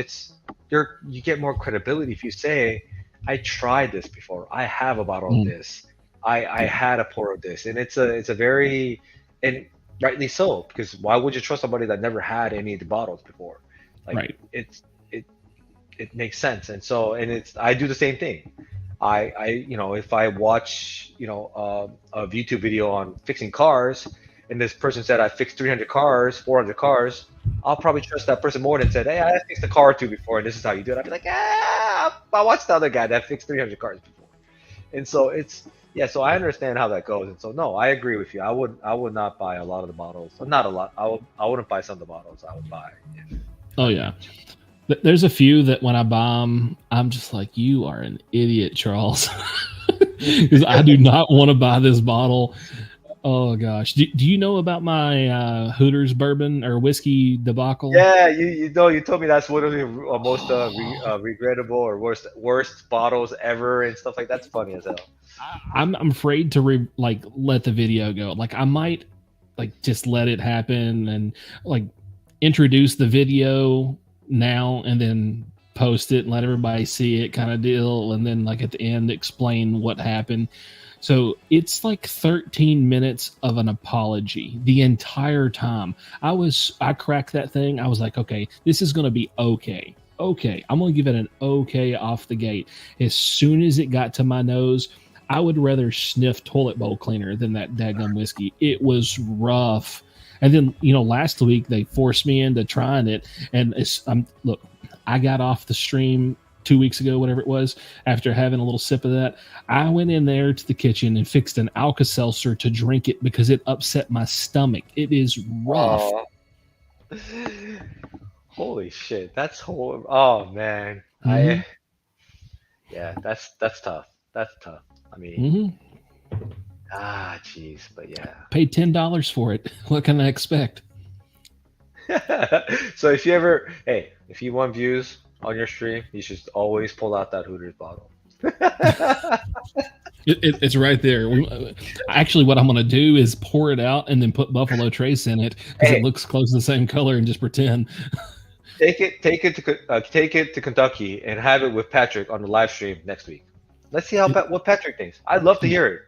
B: you get more credibility if you say, I tried this before. I have a bottle of
A: Mm,
B: this. I had a pour of this, and it's a very and rightly so, because why would you trust somebody that never had any of the bottles before? Like
A: right.
B: it it makes sense. And so it's I do the same thing. If I watch a YouTube video on fixing cars, and this person said I fixed 300 cars, 400 cars, I'll probably trust that person more than said, hey, I fixed a car or two before, and this is how you do it. I'd be like, I watched the other guy that fixed 300 cars before. And so yeah, so I understand how that goes. And so no, I agree with you. I would not buy a lot of the bottles. Not a lot. I wouldn't buy some of the bottles I would buy.
A: Oh yeah. There's a few that when I buy them, I'm just like, you are an idiot, Charles. Because I do not want to buy this bottle. Oh gosh, do you know about my Hooters bourbon or whiskey debacle?
B: Yeah, you told me that's one of the most regrettable or worst bottles ever and stuff like that's funny as hell.
A: I'm afraid to like let the video go. Like I might like just let it happen and like introduce the video now and then post it and let everybody see it kind of deal, and then like at the end explain what happened. So it's like 13 minutes of an apology the entire time. I cracked that thing. I was like, okay, this is going to be okay. Okay, I'm going to give it an okay off the gate. As soon as it got to my nose, I would rather sniff toilet bowl cleaner than that daggum whiskey. It was rough. And then, last week they forced me into trying it. And look, I got off the stream 2 weeks ago, whatever it was, after having a little sip of that. I went in there to the kitchen and fixed an Alka-Seltzer to drink it because it upset my stomach. It is rough.
B: Oh, holy shit, that's horrible. Oh man,
A: Mhm.
B: yeah, that's tough. That's tough. I mean,
A: Mm-hmm.
B: jeez, but yeah.
A: Paid $10 for it. What can I expect?
B: So if you want views on your stream, you should always pull out that Hooters bottle.
A: It's right there. Actually, what I'm going to do is pour it out and then put Buffalo Trace in it because
B: Hey,
A: it looks close to the same color and just pretend.
B: take it to Kentucky and have it with Patrick on the live stream next week. Let's see what Patrick thinks. I'd love to hear it.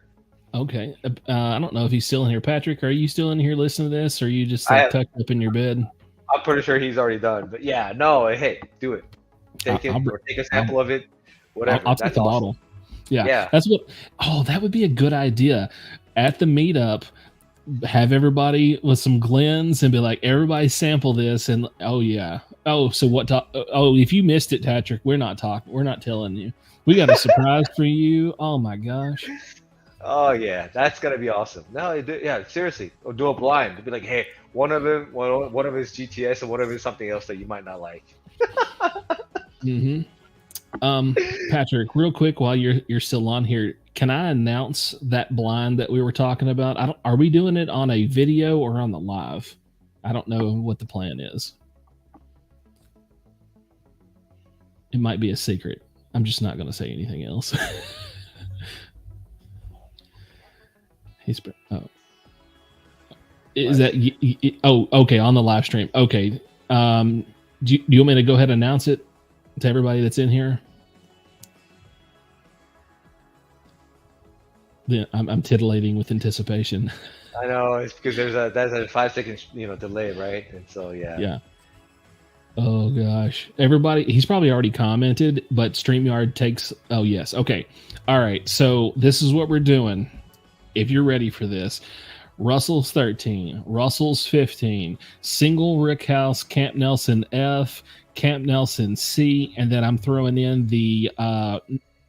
A: Okay. I don't know if he's still in here. Patrick, are you still in here listening to this, or are you just like tucked up in your bed?
B: I'm pretty sure he's already done. But yeah, no, hey, do it. Take it, or take a sample of it. Whatever.
A: I'll take the bottle. Yeah. That's what. Oh, that would be a good idea. At the meetup, have everybody with some Glens and be like, everybody sample this, and oh yeah. Oh, so what? Oh, if you missed it, Patrick, we're not talking. We're not telling you. We got a surprise for you. Oh my gosh.
B: Oh yeah, that's gonna be awesome. No, yeah, seriously, or do a blind. To be like, hey, one of them is GTS, and one of them is something else that you might not like.
A: Patrick, real quick, while you're still on here, can I announce that blind that we were talking about? Are we doing it on a video or on the live? I don't know what the plan is. It might be a secret. I'm just not going to say anything else. Is that okay, on the live stream? Okay. Do you want me to go ahead and announce it to everybody that's in here? Yeah, I'm titillating with anticipation.
B: I know, it's because that's a 5 second delay, right? And so yeah.
A: Oh gosh, everybody, he's probably already commented, but StreamYard takes. Oh yes, okay, all right. So this is what we're doing. If you're ready for this, Russell's 13, Russell's 15, single Rickhouse, Camp Nelson F, Camp Nelson C, and then I'm throwing in the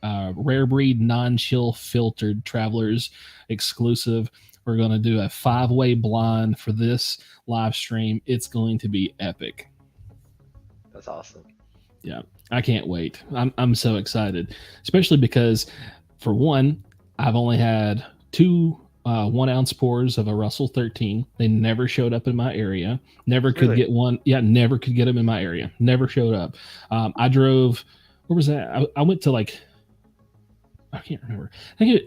A: Rare Breed non-chill filtered Travelers exclusive. We're going to do a 5-way blind for this live stream. It's going to be epic.
B: That's awesome.
A: Yeah, I can't wait. I'm so excited, especially because, for one, I've only had 2 1-ounce pours of a Russell 13. They never showed up in my area. Never could get one. Yeah, never could get them in my area. Never showed up. I drove. Where was that? I went to I can't remember.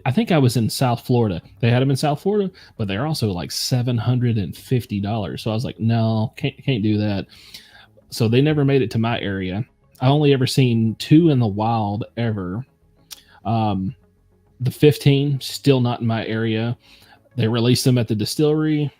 A: I think I was in South Florida. They had them in South Florida, but they're also like $750. So I was like, no, can't do that. So they never made it to my area. I only ever seen 2 in the wild ever. The 15 still not in my area. They released them at the distillery.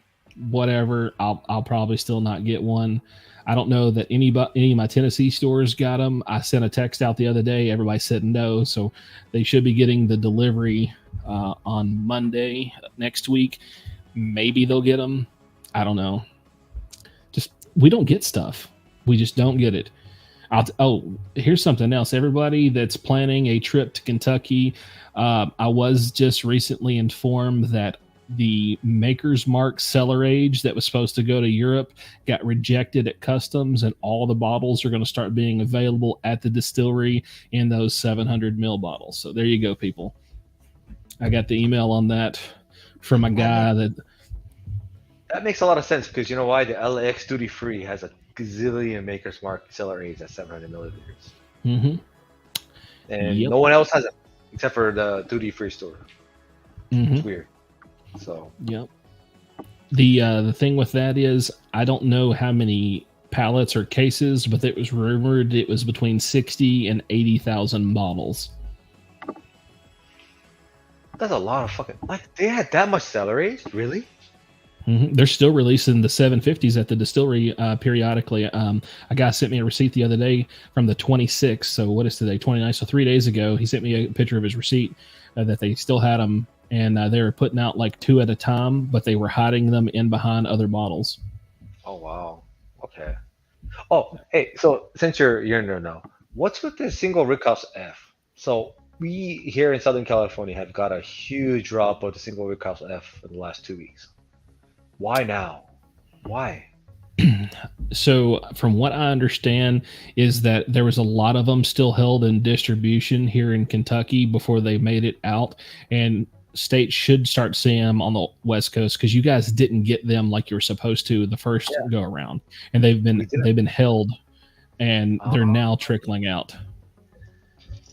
A: Whatever. I'll probably still not get one. I don't know that any of my Tennessee stores got them. I sent a text out the other day. Everybody said no, so they should be getting the delivery on Monday next week. Maybe they'll get them. I don't know. We don't get stuff. We just don't get it. Here's something else. Everybody that's planning a trip to Kentucky, I was just recently informed that the Maker's Mark cellar age that was supposed to go to Europe got rejected at customs, and all the bottles are going to start being available at the distillery in those 700 ml bottles. So there you go, people. I got the email on that from a guy
B: that makes a lot of sense, because you know why? The LAX duty free has a gazillion Maker's Mark cellar age at 700 milliliters.
A: Mm-hmm.
B: And no one else has it except for the duty free store.
A: Mm-hmm.
B: It's weird. So
A: yep. The thing with that is, I don't know how many pallets or cases, but it was rumored it was between 60 and 80,000 bottles.
B: That's a lot of fucking. Like, they had that much cellar age, really?
A: Mm-hmm. They're still releasing the 750s at the distillery periodically. A guy sent me a receipt the other day from the 26th. So what is today? 29. So 3 days ago, he sent me a picture of his receipt that they still had them, and they were putting out like 2 at a time, but they were hiding them in behind other bottles.
B: Oh wow. Okay. Oh hey, so since you're in there now, what's with the single Rickhouse F? So we here in Southern California have got a huge drop of the single Rickhouse F in the last 2 weeks. Why now? Why?
A: So from what I understand is that there was a lot of them still held in distribution here in Kentucky before they made it out, and states should start seeing them on the West Coast, because you guys didn't get them like you were supposed to the first go around, and they've been held, and they're now trickling out.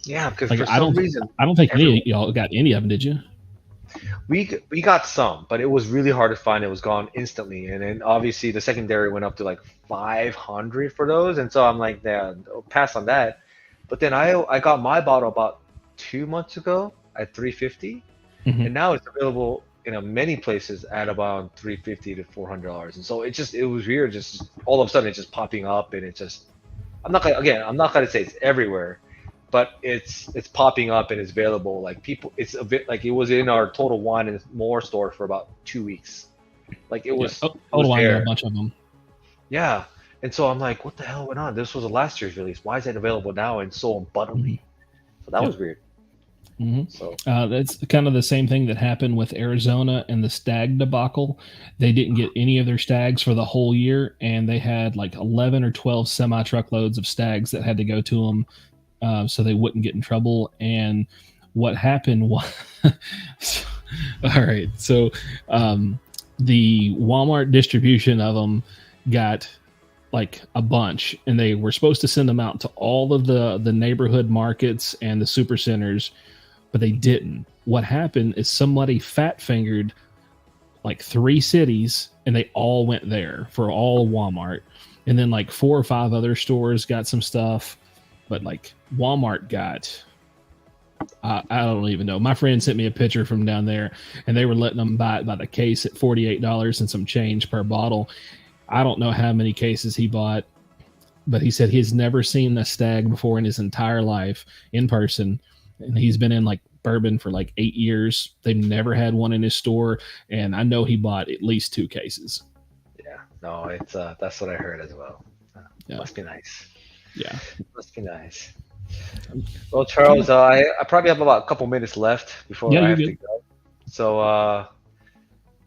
B: Yeah, because
A: like,
B: for some reason
A: I don't think any of y'all got any of them, did you?
B: We got some, but it was really hard to find. It was gone instantly, and then obviously the secondary went up to like 500 for those, and so I'm like, yeah, pass on that. But then I got my bottle about 2 months ago at 350,
A: Mhm.
B: and now it's available in many places at about 350 to $400. And so it was weird, just all of a sudden it's just popping up, and it just I'm not gonna say it's everywhere, but it's popping up and it's available. Like people, it's a bit like it was in our Total Wine and More store for about 2 weeks. Like it was,
A: Yeah.
B: it was
A: Total Wine got a
B: there.
A: bunch of them.
B: Yeah. And so I'm like, what the hell went on? This was a last year's release. Why is it available now and so unbuttonly? So that
A: Yep.
B: was weird.
A: hmm
B: So
A: That's kind of the same thing that happened with Arizona and the stag debacle. They didn't get any of their stags for the whole year, and they had like 11 or 12 semi truckloads of stags that had to go to them so they wouldn't get in trouble. And what happened was, all right, so the Walmart distribution of them got like a bunch, and they were supposed to send them out to all of the neighborhood markets and the super centers, but they didn't. What happened is somebody fat fingered like 3 cities, and they all went there for all of Walmart. And then like 4 or 5 other stores got some stuff, but like Walmart got, I don't even know. My friend sent me a picture from down there, and they were letting them buy it by the case at $48 and some change per bottle. I don't know how many cases he bought, but he said he's never seen a stag before in his entire life in person. And he's been in like bourbon for like 8 years. They've never had one in his store. And I know he bought at least 2 cases.
B: yeah, no, it's that's what I heard as well.
A: Yeah.
B: Must be nice.
A: Yeah.
B: Must be nice. Well, Charles, I probably have about a couple minutes left before
A: Yeah,
B: I
A: you're
B: have to
A: good.
B: go. So,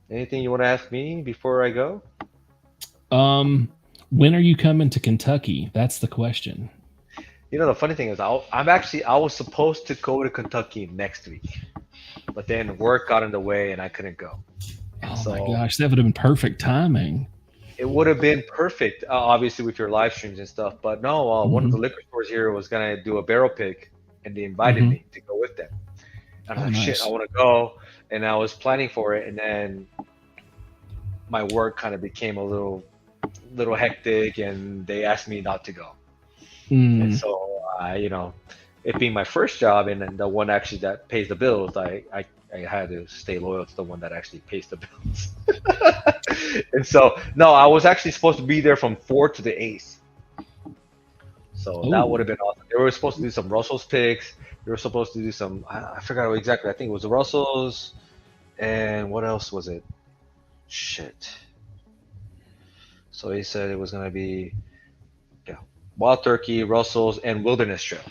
B: anything you want to ask me before I go?
A: When are you coming to Kentucky? That's the question.
B: You know, the funny thing is, I was supposed to go to Kentucky next week, but then work got in the way and I couldn't go.
A: Oh
B: So
A: my gosh, that would have been perfect timing.
B: it would have been perfect, obviously with your live streams and stuff. But no, one of the
A: Mhm.
B: liquor stores here was gonna do a barrel pick, and they invited
A: Mhm.
B: me to go with them. And
A: Oh,
B: I'm like, shit,
A: nice.
B: I want to go, and I was planning for it, and then my work kind of became a little hectic, and they asked me not to go. And
A: Mm.
B: so, it being my first job and then the one actually that pays the bills, I had to stay loyal to the one that actually pays the bills. And so, no, I was actually supposed to be there from 4th to the 8th. So that would
A: Oh,
B: have been awesome. They were supposed to do some Russell's picks. They were supposed to do some, I forgot what exactly. I think it was the Russells. And what else was it? Shit. So he said it was going to be, yeah, Wild Turkey, Russells, and Wilderness Trail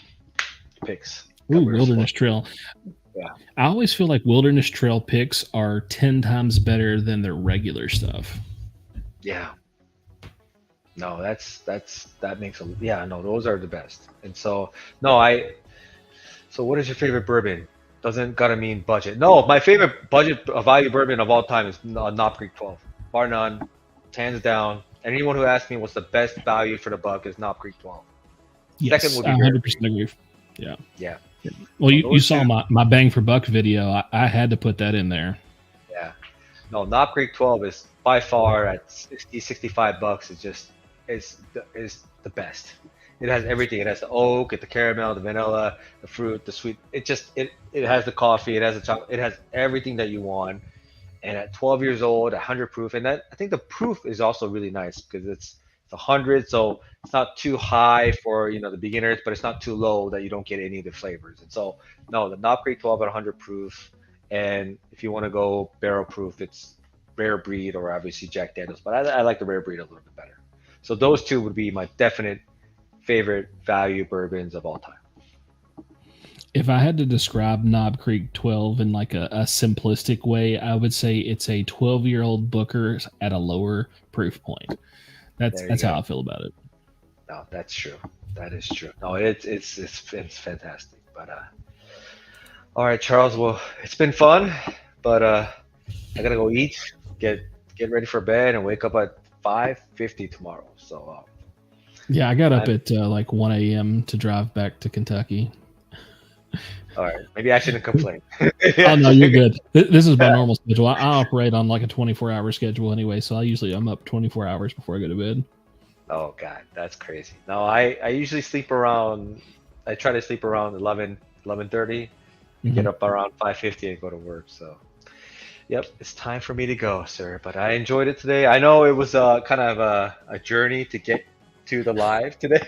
B: picks that
A: ooh,
B: we were
A: Wilderness
B: supposed
A: Trail.
B: Yeah.
A: I always feel like Wilderness Trail picks are 10 times better than their regular stuff.
B: Yeah. No, that makes a yeah, no, those are the best. And so no, so what is your favorite bourbon? Doesn't gotta mean budget. No, my favorite budget value bourbon of all time is Knob Creek 12. Bar none, hands down. Anyone who asks me what's the best value for the buck is Knob Creek 12. Second
A: Yes,
B: would
A: I
B: be Bear Creek.
A: 100% agree. Yeah.
B: Yeah.
A: Well,
B: So
A: you
B: those
A: saw
B: two,
A: my bang for buck video. I had to put that in there.
B: yeah. No, Knob Creek 12 is by far at 60, $65. Is the best. It has everything. It has the oak, the caramel, the vanilla, the fruit, the sweet. It has the coffee. It has the chocolate. It has everything that you want. And at 12 years old, 100 proof, and that I think the proof is also really nice because it's 100, so it's not too high for the beginners, but it's not too low that you don't get any of the flavors. And so no, the Knob Creek 12 at 100 proof, and if you want to go barrel proof, it's Rare Breed or obviously Jack Daniels, but I like the Rare Breed a little bit better. So those two would be my definite favorite value bourbons of all time.
A: If I had to describe Knob Creek 12 in like a simplistic way, I would say it's a 12-year-old Booker at a lower proof point.
B: There you
A: That's how
B: go.
A: I feel about it.
B: No, that's true. That is true. No, it's fantastic. But all right, Charles. Well, it's been fun, but I gotta go eat, get ready for bed, and wake up at 5:50 tomorrow. So
A: Yeah, I got up
B: I'm
A: at like 1 a.m. to drive back to Kentucky.
B: all right. Maybe I shouldn't complain.
A: Oh no, you're good. This is my normal schedule. I operate on like a 24-hour schedule anyway, so I'm up 24 hours before I go to bed.
B: Oh God, that's crazy. No, I usually sleep around. I try to sleep around 11, 11:30, get up around 5:50 and go to work. So, yep, it's time for me to go, sir. But I enjoyed it today. I know it was kind of a journey to get to the live today.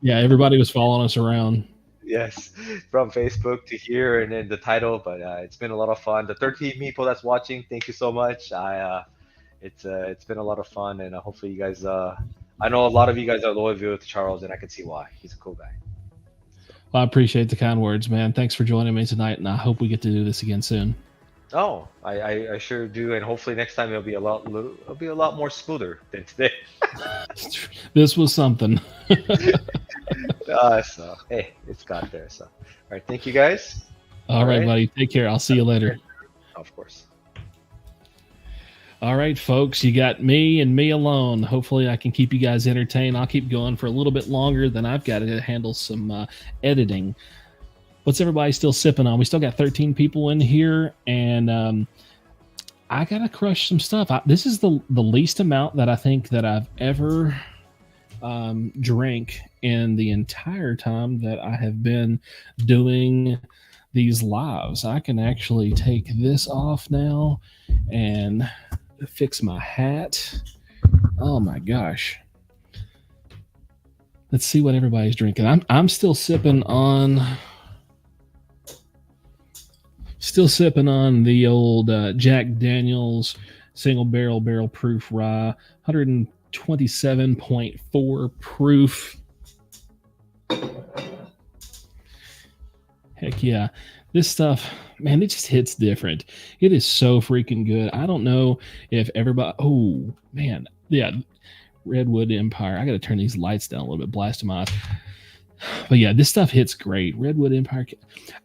A: Yeah, everybody was following us around.
B: Yes, from Facebook to here and then the title. But it's been a lot of fun. The 13 people that's watching, thank you so much. It's been a lot of fun, and hopefully you guys. I know a lot of you guys are loyal to Charles, and I can see why. He's a cool guy.
A: Well, I appreciate the kind words, man. Thanks for joining me tonight, and I hope we get to do this again soon.
B: Oh, I sure do, and hopefully next time it'll be a lot more smoother than today.
A: This was something.
B: So hey, it's got there. So, all right, thank you guys.
A: All right, buddy. Take care. I'll see you later.
B: Of course.
A: All right, folks, you got me and me alone. Hopefully I can keep you guys entertained. I'll keep going for a little bit longer than I've got to handle some editing. What's everybody still sipping on? We still got 13 people in here, and I got to crush some stuff. This is the least amount that I think that I've ever drank in the entire time that I have been doing these lives. I can actually take this off now and fix my hat. Oh my gosh. Let's see what everybody's drinking. I'm still sipping on the old Jack Daniel's single barrel proof rye, 127.4 proof. Heck yeah. This stuff, man, it just hits different. It is so freaking good. I don't know if everybody... Oh, man. Yeah, Redwood Empire. I got to turn these lights down a little bit, blast them out. But yeah, this stuff hits great. Redwood Empire.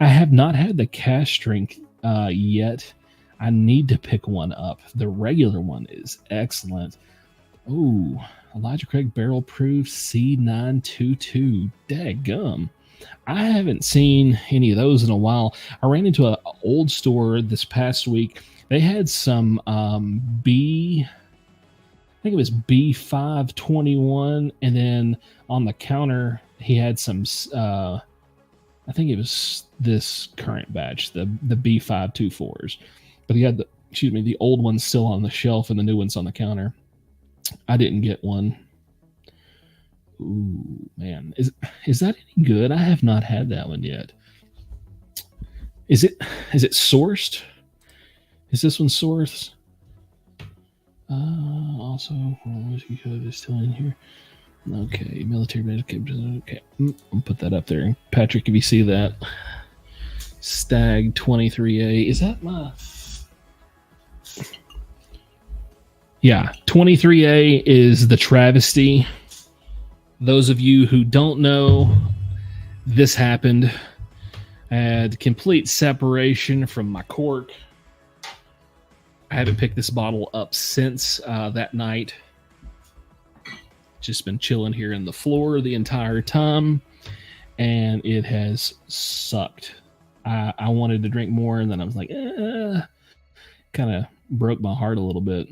A: I have not had the cash strength yet. I need to pick one up. The regular one is excellent. Oh, Elijah Craig Barrel Proof C922. Daggum. I haven't seen any of those in a while. I ran into an old store this past week. They had some I think it was B521, and then on the counter he had some I think it was this current batch, the B524s. But he had the old one's still on the shelf and the new one's on the counter. I didn't get one. Ooh, man. Is that any good? I have not had that one yet. Is it sourced? Is this one sourced? Also, whiskey code is still in here. Okay, military medical. Okay, I'll put that up there. Patrick, if you see that. Stag 23A. Is that my... Yeah, 23A is the travesty. Those of you who don't know, this happened. I had complete separation from my cork. I haven't picked this bottle up since that night. Just been chilling here in the floor the entire time, and it has sucked. I wanted to drink more, and then I was like, kind of broke my heart a little bit.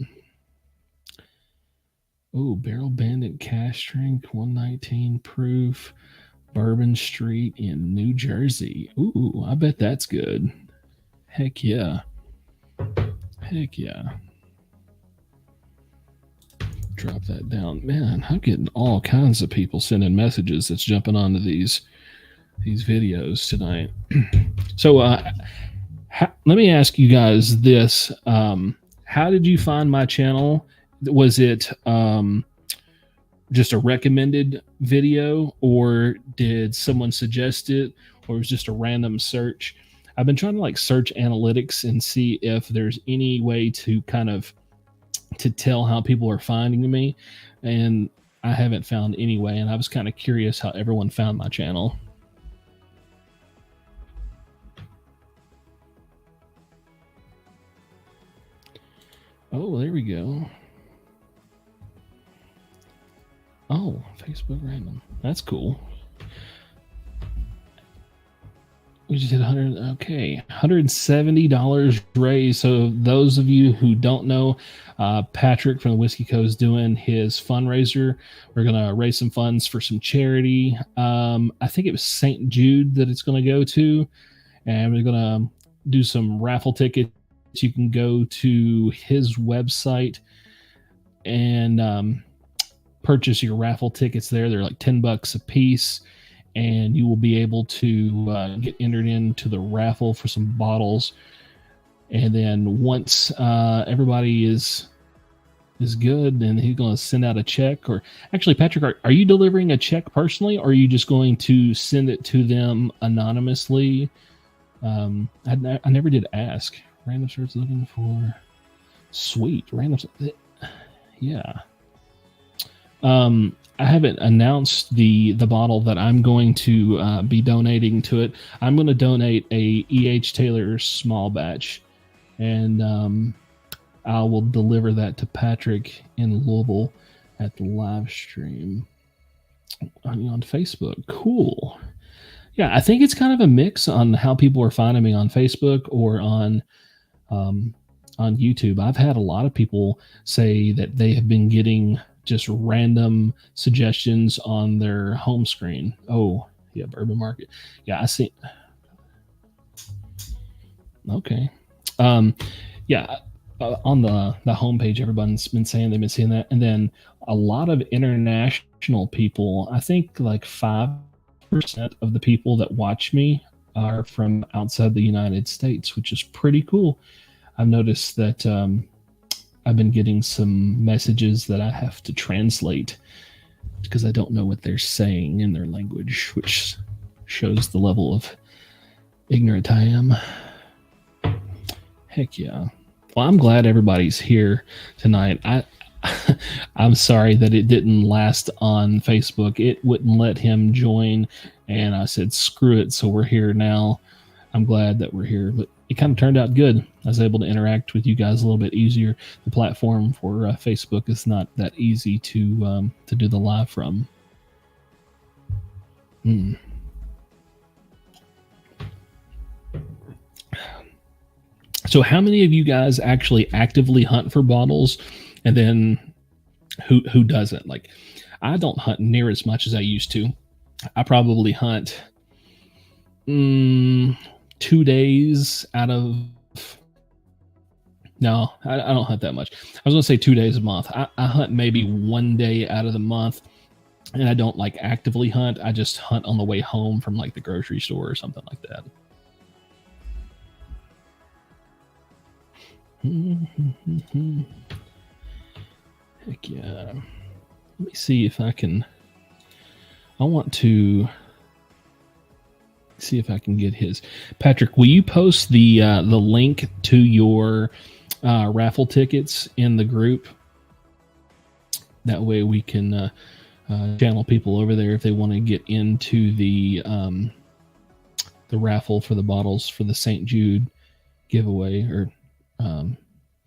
A: Oh, Barrel Bandit Cash Drink, 119 proof, Bourbon Street in New Jersey. Ooh, I bet that's good. Heck yeah. Heck yeah. Drop that down. Man, I'm getting all kinds of people sending messages that's jumping onto these videos tonight. So let me ask you guys this. How did you find my channel? Was it just a recommended video, or did someone suggest it, or it was just a random search? I've been trying to search analytics and see if there's any way to kind of to tell how people are finding me, and I haven't found any way, and I was kind of curious how everyone found my channel. Oh, there we go. Oh, Facebook random. That's cool. We just hit 100. Okay, $170 raised. So those of you who don't know, Patrick from the Whiskey Co. is doing his fundraiser. We're gonna raise some funds for some charity. I think it was St. Jude that it's gonna go to, and we're gonna do some raffle tickets. You can go to his website and purchase your raffle tickets there. They're like $10 a piece, and you will be able to get entered into the raffle for some bottles. And then once everybody is good, then he's going to send out a check. Or actually, Patrick, are you delivering a check personally, or are you just going to send it to them anonymously? I never did ask. Random starts looking for sweet random. Yeah. I haven't announced the bottle that I'm going to be donating to it. I'm going to donate a E.H. Taylor small batch, and I will deliver that to Patrick in Louisville at the live stream on Facebook. Cool. Yeah, I think it's kind of a mix on how people are finding me on Facebook or on YouTube. I've had a lot of people say that they have been getting just random suggestions on their home screen. Oh, yeah, Bourbon Market. Yeah, I see. Okay. Yeah, on the homepage, everyone's been saying they've been seeing that. And then a lot of international people, I think like 5% of the people that watch me are from outside the United States, which is pretty cool. I've noticed that I've been getting some messages that I have to translate because I don't know what they're saying in their language, which shows the level of ignorant I am. Heck yeah. Well, I'm glad everybody's here tonight. I'm sorry that it didn't last on Facebook. It wouldn't let him join, and I said, screw it. So we're here now. I'm glad that we're here, but it kind of turned out good. I was able to interact with you guys a little bit easier. The platform for Facebook is not that easy to do the live from. So how many of you guys actually actively hunt for bottles, and then who doesn't? Like, I don't hunt near as much as I used to. I probably hunt 2 days out of... No, I don't hunt that much. I was going to say 2 days a month. I hunt maybe 1 day out of the month, and I don't like actively hunt. I just hunt on the way home from like the grocery store or something like that. Heck yeah. Let me see if I can... I want to see if I can get his... Patrick, will you post the link to your raffle tickets in the group? That way we can channel people over there if they want to get into the raffle for the bottles for the St. Jude giveaway or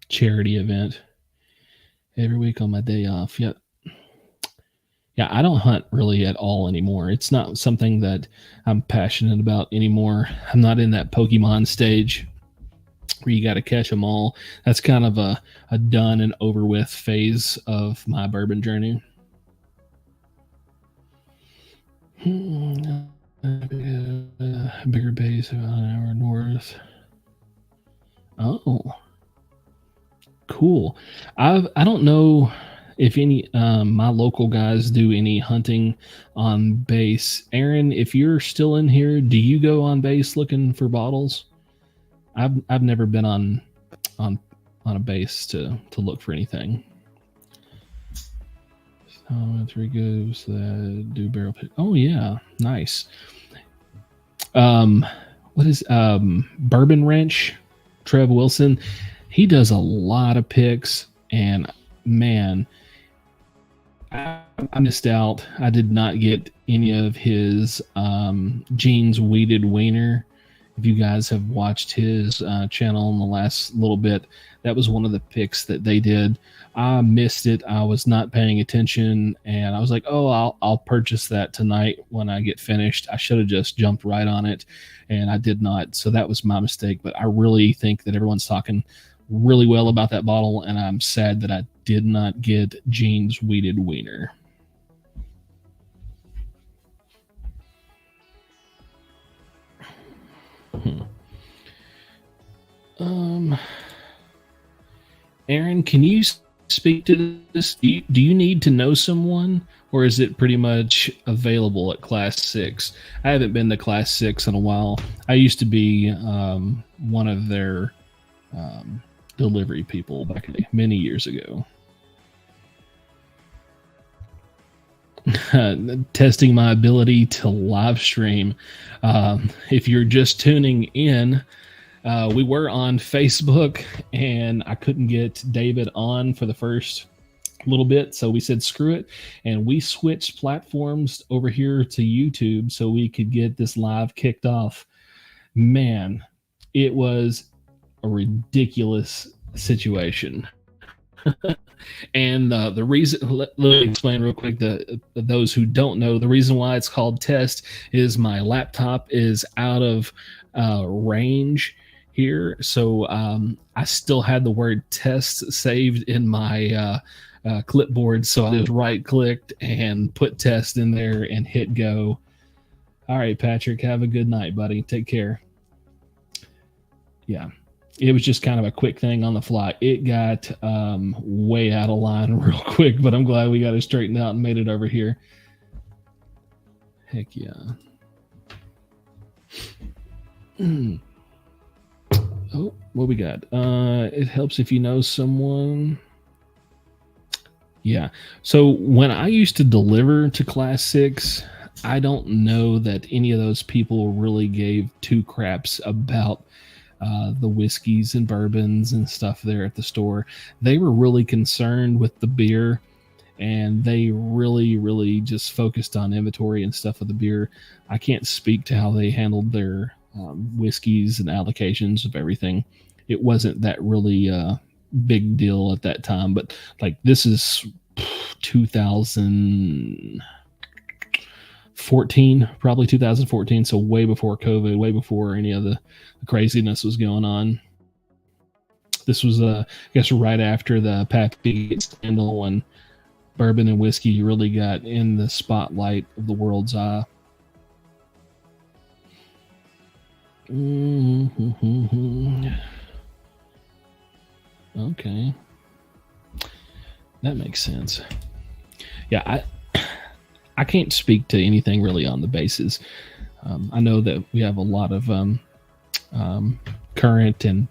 A: charity event every week on my day off. Yep. Yeah, I don't hunt really at all anymore. It's not something that I'm passionate about anymore. I'm not in that Pokemon stage where you got to catch them all. That's kind of a done and over with phase of my bourbon journey. Bigger base about an hour north. Oh, cool. I don't know if any my local guys do any hunting on base. Aaron, if you're still in here, do you go on base looking for bottles? I've never been on a base to look for anything. So 3 goes that do barrel pick. Oh yeah, nice. What is Bourbon Wrench? Trev Wilson, he does a lot of picks, and man, I missed out. I did not get any of his Gene's Weeded Wiener. If you guys have watched his channel in the last little bit, that was one of the picks that they did. I missed it. I was not paying attention, and I was like, oh, I'll purchase that tonight when I get finished. I should have just jumped right on it, and I did not. So that was my mistake, but I really think that everyone's talking really well about that bottle, and I'm sad that I did not get Gene's Weeded Wiener. Aaron, can you speak to this? Do you need to know someone, or is it pretty much available at Class 6? I haven't been to Class 6 in a while. I used to be one of their delivery people back many years ago. Testing my ability to live stream. If you're just tuning in, we were on Facebook and I couldn't get David on for the first little bit, so we said screw it, and we switched platforms over here to YouTube so we could get this live kicked off. Man, it was a ridiculous situation. And the reason, let me explain real quick, those who don't know, the reason why it's called test is my laptop is out of range here. So I still had the word test saved in my clipboard. So I just right clicked and put test in there and hit go. All right, Patrick, have a good night, buddy. Take care. Yeah. It was just kind of a quick thing on the fly. It got way out of line real quick, but I'm glad we got it straightened out and made it over here. Heck yeah. Oh, what we got? It helps if you know someone. Yeah. So when I used to deliver to Class 6, I don't know that any of those people really gave two craps about the whiskeys and bourbons and stuff there at the store. They were really concerned with the beer, and they really just focused on inventory and stuff of the beer. I can't speak to how they handled their whiskeys and allocations of everything. It wasn't that really big deal at that time, but like this is 2014, probably 2014, so way before COVID, way before any of the craziness was going on. This was, I guess, right after the Pappy scandal, and bourbon and whiskey really got in the spotlight of the world's eye. Okay, that makes sense. Yeah, I can't speak to anything really on the bases. I know that we have a lot of current and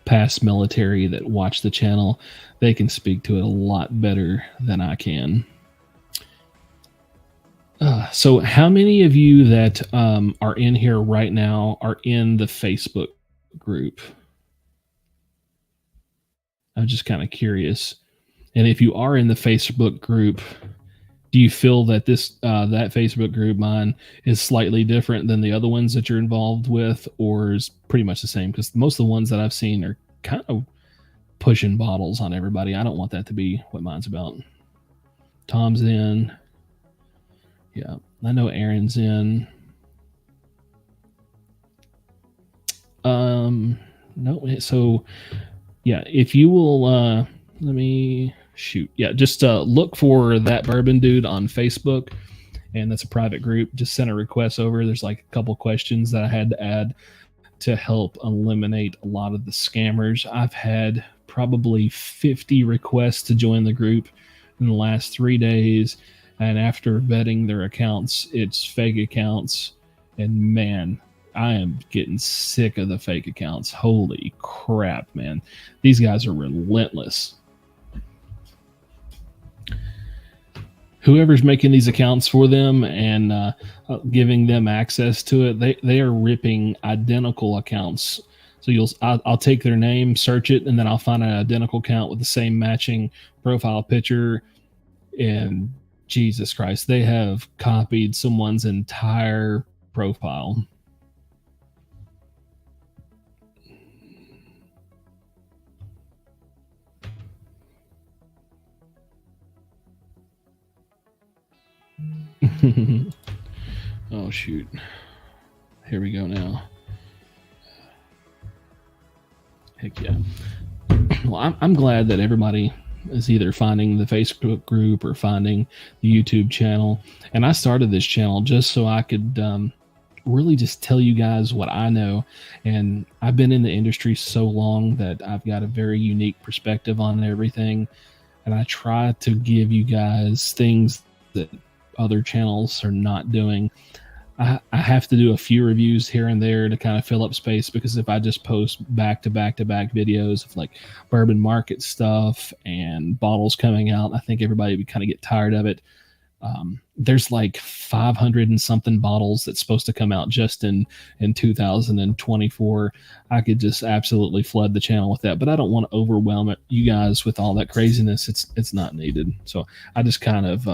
A: past military that watch the channel. They can speak to it a lot better than I can. So how many of you that are in here right now are in the Facebook group? I'm just kind of curious. And if you are in the Facebook group, do you feel that this that Facebook group, mine, is slightly different than the other ones that you're involved with, or is pretty much the same? Because most of the ones that I've seen are kind of pushing bottles on everybody. I don't want that to be what mine's about. Tom's in. Yeah, I know Aaron's in. No, so yeah, if you will, let me shoot. Yeah, just look for That Bourbon Dude on Facebook, and that's a private group. Just send a request over. There's like a couple questions that I had to add to help eliminate a lot of the scammers. I've had probably 50 requests to join the group in the last 3 days, and after vetting their accounts, it's fake accounts, and man, I am getting sick of the fake accounts. Holy crap, man. These guys are relentless. Whoever's making these accounts for them and giving them access to it, they are ripping identical accounts. So I'll take their name, search it, and then I'll find an identical account with the same matching profile picture. And Jesus Christ, they have copied someone's entire profile. Oh shoot, here we go now. Heck yeah. Well, I'm glad that everybody is either finding the Facebook group or finding the YouTube channel. And I started this channel just so I could really just tell you guys what I know. And I've been in the industry so long that I've got a very unique perspective on everything. And I try to give you guys things that other channels are not doing. I have to do a few reviews here and there to kind of fill up space, because if I just post back to back videos of like bourbon market stuff and bottles coming out, I think everybody would kind of get tired of it. There's like 500 and something bottles that's supposed to come out just in 2024. I could just absolutely flood the channel with that, but I don't want to overwhelm you guys with all that craziness. It's not needed. So I just kind of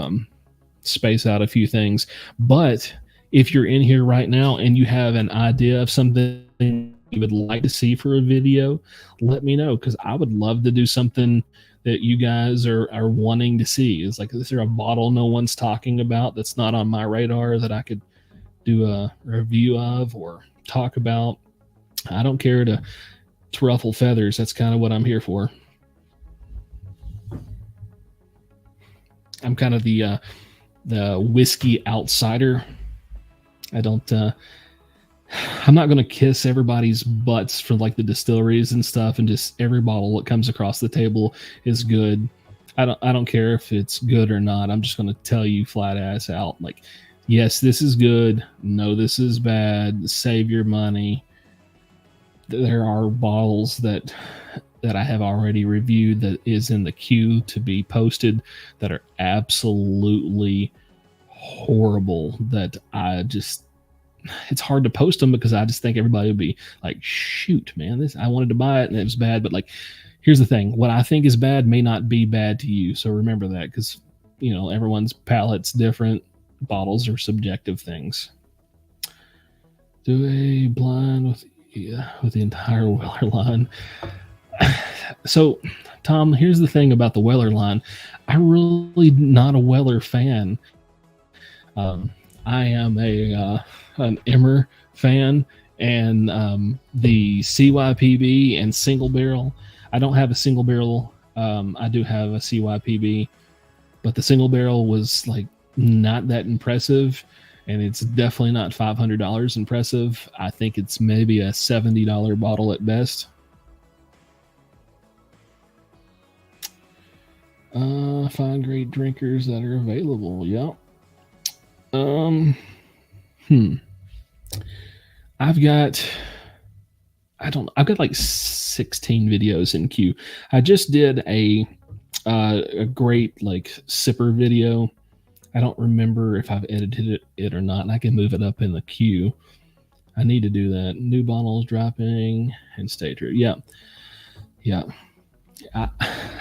A: space out a few things. But if you're in here right now and you have an idea of something you would like to see for a video, let me know, because I would love to do something that you guys are wanting to see. It's like, is there a bottle no one's talking about that's not on my radar that I could do a review of or talk about? I don't care to ruffle feathers. That's kind of what I'm here for. I'm kind of the whiskey outsider. I'm not going to kiss everybody's butts for like the distilleries and stuff, and just every bottle that comes across the table is good. I don't care if it's good or not. I'm just going to tell you flat ass out, like, yes, this is good. No, this is bad. Save your money. There are bottles that I have already reviewed that is in the queue to be posted that are absolutely horrible, that it's hard to post them because I just think everybody would be like, shoot, man, I wanted to buy it and it was bad. But like, here's the thing, what I think is bad may not be bad to you. So remember that, because everyone's palate's different. Bottles are subjective things. Do a blind with the entire Weller line. So Tom, here's the thing about the Weller line. I'm really not a Weller fan. I am an Emmer fan, and the CYPB and single barrel. I don't have a single barrel. I do have a CYPB, but the single barrel was like not that impressive, and it's definitely not $500 impressive. I think it's maybe a $70 bottle at best. Find great drinkers that are available. Yep. I've got like 16 videos in queue. I just did a great like sipper video. I don't remember if I've edited it or not, and I can move it up in the queue. I need to do that. New bottles dropping and stay true. Yeah.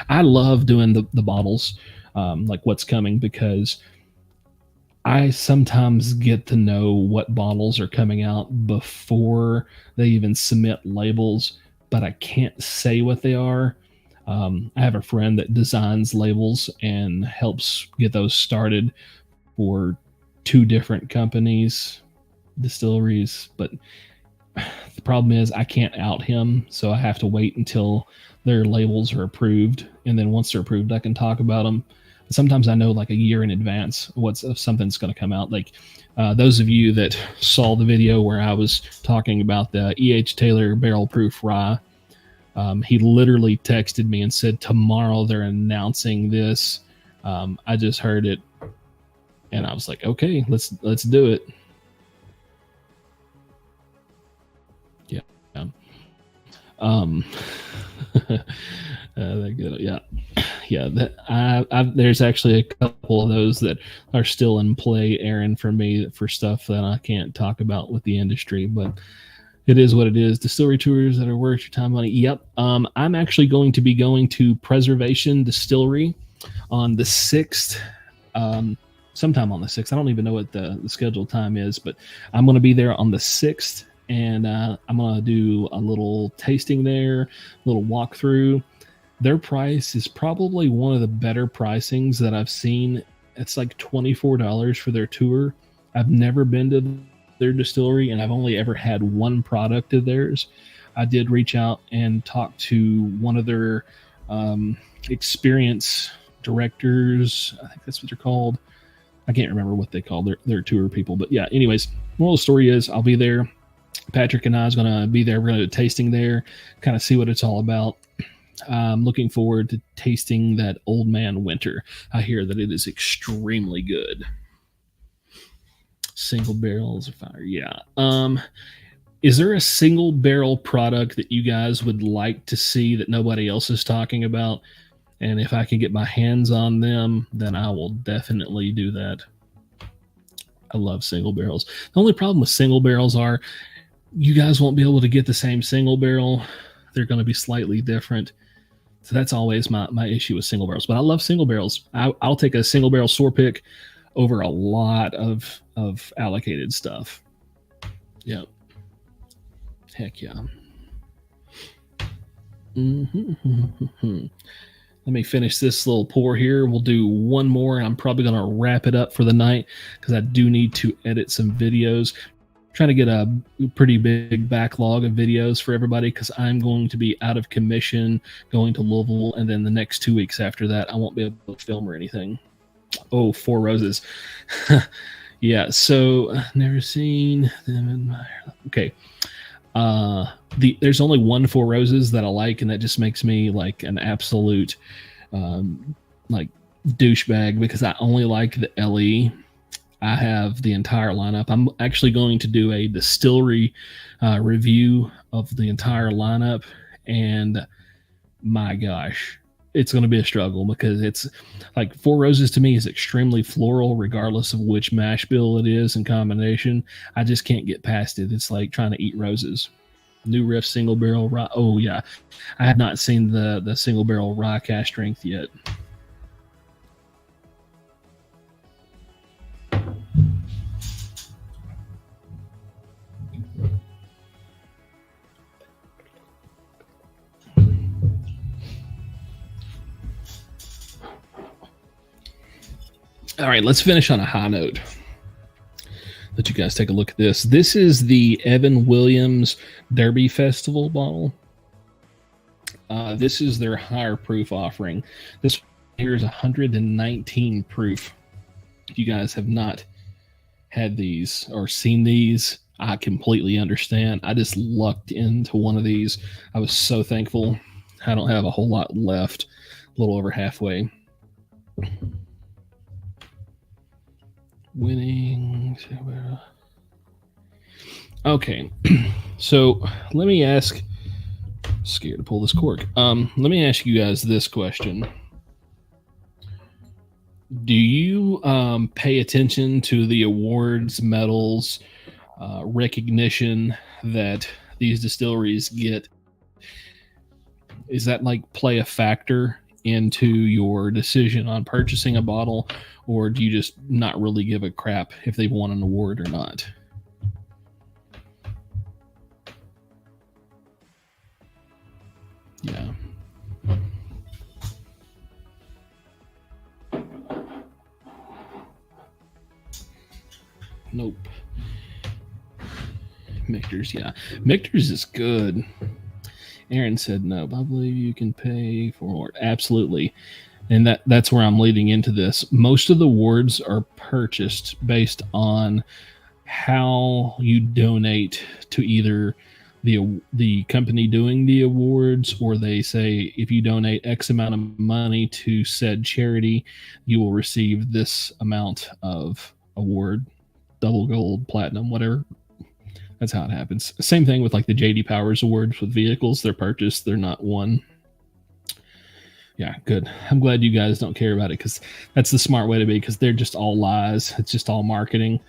A: I love doing the bottles, like what's coming, because I sometimes get to know what bottles are coming out before they even submit labels, but I can't say what they are. I have a friend that designs labels and helps get those started for 2 different companies, distilleries, but the problem is I can't out him, so I have to wait until their labels are approved, and then once they're approved, I can talk about them. Sometimes I know like a year in advance if something's going to come out. Like those of you that saw the video where I was talking about the E.H. Taylor Barrel Proof Rye, he literally texted me and said, tomorrow they're announcing this. I just heard it, and I was like, okay, let's do it. Yeah. There's actually a couple of those that are still in play, Aaron, for me, for stuff that I can't talk about with the industry, but it is what it is. Distillery tours that are worth your time, money. Yep. I'm actually going to be going to Preservation Distillery on the 6th, sometime on the 6th. I don't even know what the scheduled time is, but I'm going to be there on the 6th. And I'm going to do a little tasting there, a little walkthrough. Their price is probably one of the better pricings that I've seen. It's like $24 for their tour. I've never been to their distillery, and I've only ever had one product of theirs. I did reach out and talk to one of their experience directors. I think that's what they're called. I can't remember what they call their tour people. But yeah, anyways, moral of the story is I'll be there. Patrick and I is going to be there. We're going to do a tasting there, kind of see what it's all about. I'm looking forward to tasting that Old Man Winter. I hear that it is extremely good. Single barrels of fire. Yeah. Is there a single barrel product that you guys would like to see that nobody else is talking about? And if I can get my hands on them, then I will definitely do that. I love single barrels. The only problem with single barrels are you guys won't be able to get the same single barrel. They're going to be slightly different. So that's always my issue with single barrels. But I love single barrels. I'll take a single barrel store pick over a lot of allocated stuff. Yep. Heck yeah. Let me finish this little pour here. We'll do one more. I'm probably going to wrap it up for the night because I do need to edit some videos. Trying to get a pretty big backlog of videos for everybody because I'm going to be out of commission going to Louisville, and then the next 2 weeks after that I won't be able to film or anything. Oh, Four Roses. Yeah, so never seen them in my... Okay. There's only one Four Roses that I like, and that just makes me like an absolute like douchebag because I only like the LE. I have the entire lineup. I'm actually going to do a distillery review of the entire lineup, and my gosh, it's going to be a struggle because it's like Four Roses to me is extremely floral regardless of which mash bill it is in combination. I just can't get past it. It's like trying to eat roses. New Riff single barrel rye. Oh yeah, I have not seen the single barrel rye cask strength yet. All right, let's finish on a high note. Let you guys take a look at this. This is the Evan Williams Derby Festival bottle. This is their higher proof offering. This here is 119 proof. If you guys have not had these or seen these, I completely understand. I just lucked into one of these. I was so thankful. I don't have a whole lot left, a little over halfway. Winning. Okay, so let me ask. Scared to pull this cork. Let me ask you guys this question: do you pay attention to the awards, medals, recognition that these distilleries get? Is that like play a factor into your decision on purchasing a bottle, or do you just not really give a crap if they've won an award or not? Yeah. Nope. Michter's, yeah. Michter's is good. Aaron said no. I believe you can pay for it. Absolutely. And that's where I'm leading into this. Most of the awards are purchased based on how you donate to either the company doing the awards, or they say if you donate X amount of money to said charity, you will receive this amount of award, double gold, platinum, whatever. That's how it happens. Same thing with like the JD Powers awards with vehicles. They're purchased. They're not won. Yeah, good. I'm glad you guys don't care about it because that's the smart way to be, because they're just all lies. It's just all marketing.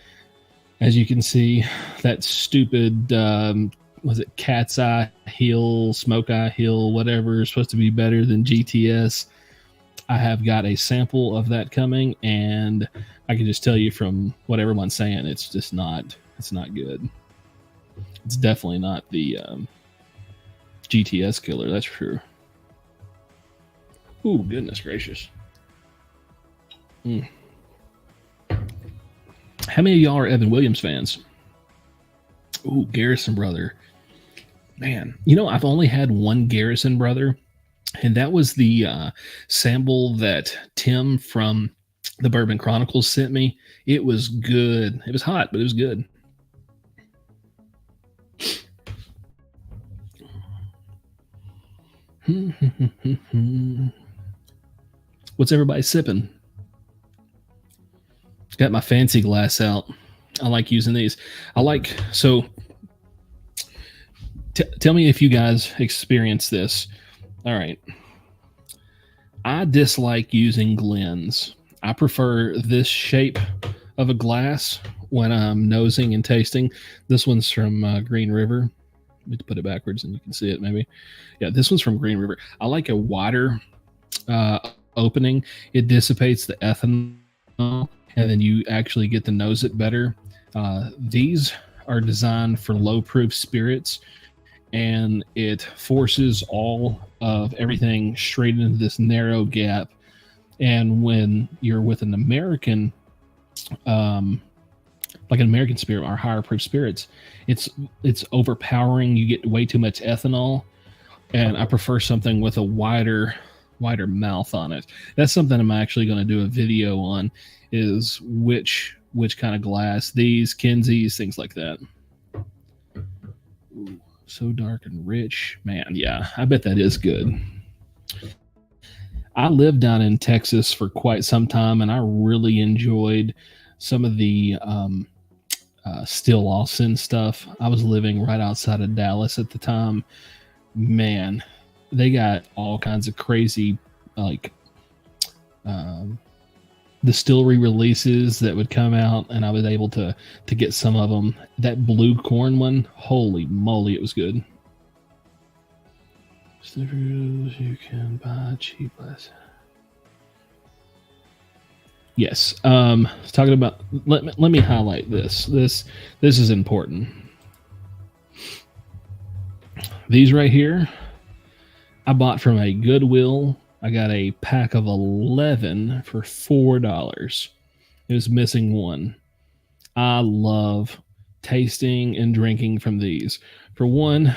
A: As you can see, that stupid, was it Cat's Eye Hill, Smoke Eye Hill, whatever, is supposed to be better than GTS. I have got a sample of that coming, and I can just tell you from what everyone's saying, it's just not, it's not good. It's definitely not the GTS killer, that's for sure. Ooh, goodness gracious. How many of y'all are Evan Williams fans? Ooh, Garrison Brother. Man, you know, I've only had one Garrison Brother, and that was the sample that Tim from the Bourbon Chronicles sent me. It was good. It was hot, but it was good. What's everybody sipping? Got my fancy glass out. I like using these. So tell me if you guys experience this. All right. I dislike using Glens. I prefer this shape of a glass when I'm nosing and tasting. This one's from Green River. Let me put it backwards and you can see it maybe. Yeah, this one's from Green River. I like a wider opening. It dissipates the ethanol and then you actually get to nose it better. These are designed for low proof spirits and it forces all of everything straight into this narrow gap. And when you're with an American, like an American spirit or higher proof spirits, it's overpowering. You get way too much ethanol, and I prefer something with a wider mouth on it. That's something I'm actually going to do a video on, is which kind of glass, these Kinseys, things like that. Ooh, so dark and rich, man. Yeah, I bet that is good. I lived down in Texas for quite some time, and I really enjoyed some of the Still Austin stuff. I was living right outside of Dallas at the time. Man, they got all kinds of crazy, like, distillery releases that would come out, and I was able to get some of them. That blue corn one, holy moly, it was good. You can buy cheap less. Yes. Talking about, let me highlight this. This is important. These right here, I bought from a Goodwill. I got a pack of 11 for $4. It was missing one. I love tasting and drinking from these. For one,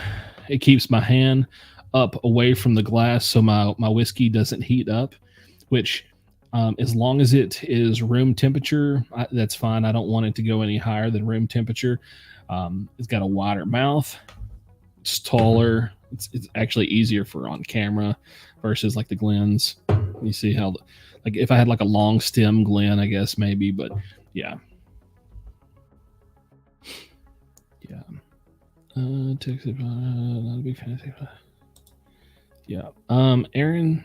A: it keeps my hand up away from the glass so my whiskey doesn't heat up, which as long as it is room temperature, that's fine. I don't want it to go any higher than room temperature. It's got a wider mouth. It's taller. It's actually easier for on camera versus like the Glens. You see how, like if I had like a long stem Glen, I guess maybe, but yeah. Yeah. Texas, not a big fan. Yeah. Aaron,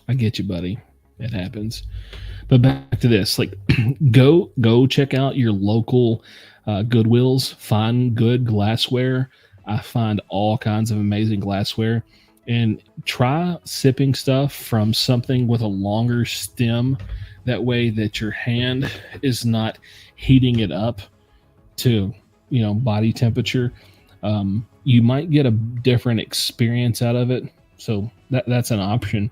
A: I get you, buddy. It happens. But back to this, like go check out your local Goodwills, find good glassware. I find all kinds of amazing glassware, and try sipping stuff from something with a longer stem. That way that your hand is not heating it up to, body temperature. You might get a different experience out of it. So that's an option.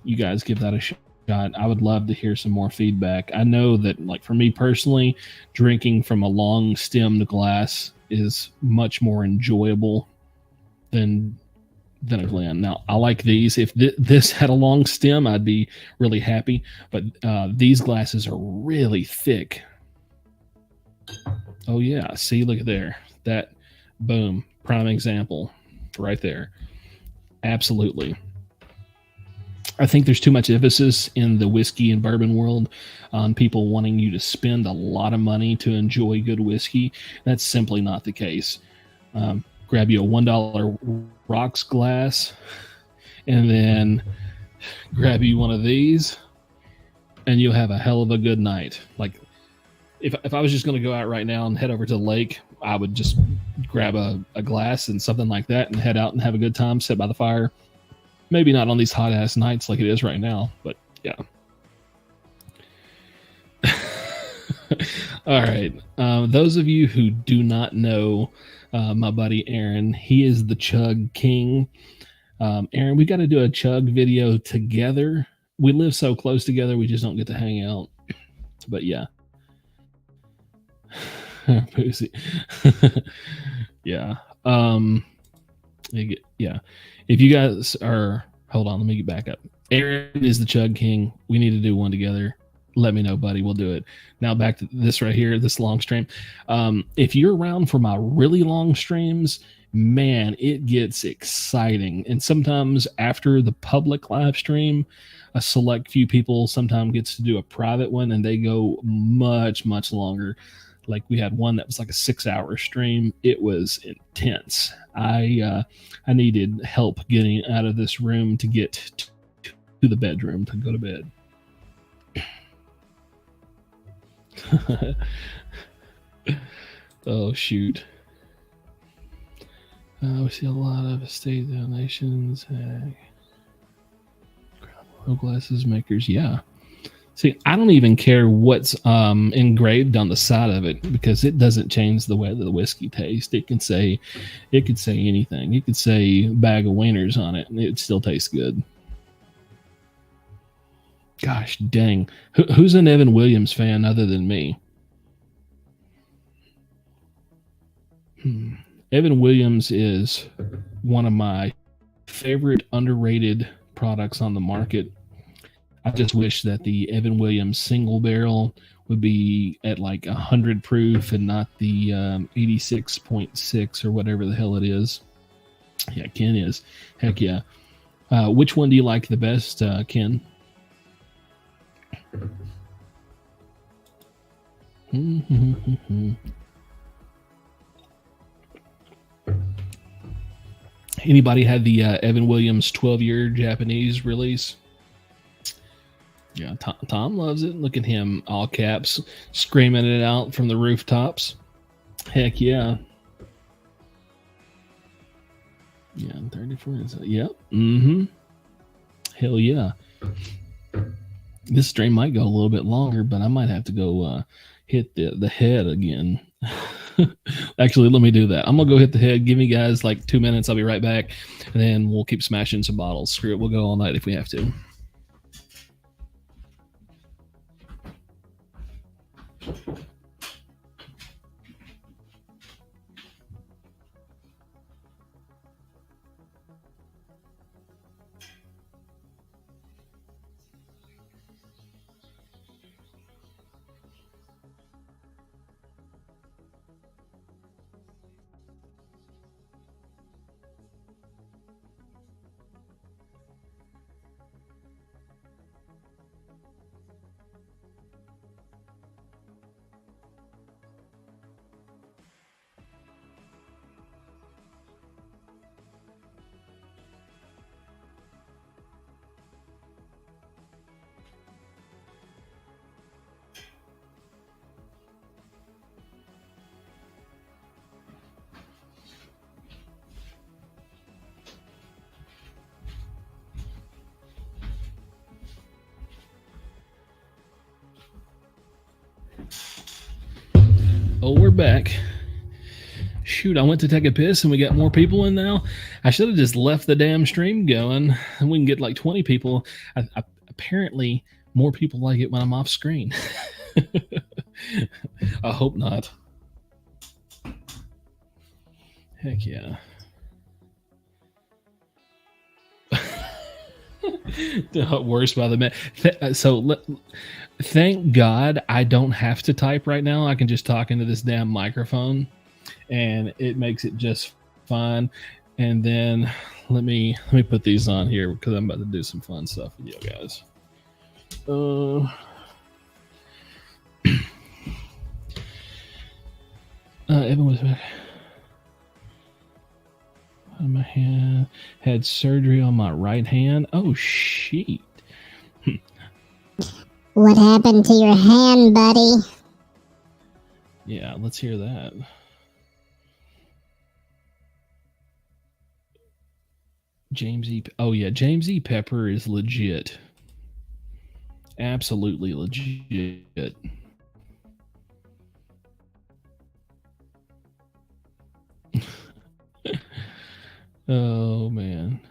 A: You guys give that a shot. I would love to hear some more feedback. I know that, like, for me personally, drinking from a long stemmed glass is much more enjoyable than a Glen. Now, I like these. If this had a long stem, I'd be really happy. But these glasses are really thick. Oh, yeah. See, look at there. That, boom, prime example right there. Absolutely. I think there's too much emphasis in the whiskey and bourbon world on people wanting you to spend a lot of money to enjoy good whiskey. That's simply not the case. Grab you a $1 rocks glass and then grab you one of these and you'll have a hell of a good night. Like if I was just going to go out right now and head over to the lake, I would just grab a glass and something like that and head out and have a good time, sit by the fire. Maybe not on these hot ass nights like it is right now, but yeah. All right. Those of you who do not know my buddy Aaron, he is the Chug King. Aaron, we got to do a Chug video together. We live so close together, we just don't get to hang out. But yeah. Pussy. Yeah. Yeah. If you guys are, hold on, let me get back up. Aaron is the Chug King. We need to do one together. Let me know, buddy. We'll do it. Now back to this right here, this long stream. If you're around for my really long streams man, it gets exciting. And sometimes after the public live stream, a select few people sometimes gets to do a private one, and they go much, much longer. Like we had one that was like a 6-hour stream. It was intense. I needed help getting out of this room to get to the bedroom to go to bed. Oh shoot. We see a lot of estate donations. Glasses makers, yeah. See, I don't even care what's engraved on the side of it, because it doesn't change the way that the whiskey tastes. It could say anything. It could say bag of wieners on it, and it still tastes good. Gosh dang. Who's an Evan Williams fan other than me? Evan Williams is one of my favorite underrated products on the market. I just wish that the Evan Williams single barrel would be at like 100 proof and not the 86.6 or whatever the hell it is. Yeah, Ken is. Heck yeah. Which one do you like the best, Ken? Anybody had the Evan Williams 12-year Japanese release? Yeah, Tom loves it. Look at him, all caps, screaming it out from the rooftops. Heck yeah. Yeah, 34. Yep. Mm-hmm. Hell yeah. This stream might go a little bit longer, but I might have to go hit the head again. Actually, let me do that. I'm going to go hit the head. Give me guys like 2 minutes. I'll be right back. And then we'll keep smashing some bottles. Screw it. We'll go all night if we have to. Oh, we're back. Shoot, I went to take a piss and we got more people in now. I should have just left the damn stream going and we can get like 20 people. Apparently, more people like it when I'm off screen. I hope not. Heck yeah. Worse by the minute. Thank God I don't have to type right now. I can just talk into this damn microphone, and it makes it just fine. And then let me put these on here because I'm about to do some fun stuff with you guys. Evan was back. My hand had surgery on my right hand. Oh shit.
C: What happened to your hand, buddy?
A: Yeah, let's hear that. James E. Oh yeah, James E. Pepper is legit. Absolutely legit. Oh man.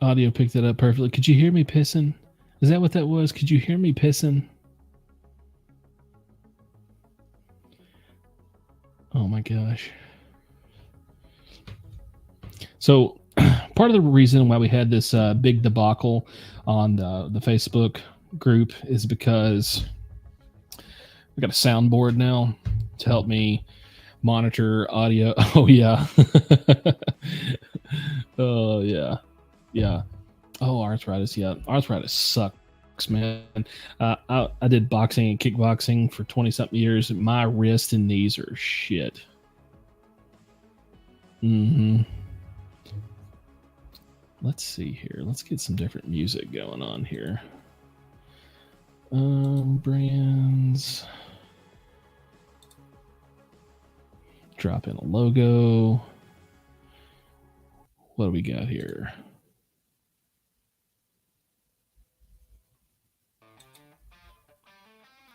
A: Audio picked it up perfectly. Could you hear me pissing? Is that what that was? Could you hear me pissing? Oh my gosh. So part of the reason why we had this big debacle on the Facebook group is because we got a soundboard now. to help me monitor audio. Oh yeah. Oh yeah. Yeah. Oh, arthritis. Yeah. Arthritis sucks, man. I did boxing and kickboxing for 20 something years. My wrist and knees are shit. Let's see here. Let's get some different music going on here. Brands. Drop in a logo. What do we got here?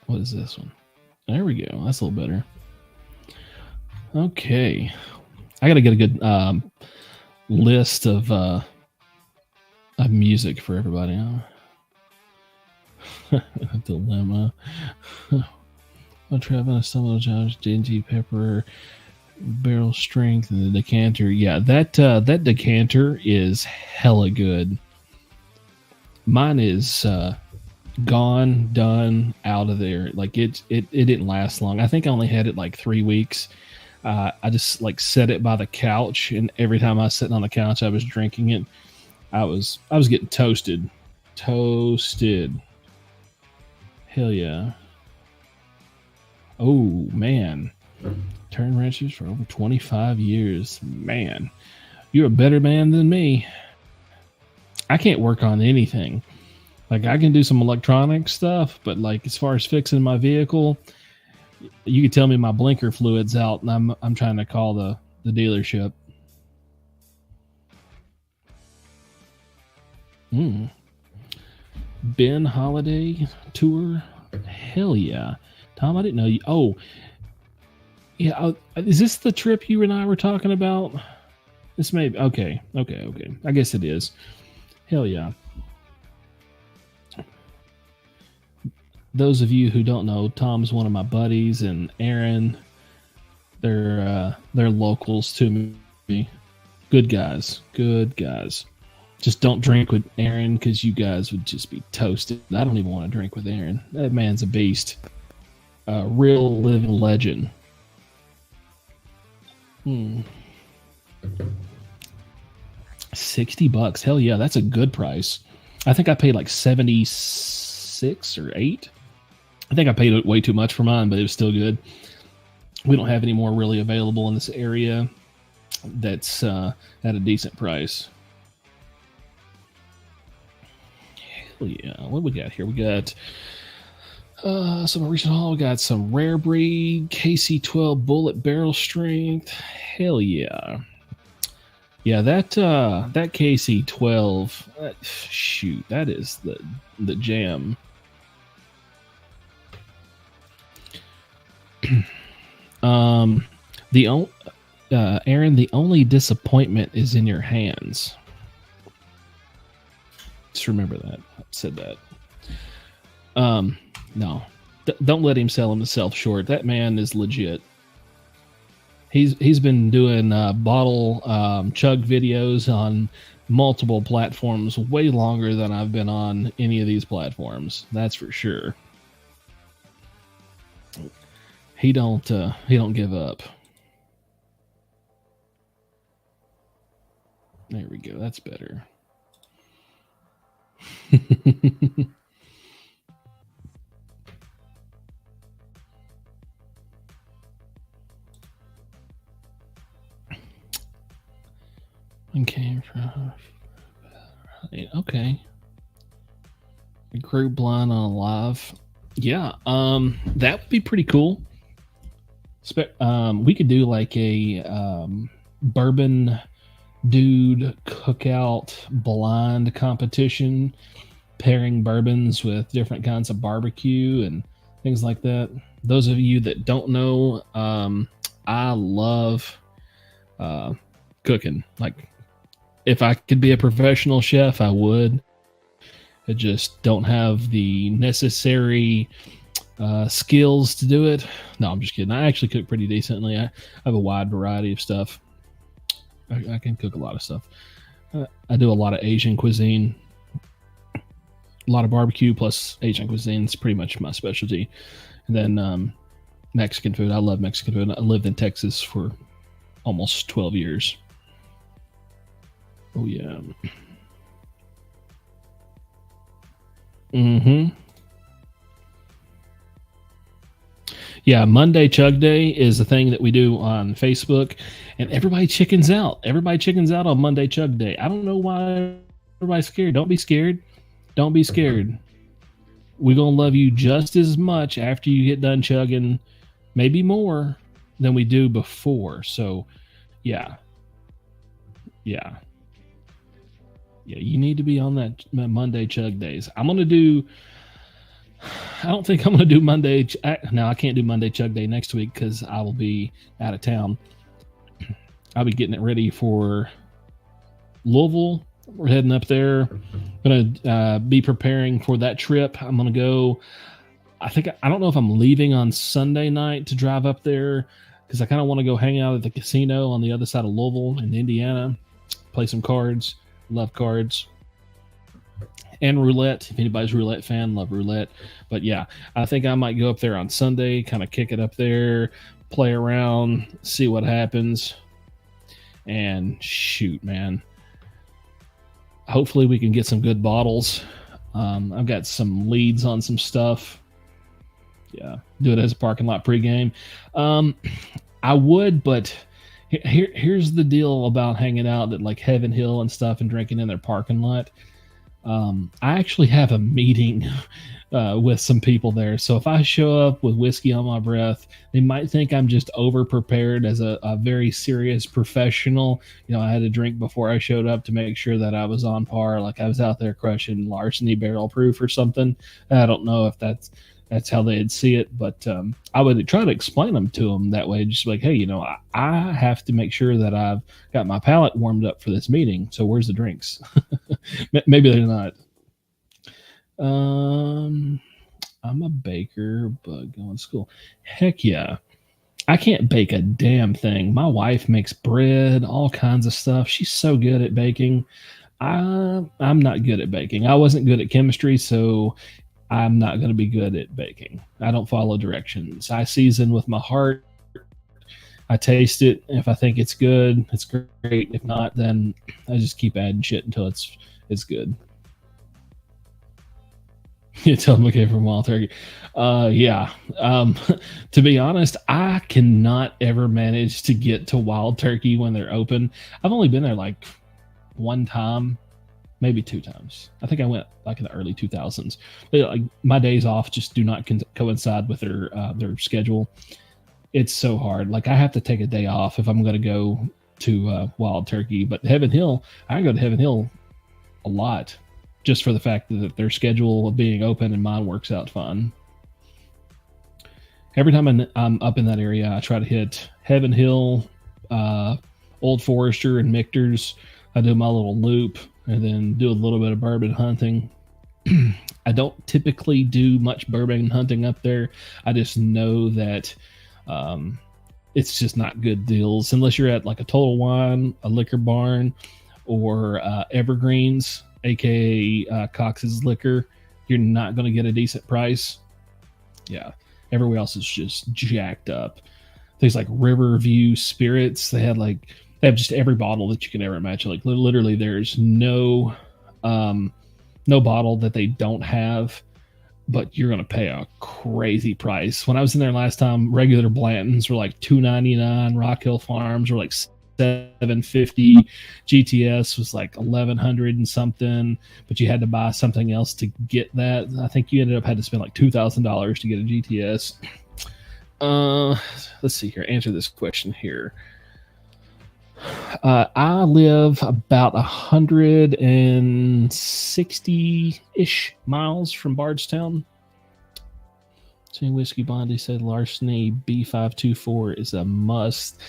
A: What is this one? There we go. That's a little better. Okay. I got to get a good list of music for everybody. Dilemma. I'm traveling some of the jobs. Dingy Pepper, Barrel Strength, and the decanter. Yeah, that decanter is hella good. Mine is gone, done, out of there. Like it didn't last long. I think I only had it like 3 weeks. I just like set it by the couch, and every time I was sitting on the couch, I was drinking it. I was getting toasted. Hell yeah. Oh man. Turn wrenches for over 25 years. Man, you're a better man than me. I can't work on anything. Like I can do some electronic stuff, but like as far as fixing my vehicle, you could tell me my blinker fluid's out and I'm trying to call the dealership. Ben Holiday tour. Hell yeah. Tom, I didn't know you. Oh, yeah. Is this the trip you and I were talking about? This may be. Okay. I guess it is. Hell yeah. Those of you who don't know, Tom's one of my buddies, and Aaron, they're locals to me. Good guys. Just don't drink with Aaron because you guys would just be toasted. I don't even want to drink with Aaron. That man's a beast. A real living legend. $60. Hell yeah, that's a good price. I think I paid like 76 or 8. I think I paid way too much for mine, but it was still good. We don't have any more really available in this area that's at a decent price. Hell yeah. What we got here? We got some recent haul. We got some Rare Breed KC12 Bullet Barrel Strength. Hell yeah. Yeah, that KC12, shoot, that is the jam. Aaron, the only disappointment is in your hands. Just remember that. I said that. No, don't let him sell himself short. That man is legit. He's been doing bottle chug videos on multiple platforms way longer than I've been on any of these platforms. That's for sure. He don't give up. There we go. That's better. Came from okay. A group blind on a live. Yeah, that would be pretty cool. We could do like a bourbon dude cookout blind competition, pairing bourbons with different kinds of barbecue and things like that. Those of you that don't know, I love cooking. Like, if I could be a professional chef, I would. I just don't have the necessary skills to do it. No, I'm just kidding. I actually cook pretty decently. I have a wide variety of stuff. I can cook a lot of stuff. I do a lot of Asian cuisine, a lot of barbecue plus Asian cuisine. It's pretty much my specialty. And then Mexican food. I love Mexican food. I lived in Texas for almost 12 years. Oh, yeah. Mm-hmm. Yeah, Monday Chug Day is a thing that we do on Facebook, and everybody chickens out. Everybody chickens out on Monday Chug Day. I don't know why everybody's scared. Don't be scared. Don't be scared. We're going to love you just as much after you get done chugging, maybe more than we do before. So, yeah. Yeah. Yeah, you need to be on that Monday Chug Days. I don't think I'm going to do Monday. No, I can't do Monday Chug Day next week because I will be out of town. I'll be getting it ready for Louisville. We're heading up there. I'm going to be preparing for that trip. I'm going to go. I don't know if I'm leaving on Sunday night to drive up there because I kind of want to go hang out at the casino on the other side of Louisville in Indiana, play some cards. Love cards. And roulette. If anybody's a roulette fan, love roulette. But yeah, I think I might go up there on Sunday, kind of kick it up there, play around, see what happens. And shoot, man. Hopefully we can get some good bottles. I've got some leads on some stuff. Yeah, do it as a parking lot pregame. I would, but here's the deal about hanging out at like Heaven Hill and stuff and drinking in their parking lot. I actually have a meeting with some people there. So if I show up with whiskey on my breath, they might think I'm just over prepared as a very serious professional. You know, I had a drink before I showed up to make sure that I was on par. Like I was out there crushing Larceny barrel proof or something. I don't know if that's how they'd see it, but I would try to explain them to them that way. Just like, hey, you know, I have to make sure that I've got my palate warmed up for this meeting. So where's the drinks? Maybe they're not. I'm a baker, but going to school. Heck yeah. I can't bake a damn thing. My wife makes bread, all kinds of stuff. She's so good at baking. I'm not good at baking. I wasn't good at chemistry, so I'm not going to be good at baking. I don't follow directions. I season with my heart. I taste it. If I think it's good, it's great. If not, then I just keep adding shit until it's good. You tell them, okay, from Wild Turkey. Yeah. To be honest, I cannot ever manage to get to Wild Turkey when they're open. I've only been there like one time, maybe two times. I think I went like in the early 2000s. But like my days off just do not coincide with their schedule. It's so hard. Like I have to take a day off if I'm going to go to Wild Turkey. But Heaven Hill, I go to Heaven Hill a lot just for the fact that their schedule of being open and mine works out fine. Every time I'm up in that area, I try to hit Heaven Hill, Old Forester, and Michter's. I do my little loop and then do a little bit of bourbon hunting. I don't typically do much bourbon hunting up there. I just know that it's just not good deals unless you're at like a Total Wine, a Liquor Barn, or Evergreens, aka Cox's Liquor. You're not going to get a decent price. Yeah, everywhere else is just jacked up. Things like Riverview Spirits, they have just every bottle that you can ever imagine. Like literally, there's no bottle that they don't have, but you're going to pay a crazy price. When I was in there last time, regular Blantons were like $2.99. Rock Hill Farms were like $7.50. GTS was like $1,100 and something, but you had to buy something else to get that. I think you ended up had to spend like $2,000 to get a GTS. Let's see here. Answer this question here. I live about 160-ish miles from Bardstown. Seeing Whiskey Bondi said Larceny B524 is a must.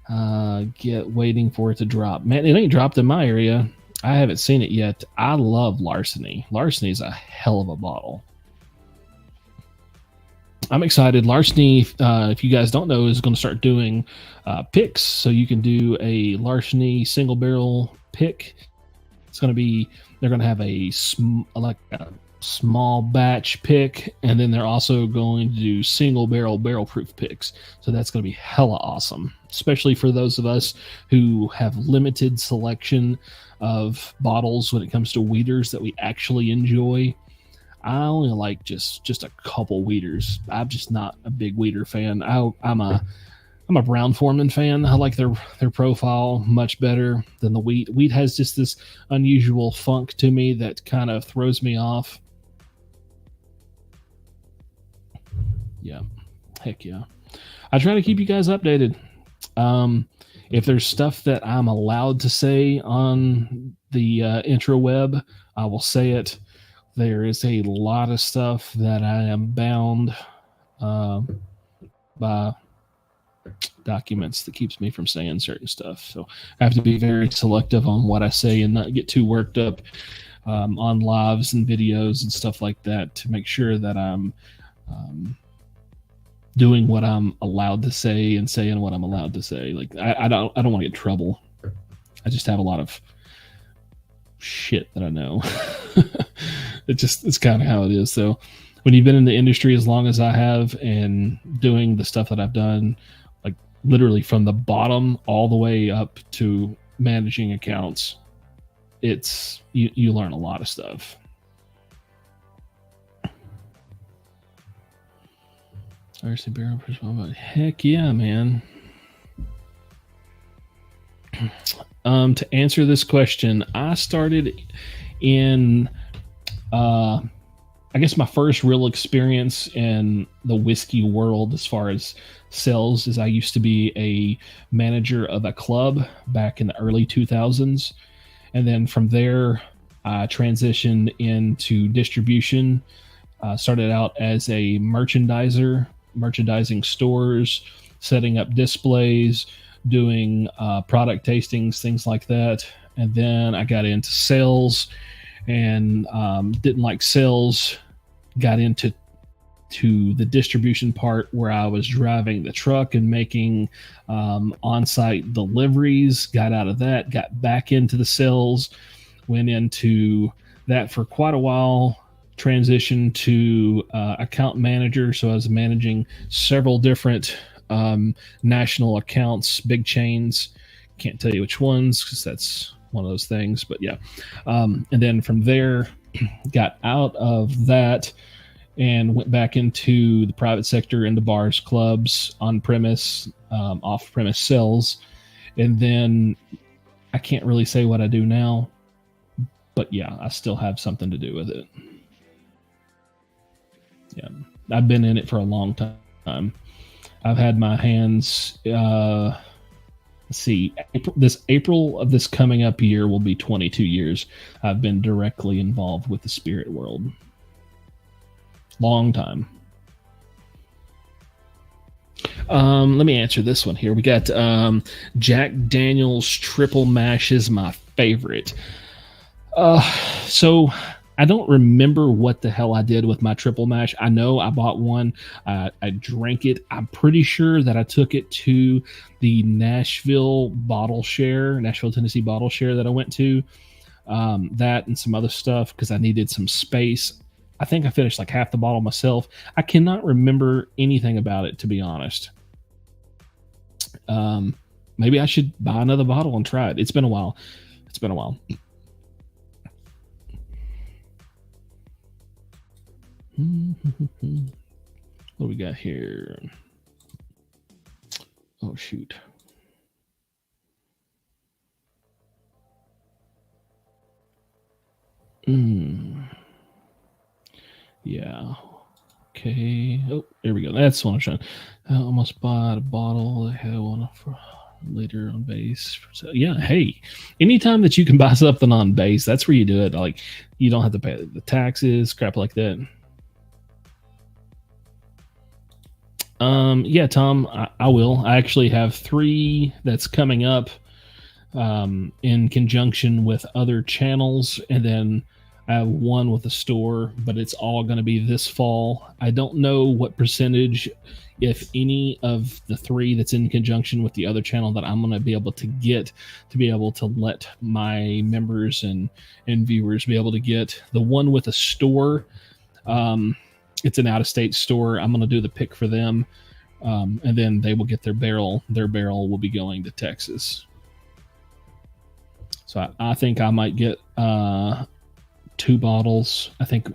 A: Waiting for it to drop. Man, it ain't dropped in my area. I haven't seen it yet. I love Larceny. Larceny is a hell of a bottle. I'm excited. Larceny, if you guys don't know, is going to start doing picks. So you can do a Larceny single barrel pick. It's going to be, they're going to have a small batch pick, and then they're also going to do single barrel proof picks. So that's going to be hella awesome, especially for those of us who have limited selection of bottles when it comes to weeders that we actually enjoy. I only like just a couple weeders. I'm just not a big weeder fan. I'm a Brown-Forman fan. I like their profile much better than the wheat. Wheat has just this unusual funk to me that kind of throws me off. Yeah, heck yeah. I try to keep you guys updated. If there's stuff that I'm allowed to say on the intraweb, I will say it. There is a lot of stuff that I am bound by documents that keeps me from saying certain stuff. So I have to be very selective on what I say and not get too worked up on lives and videos and stuff like that to make sure that I'm doing what I'm allowed to say and saying what I'm allowed to say. Like I don't want to get in trouble. I just have a lot of shit that I know. It's kind of how it is. So when you've been in the industry as long as I have and doing the stuff that I've done, like literally from the bottom all the way up to managing accounts, it's you learn a lot of stuff. RC Barrel, heck yeah, man. To answer this question, I started in I guess my first real experience in the whiskey world as far as sales is I used to be a manager of a club back in the early 2000s. And then from there, I transitioned into distribution. Started out as a merchandiser, merchandising stores, setting up displays, doing product tastings, things like that. And then I got into sales and didn't like sales, got into the distribution part where I was driving the truck and making on-site deliveries, got out of that, got back into the sales, went into that for quite a while, transitioned to account manager. So I was managing several different national accounts, big chains. Can't tell you which ones because that's one of those things, but yeah. And then from there, got out of that and went back into the private sector, into bars, clubs, on-premise, off-premise sales. And then I can't really say what I do now, but yeah, I still have something to do with it. Yeah, I've been in it for a long time. I've had my hands, let's see, this April of this coming up year will be 22 years. I've been directly involved with the spirit world. Long time. Let me answer this one here. We got Jack Daniel's Triple Mash is my favorite. So I don't remember what the hell I did with my triple mash. I know I bought one. I drank it. I'm pretty sure that I took it to the Nashville, Tennessee bottle share that I went to. That and some other stuff because I needed some space. I think I finished like half the bottle myself. I cannot remember anything about it, to be honest. Maybe I should buy another bottle and try it. It's been a while. What do we got here? Oh, shoot. Yeah. Okay. Oh, there we go. That's what I'm trying. I almost bought a bottle. I had one for later on base. So, yeah. Hey, anytime that you can buy something on base, that's where you do it. Like, you don't have to pay the taxes, crap like that. Yeah, Tom, I will. I actually have 3 that's coming up in conjunction with other channels, and then I have 1 with a store, but it's all going to be this fall. I don't know what percentage if any of the 3 that's in conjunction with the other channel that I'm going to be able to get to be able to let my members and viewers be able to get. The one with a store, it's an out-of-state store. I'm going to do the pick for them, and then they will get their barrel. Their barrel will be going to Texas. So I think I might get 2 bottles. I think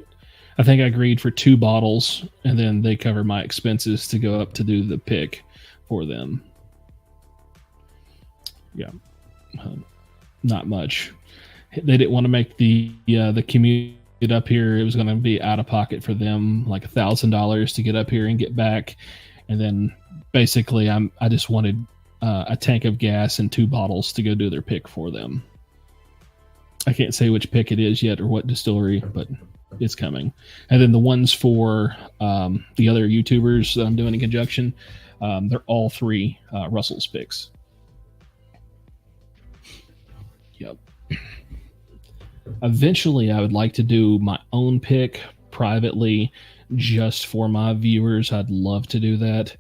A: I agreed for 2 bottles, and then they cover my expenses to go up to do the pick for them. Yeah, not much. They didn't want to make the commute up here. It was going to be out of pocket for them, like $1,000 to get up here and get back, and then basically I just wanted a tank of gas and 2 bottles to go do their pick for them. I can't say which pick it is yet or what distillery, but it's coming. And then the ones for the other YouTubers that I'm doing in conjunction, they're all 3 Russell's picks. Yep. Eventually, I would like to do my own pick privately just for my viewers. I'd love to do that.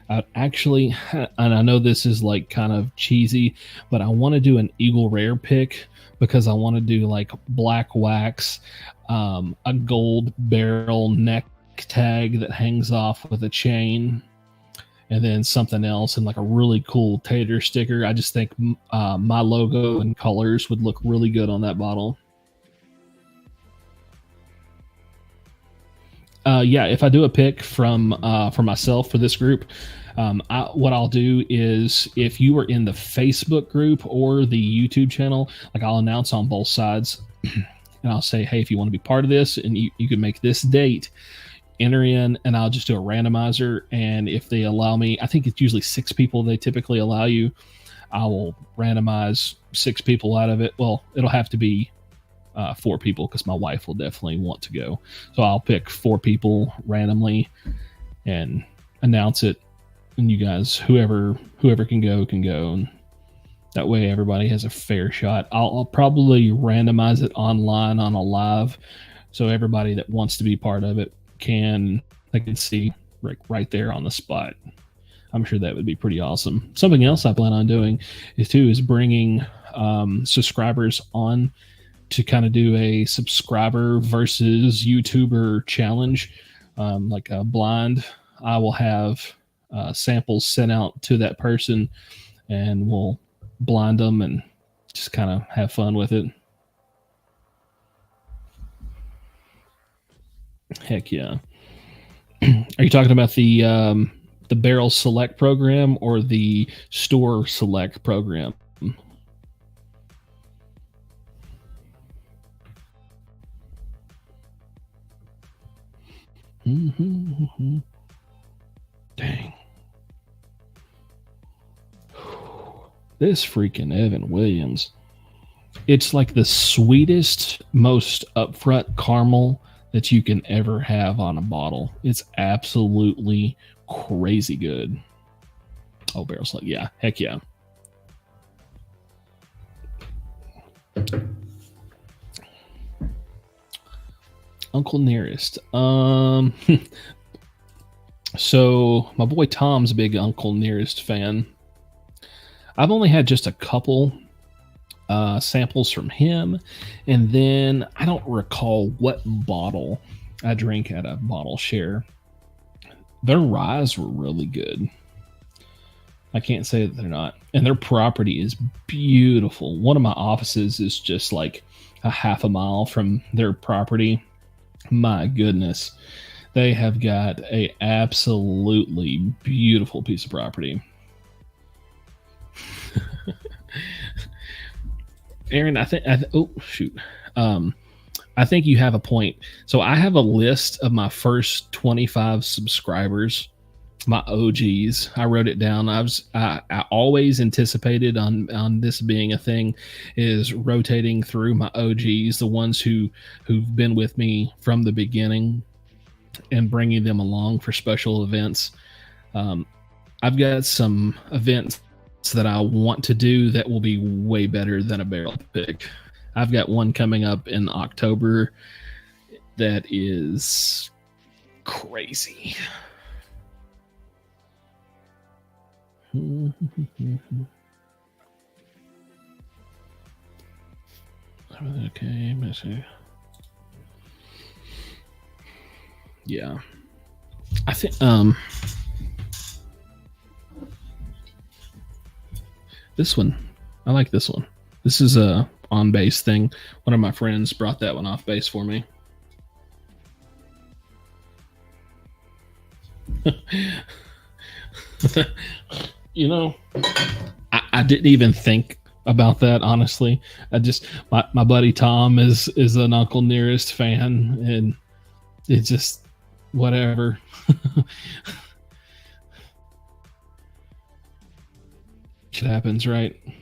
A: I'd actually, and I know this is like kind of cheesy, but I want to do an Eagle Rare pick because I want to do like black wax, a gold barrel neck tag that hangs off with a chain, and then something else and like a really cool tater sticker. I just think my logo and colors would look really good on that bottle. Yeah, if I do a pick from for myself for this group, what I'll do is if you are in the Facebook group or the YouTube channel, like I'll announce on both sides and I'll say, hey, if you want to be part of this and you can make this date, enter in, and I'll just do a randomizer. And if they allow me, I think it's usually 6 people they typically allow you. I will randomize 6 people out of it. Well, it'll have to be 4 people because my wife will definitely want to go. So I'll pick 4 people randomly and announce it. And you guys, whoever can go, and that way everybody has a fair shot. I'll probably randomize it online on a live, so everybody that wants to be part of it can see right there on the spot. I'm sure that would be pretty awesome. Something else I plan on doing is bringing subscribers on to kind of do a subscriber versus YouTuber challenge, like a blind. I will have samples sent out to that person, and we'll blind them and just kind of have fun with it. Heck yeah. Are you talking about the Barrel Select program or the Store Select program? Dang. This freaking Evan Williams. It's like the sweetest, most upfront caramel that you can ever have on a bottle. It's absolutely crazy good. Oh, Barrel Select. Yeah, heck yeah. Uncle Nearest. So my boy Tom's a big Uncle Nearest fan. I've only had just a couple samples from him, and then I don't recall what bottle I drank at a bottle share. Their ryes were really good. I can't say that they're not. And their property is beautiful. One of my offices is just like a half a mile from their property. My goodness. They have got a absolutely beautiful piece of property. Aaron, I think you have a point. So I have a list of my first 25 subscribers, my OGs. I wrote it down. I always anticipated on this being a thing, is rotating through my OGs, the ones who've been with me from the beginning, and bringing them along for special events. I've got some events that I want to do that will be way better than a barrel pick. I've got one coming up in October that is crazy. Okay, yeah. I think this one. I like this one. This is a on base thing. One of my friends brought that one off base for me. You know, I didn't even think about that, honestly. I just my buddy Tom is an Uncle Nearest fan, and it's just whatever. Shit happens, right? It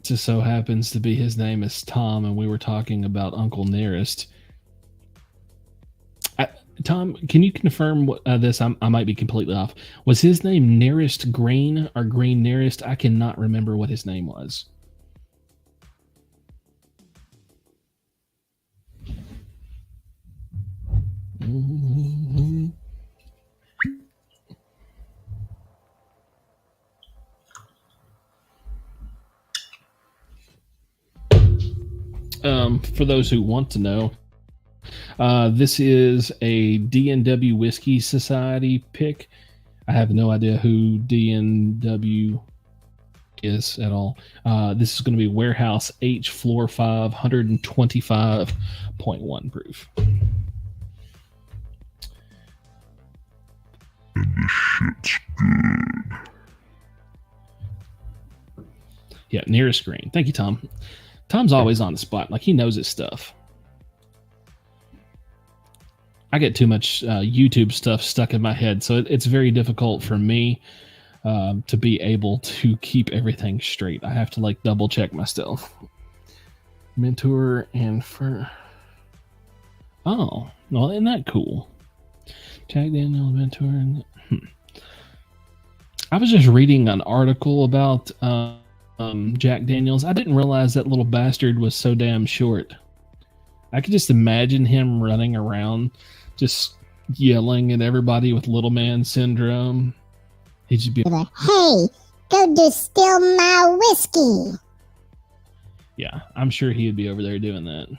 A: just so happens to be his name is Tom, and we were talking about Uncle Nearest. Tom, can you confirm what this? I might be completely off. Was his name Nearest Green or Green Nearest? I cannot remember what his name was. For those who want to know, this is a DNW Whiskey Society pick. I have no idea who DNW is at all. This is going to be Warehouse H Floor 5, 125.1 proof.
D: And this shit's good.
A: Yeah, Nearest Green. Thank you, Tom. Tom's always on the spot. Like, he knows his stuff. I get too much YouTube stuff stuck in my head, so it's very difficult for me to be able to keep everything straight. I have to, like, double check myself. Mentor and for... Oh, well, isn't that cool? Jack Daniels Mentor and... I was just reading an article about... Jack Daniels. I didn't realize that little bastard was so damn short. I could just imagine him running around just yelling at everybody with little man syndrome. He'd just be
C: like, hey, go distill my whiskey.
A: Yeah, I'm sure he would be over there doing that.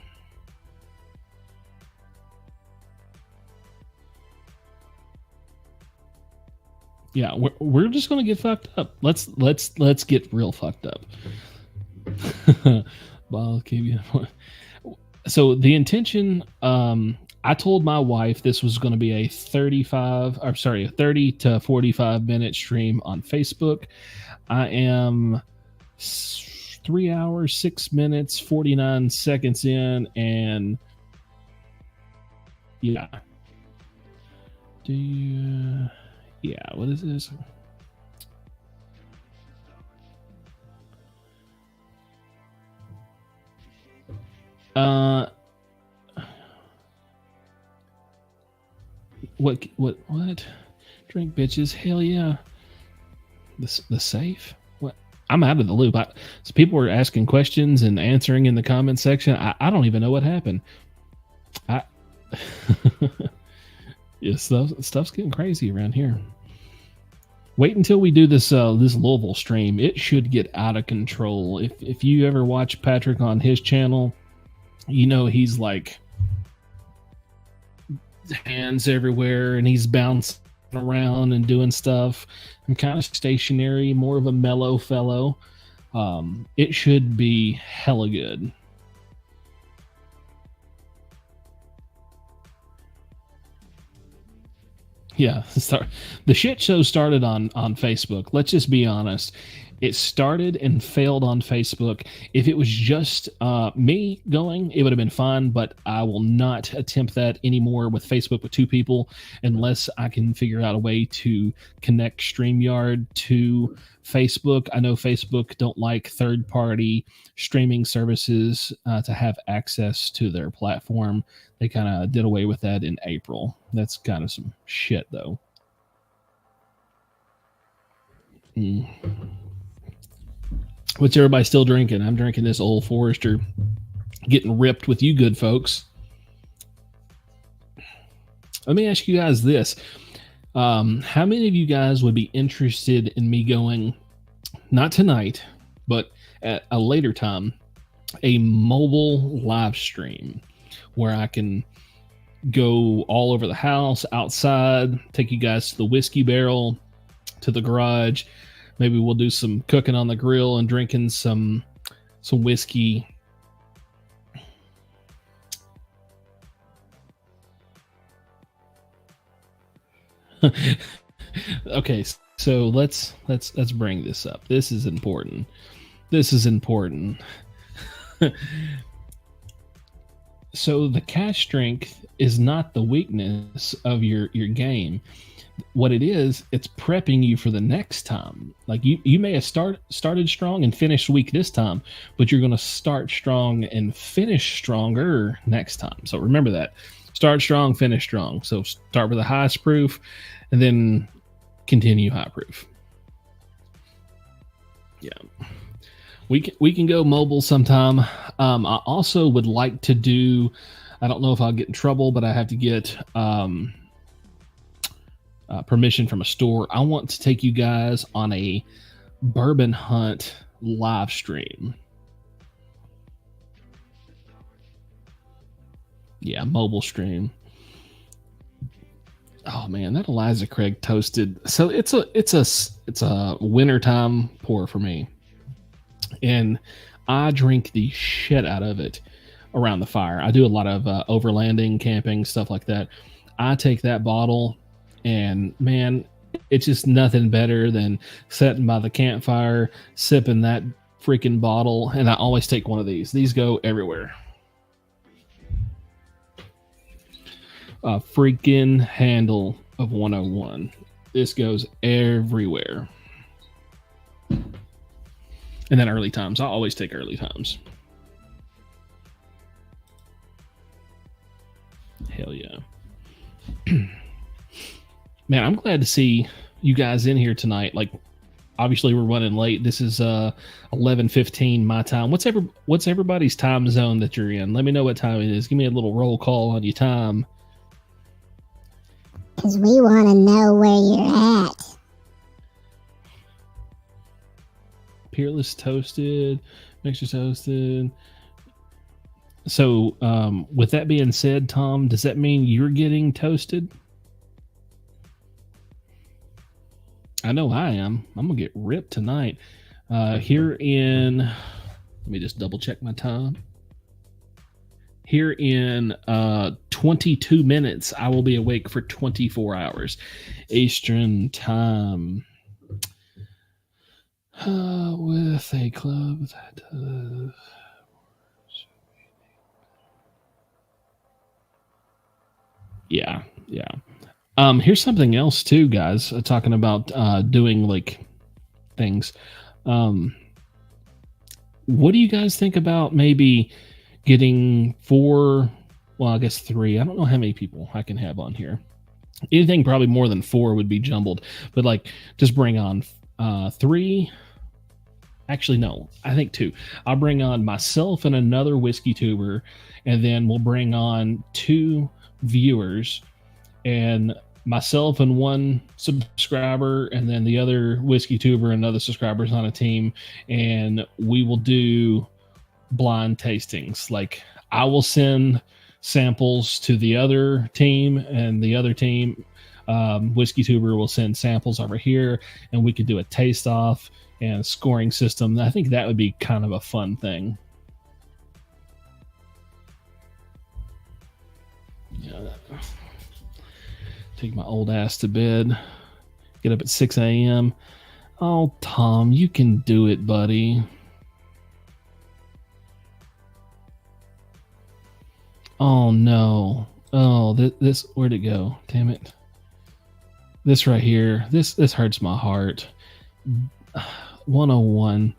A: Yeah, we're just gonna get fucked up. Let's get real fucked up. So the intention, I told my wife this was going to be a 30 to 45 minute stream on Facebook. I am 3 hours, 6 minutes, 49 seconds in, and yeah. Do you? Yeah, what is this? What? Drink, bitches. Hell yeah. The safe? What? I'm out of the loop. So people were asking questions and answering in the comment section. I don't even know what happened. Yeah, stuff's getting crazy around here. Wait until we do this Louisville stream. It should get out of control. If you ever watch Patrick on his channel, you know he's like hands everywhere and he's bouncing around and doing stuff. I'm kind of stationary, more of a mellow fellow. It should be hella good. Yeah, the shit show started on Facebook. Let's just be honest. It started and failed on Facebook. If it was just me going, it would have been fine, but I will not attempt that anymore with Facebook with two people unless I can figure out a way to connect StreamYard to Facebook. I know Facebook don't like third-party streaming services to have access to their platform. They kind of did away with that in April. That's kind of some shit, though. What's everybody still drinking? I'm drinking this Old Forester. Getting ripped with you good folks. Let me ask you guys this. How many of you guys would be interested in me going, not tonight, but at a later time, a mobile live stream where I can go all over the house, outside, take you guys to the whiskey barrel, to the garage. Maybe we'll do some cooking on the grill and drinking some whiskey. Okay, so let's bring this up. This is important. So the cash strength is not the weakness of your game. What it is, it's prepping you for the next time. Like you may have started strong and finished weak this time, but you're going to start strong and finish stronger next time. So remember that. Start strong, finish strong. So start with the highest proof and then continue high proof. Yeah. We can go mobile sometime. I also would like to do, I don't know if I'll get in trouble, but I have to get permission from a store. I want to take you guys on a bourbon hunt live stream. Yeah, mobile stream. Oh man, that Eliza Craig toasted. So it's a wintertime pour for me. And I drink the shit out of it around the fire. I do a lot of overlanding, camping, stuff like that. I take that bottle and man, it's just nothing better than sitting by the campfire, sipping that freaking bottle. And I always take one of these. These go everywhere. A freaking handle of 101. This goes everywhere. And then early times. I always take early times. Hell yeah. Man, I'm glad to see you guys in here tonight. Like, obviously we're running late. This is 11:15 my time. What's everybody's time zone that you're in? Let me know what time it is. Give me a little roll call on your time.
C: Because we want to know where you're at.
A: Peerless toasted, mixture toasted. So, with that being said, Tom, does that mean you're getting toasted? I know I am. I'm gonna get ripped tonight. Here in, let me just double check my time. Here in 22 minutes, I will be awake for 24 hours. Eastern time. With a club that yeah. Here's something else too, guys. Talking about doing like things. What do you guys think about maybe getting 4? Well, I guess 3. I don't know how many people I can have on here. Anything probably more than 4 would be jumbled, but like just bring on 3. Actually, no, I think 2. I'll bring on myself and another whiskey tuber, and then we'll bring on 2 viewers, and myself and 1 subscriber, and then the other whiskey tuber and other subscribers on a team, and we will do blind tastings. Like I will send samples to the other team, and the other team, whiskey tuber, will send samples over here, and we could do a taste off and a scoring system. I think that would be kind of a fun thing. Yeah. Take my old ass to bed. Get up at 6 a.m. Oh, Tom, you can do it, buddy. Oh, no. Oh, this where'd it go? Damn it. This right here. This hurts my heart. 101.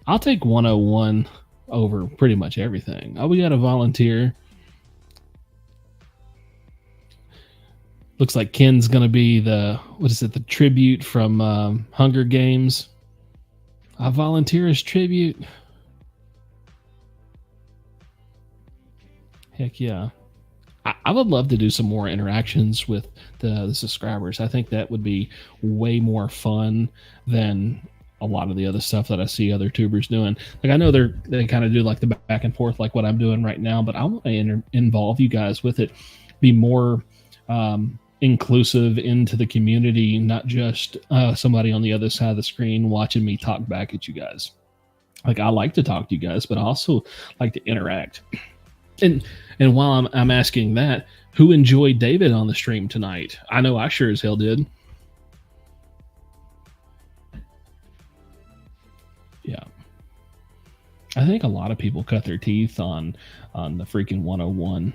A: I'll take 101 over pretty much everything. Oh, we got a volunteer. Looks like Ken's gonna be the the tribute from Hunger Games. I volunteer as tribute. Heck yeah. I would love to do some more interactions with the subscribers. I think that would be way more fun than a lot of the other stuff that I see other tubers doing. Like I know they kind of do like the back and forth like what I'm doing right now, but I want to involve you guys with it, be more inclusive into the community, not just somebody on the other side of the screen watching me talk back at you guys. Like I like to talk to you guys, but I also like to interact. And while I'm asking that, who enjoyed David on the stream tonight? I know I sure as hell did. Yeah. I think a lot of people cut their teeth on the freaking 101.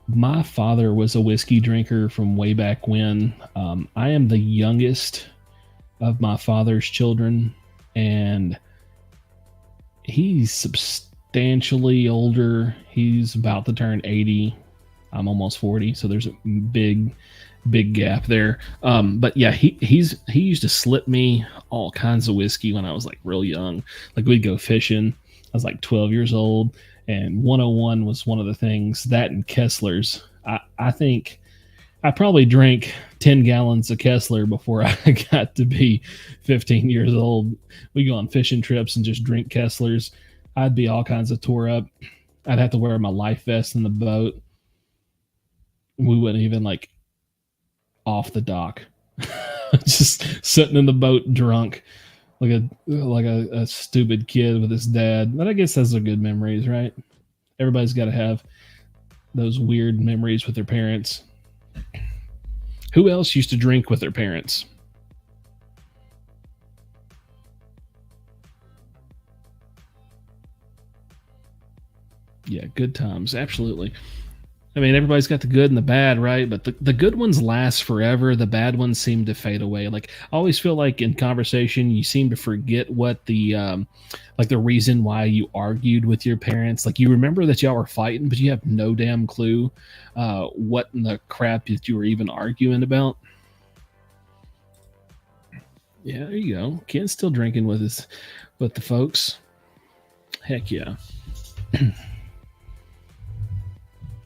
A: My father was a whiskey drinker from way back when. I am the youngest of my father's children, and he's substantially older. He's about to turn 80. I'm almost 40, so there's a big gap there. But yeah, he used to slip me all kinds of whiskey when I was like real young. Like we'd go fishing. I was like 12 years old, and 101 was one of the things. That and Kessler's. I think I probably drank 10 gallons of Kessler before I got to be 15 years old. We go on fishing trips and just drink Kesslers. I'd be all kinds of tore up. I'd have to wear my life vest in the boat. We wouldn't even like off the dock. Just sitting in the boat drunk like a stupid kid with his dad. But I guess those are good memories, right? Everybody's got to have those weird memories with their parents. Who else used to drink with their parents? Yeah, good times. Absolutely. I mean, everybody's got the good and the bad, right? But the good ones last forever. The bad ones seem to fade away. Like I always feel like in conversation, you seem to forget what the reason why you argued with your parents. Like you remember that y'all were fighting, but you have no damn clue what in the crap that you were even arguing about. Yeah, there you go. Ken's still drinking with the folks. Heck yeah.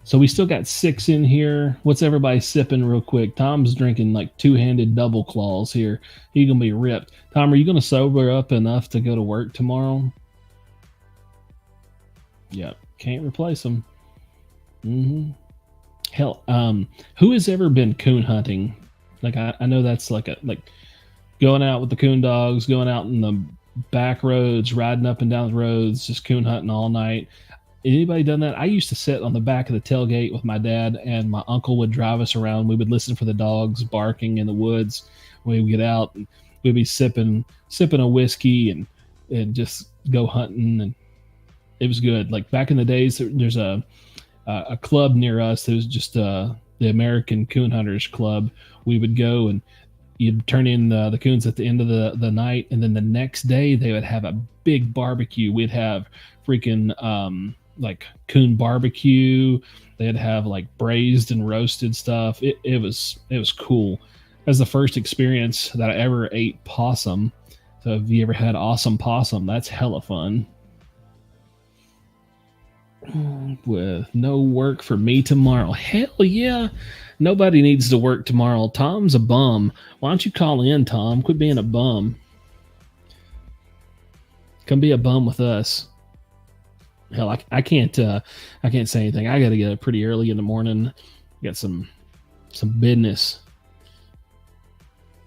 A: So we still got 6 in here. What's everybody sipping real quick? Tom's drinking like two-handed double claws here. He's going to be ripped. Tom, are you going to sober up enough to go to work tomorrow? Yep. Can't replace him. Mm-hmm. Hell, who has ever been coon hunting? Like, I know that's like going out with the coon dogs, going out in the back roads, riding up and down the roads, just coon hunting all night. Anybody done that? I used to sit on the back of the tailgate with my dad, and my uncle would drive us around. We would listen for the dogs barking in the woods. We would get out, and we'd be sipping a whiskey and just go hunting, and it was good. Like back in the days, there's a club near us. It was just the American Coon Hunters Club. We would go, and you'd turn in the coons at the end of the night, and then the next day they would have a big barbecue. We'd have freaking like coon barbecue. They'd have like braised and roasted stuff. It was cool. That was the first experience that I ever ate possum. So have you ever had awesome possum? That's hella fun. With no work for me tomorrow. Hell yeah. Nobody needs to work tomorrow. Tom's a bum. Why don't you call in, Tom? Quit being a bum. Come be a bum with us. Hell, I can't say anything. I got to get up pretty early in the morning. Got some business.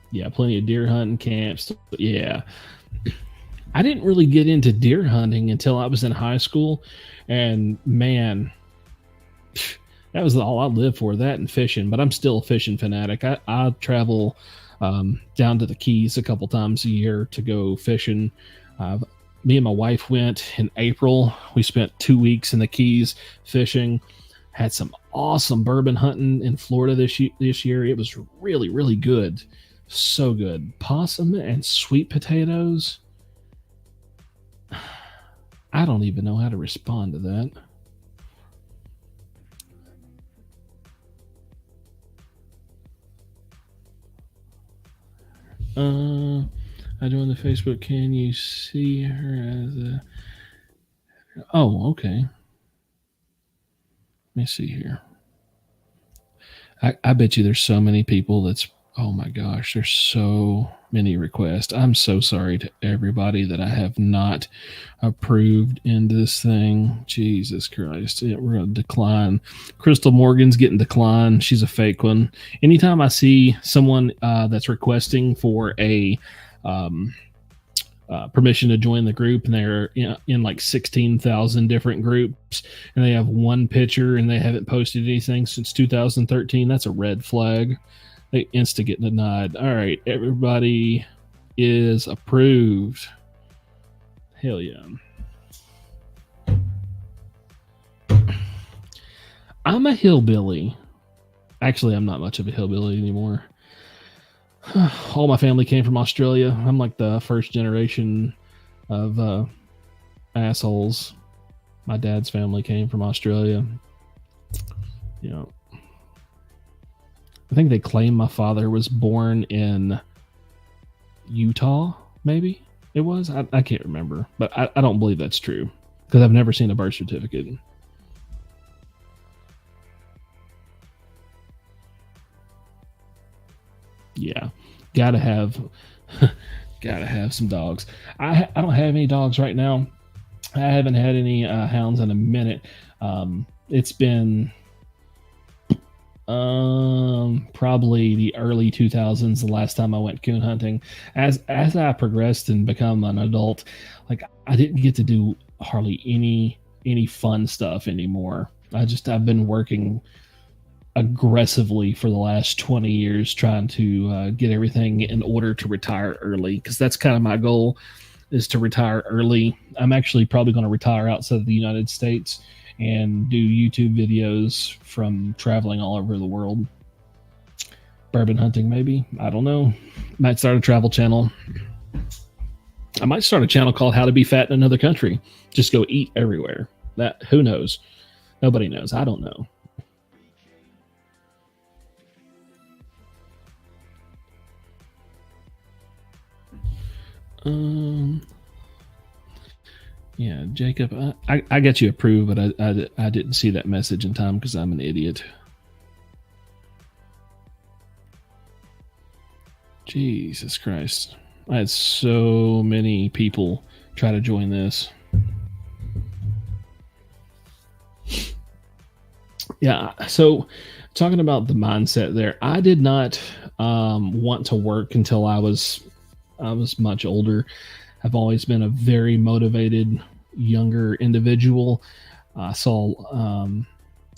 A: Yeah, plenty of deer hunting camps. Yeah. I didn't really get into deer hunting until I was in high school. And man, that was all I lived for, that and fishing. But I'm still a fishing fanatic. I travel down to the Keys a couple times a year to go fishing. Me and my wife went in April. We spent 2 weeks in the Keys fishing. Had some awesome bourbon hunting in Florida this year. It was really, really good. So good. Possum and sweet potatoes. I don't even know how to respond to that. I joined the Facebook. Can you see her as a... Oh, okay. me see here. I bet you there's so many people that's, oh my gosh, there's so many requests. I'm so sorry to everybody that I have not approved in this thing. Jesus Christ. Yeah, we're going to decline. Crystal Morgan's getting declined. She's a fake one. Anytime I see someone that's requesting for a permission to join the group, and they're in like 16,000 different groups, and they have one picture and they haven't posted anything since 2013, that's a red flag. They insta get denied. All right, everybody is approved. Hell yeah. I'm a hillbilly. Actually, I'm not much of a hillbilly anymore. All my family came from Australia. I'm like the first generation of assholes. My dad's family came from Australia. You know, I think they claim my father was born in Utah, maybe it was. I can't remember, but I don't believe that's true because I've never seen a birth certificate. Yeah, gotta have some dogs. I don't have any dogs right now. I haven't had any hounds in a minute. It's been probably the early 2000s the last time I went coon hunting. As I progressed and become an adult, like I didn't get to do hardly any fun stuff anymore. I've been working aggressively for the last 20 years trying to get everything in order to retire early, because that's kind of my goal, is to retire early. I'm actually probably going to retire outside of the United States and do YouTube videos from traveling all over the world. Bourbon hunting, maybe. I don't know. Might start a travel channel. I might start a channel called How to Be Fat in Another Country. Just go eat everywhere. That, who knows? Nobody knows. I don't know. Yeah, Jacob, I got you approved, but I didn't see that message in time because I'm an idiot. Jesus Christ. I had so many people try to join this. Yeah, so talking about the mindset there, I did not want to work until I was much older. I've always been a very motivated younger individual. I saw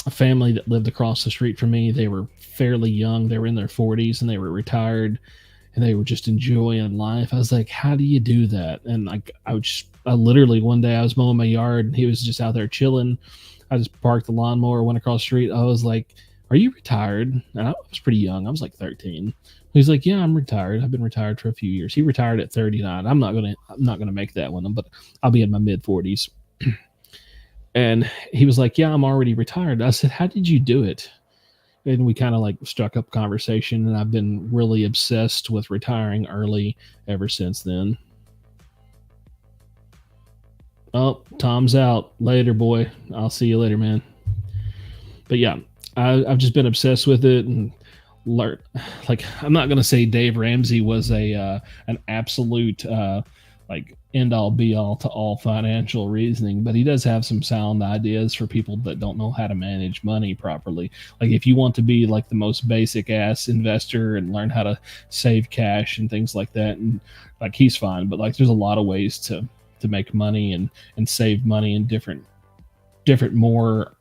A: a family that lived across the street from me. They were fairly young. They were in their 40s and they were retired and they were just enjoying life. I was like, how do you do that? And like, I literally one day I was mowing my yard and he was just out there chilling. I just parked the lawnmower, went across the street. I was like, are you retired? And I was pretty young. I was like 13. He's like, yeah, I'm retired. I've been retired for a few years. He retired at 39. I'm not gonna make that one, but I'll be in my mid 40s. And he was like, yeah, I'm already retired. I said, how did you do it? And we kind of like struck up conversation, and I've been really obsessed with retiring early ever since then. Oh, Tom's out. Later, boy. I'll see you later, man. But yeah, I've just been obsessed with it and learn. Like, I'm not gonna say Dave Ramsey was an absolute like end all be all to all financial reasoning, but he does have some sound ideas for people that don't know how to manage money properly. Like, if you want to be like the most basic ass investor and learn how to save cash and things like that, and like, he's fine, but like, there's a lot of ways to make money and save money in different more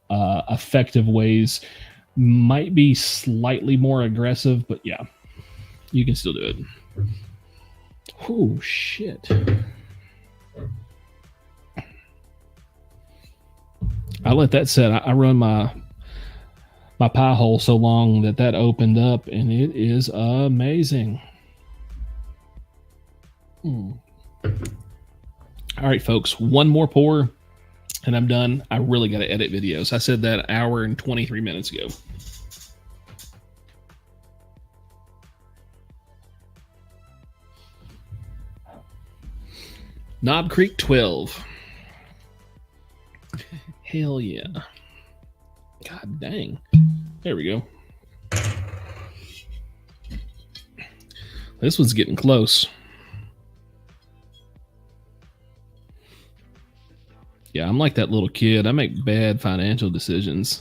A: effective ways. Might be slightly more aggressive, but yeah, you can still do it. Oh shit. I let that set. I run my pie hole so long that opened up, and it is amazing. All right, folks, one more pour and I'm done. I really got to edit videos. I said that an hour and 23 minutes ago. Knob Creek 12. Hell yeah. God God dang. There we go. This one's getting close. Yeah, I'm like that little kid. I make bad financial decisions.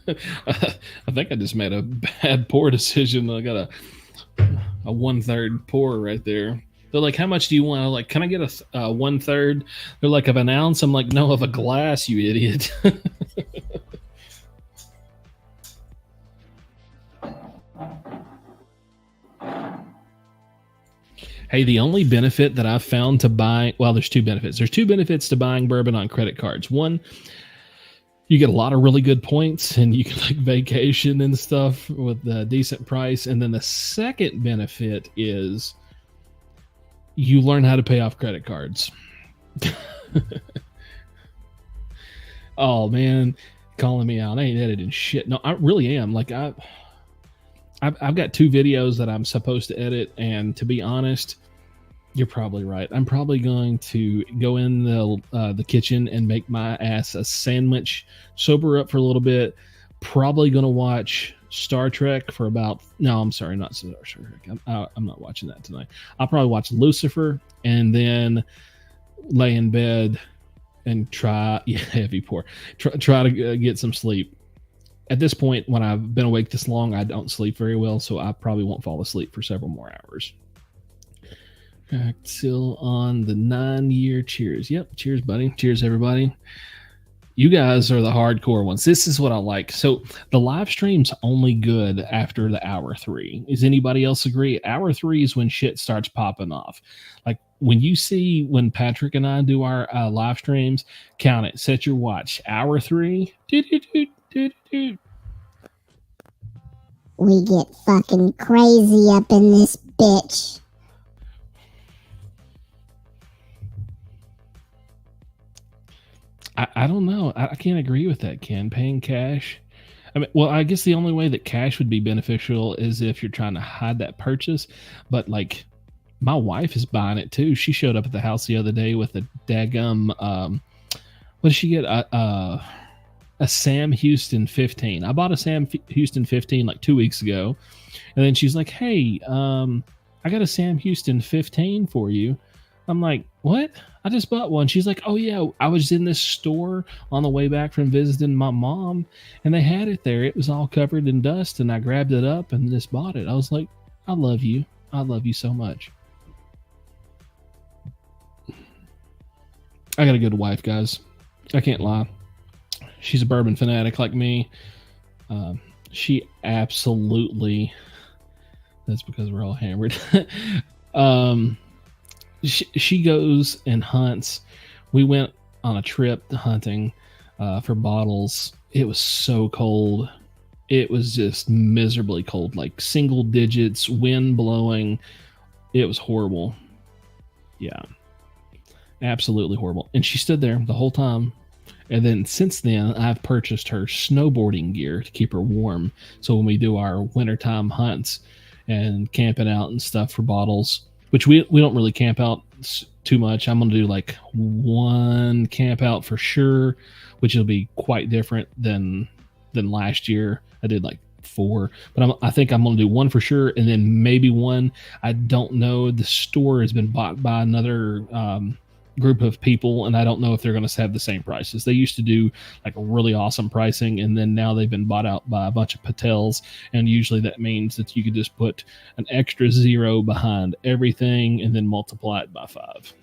A: I think I just made a bad pour decision. I got a 1/3 pour right there. They're like, how much do you want? I'm like, can I get a 1/3? They're like, of an ounce? I'm like, no, of a glass, you idiot. Hey, the only benefit that I've found to buy, well, there's two benefits. There's two benefits to buying bourbon on credit cards. One, you get a lot of really good points and you can like vacation and stuff with a decent price. And then the second benefit is you learn how to pay off credit cards. Oh man, calling me out. I ain't editing shit. No, I really am. Like I've got 2 videos that I'm supposed to edit, and to be honest, you're probably right. I'm probably going to go in the kitchen and make my ass a sandwich, sober up for a little bit. Probably going to watch Star Trek for about... No, I'm sorry, not Star Trek. I'm not watching that tonight. I'll probably watch Lucifer and then lay in bed and try... Yeah, heavy pour. Try to get some sleep. At this point, when I've been awake this long, I don't sleep very well, so I probably won't fall asleep for several more hours. Still on the 9-year cheers. Yep, cheers, buddy. Cheers, everybody. You guys are the hardcore ones. This is what I like. So the live stream's only good after the hour 3. Does anybody else agree? Hour 3 is when shit starts popping off. Like when you see when Patrick and I do our live streams, count it. Set your watch. Hour 3.
C: We get fucking crazy up in this bitch.
A: I don't know. I can't agree with that, Ken. Paying cash. I mean, well, I guess the only way that cash would be beneficial is if you're trying to hide that purchase. But like, my wife is buying it too. She showed up at the house the other day with a daggum. What did she get? A Sam Houston 15. I bought a Sam Houston 15 like 2 weeks ago, and then she's like, "Hey, I got a Sam Houston 15 for you." I'm like, "What? I just bought one." She's like, "Oh yeah, I was in this store on the way back from visiting my mom, and they had it there. It was all covered in dust, and I grabbed it up and just bought it." I was like, "I love you. I love you so much." I got a good wife, guys. I can't lie. She's a bourbon fanatic like me. She absolutely... That's because we're all hammered. She goes and hunts. We went on a trip hunting for bottles. It was so cold. It was just miserably cold, like single digits, wind blowing. It was horrible. Yeah. Absolutely horrible. And she stood there the whole time. And then since then, I've purchased her snowboarding gear to keep her warm. So when we do our wintertime hunts and camping out and stuff for bottles, which we don't really camp out too much. I'm going to do like one camp out for sure, which will be quite different than last year. I did like 4, but I think I'm going to do one for sure. And then maybe one, I don't know. The store has been bought by another group of people, and I don't know if they're going to have the same prices. They used to do like really awesome pricing, and then now they've been bought out by a bunch of Patels, and usually that means that you could just put an extra 0 behind everything and then multiply it by 5.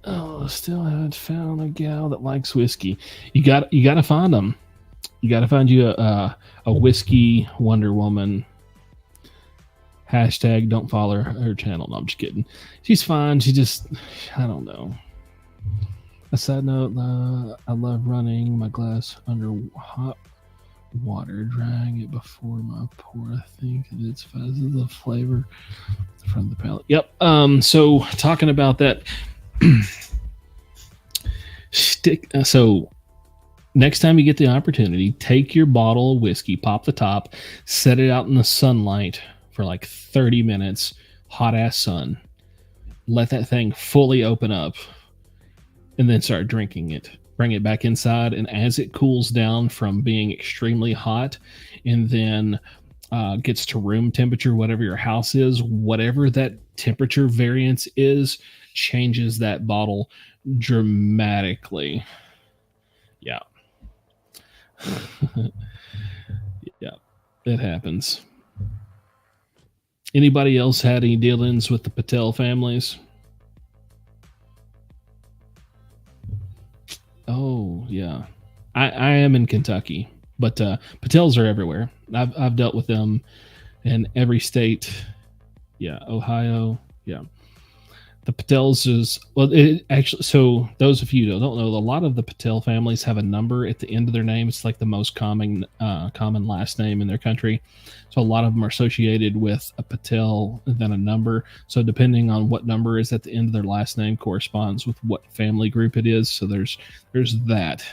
A: Oh, still haven't found a gal that likes whiskey. You got to find them. You got to find you a whiskey Wonder Woman. Hashtag don't follow her channel. No, I'm just kidding. She's fine. She just, I don't know. A side note, I love running my glass under hot water, drying it before my pour. I think it's the flavor from the palate. Yep. So talking about that, so next time you get the opportunity, take your bottle of whiskey, pop the top, set it out in the sunlight for like 30 minutes, hot ass sun, let that thing fully open up, and then start drinking it. Bring it back inside, and as it cools down from being extremely hot, and then gets to room temperature, whatever your house is, whatever that temperature variance is, changes that bottle dramatically. Yeah. Yeah, it happens. Anybody else had any dealings with the Patel families? Oh, yeah. I am in Kentucky, but Patels are everywhere. I've dealt with them in every state. Yeah, Ohio. Yeah. The Patels is, well, it actually, so those of you who don't know, a lot of the Patel families have a number at the end of their name. It's like the most common last name in their country. So a lot of them are associated with a Patel and then a number. So depending on what number is at the end of their last name corresponds with what family group it is. So there's that.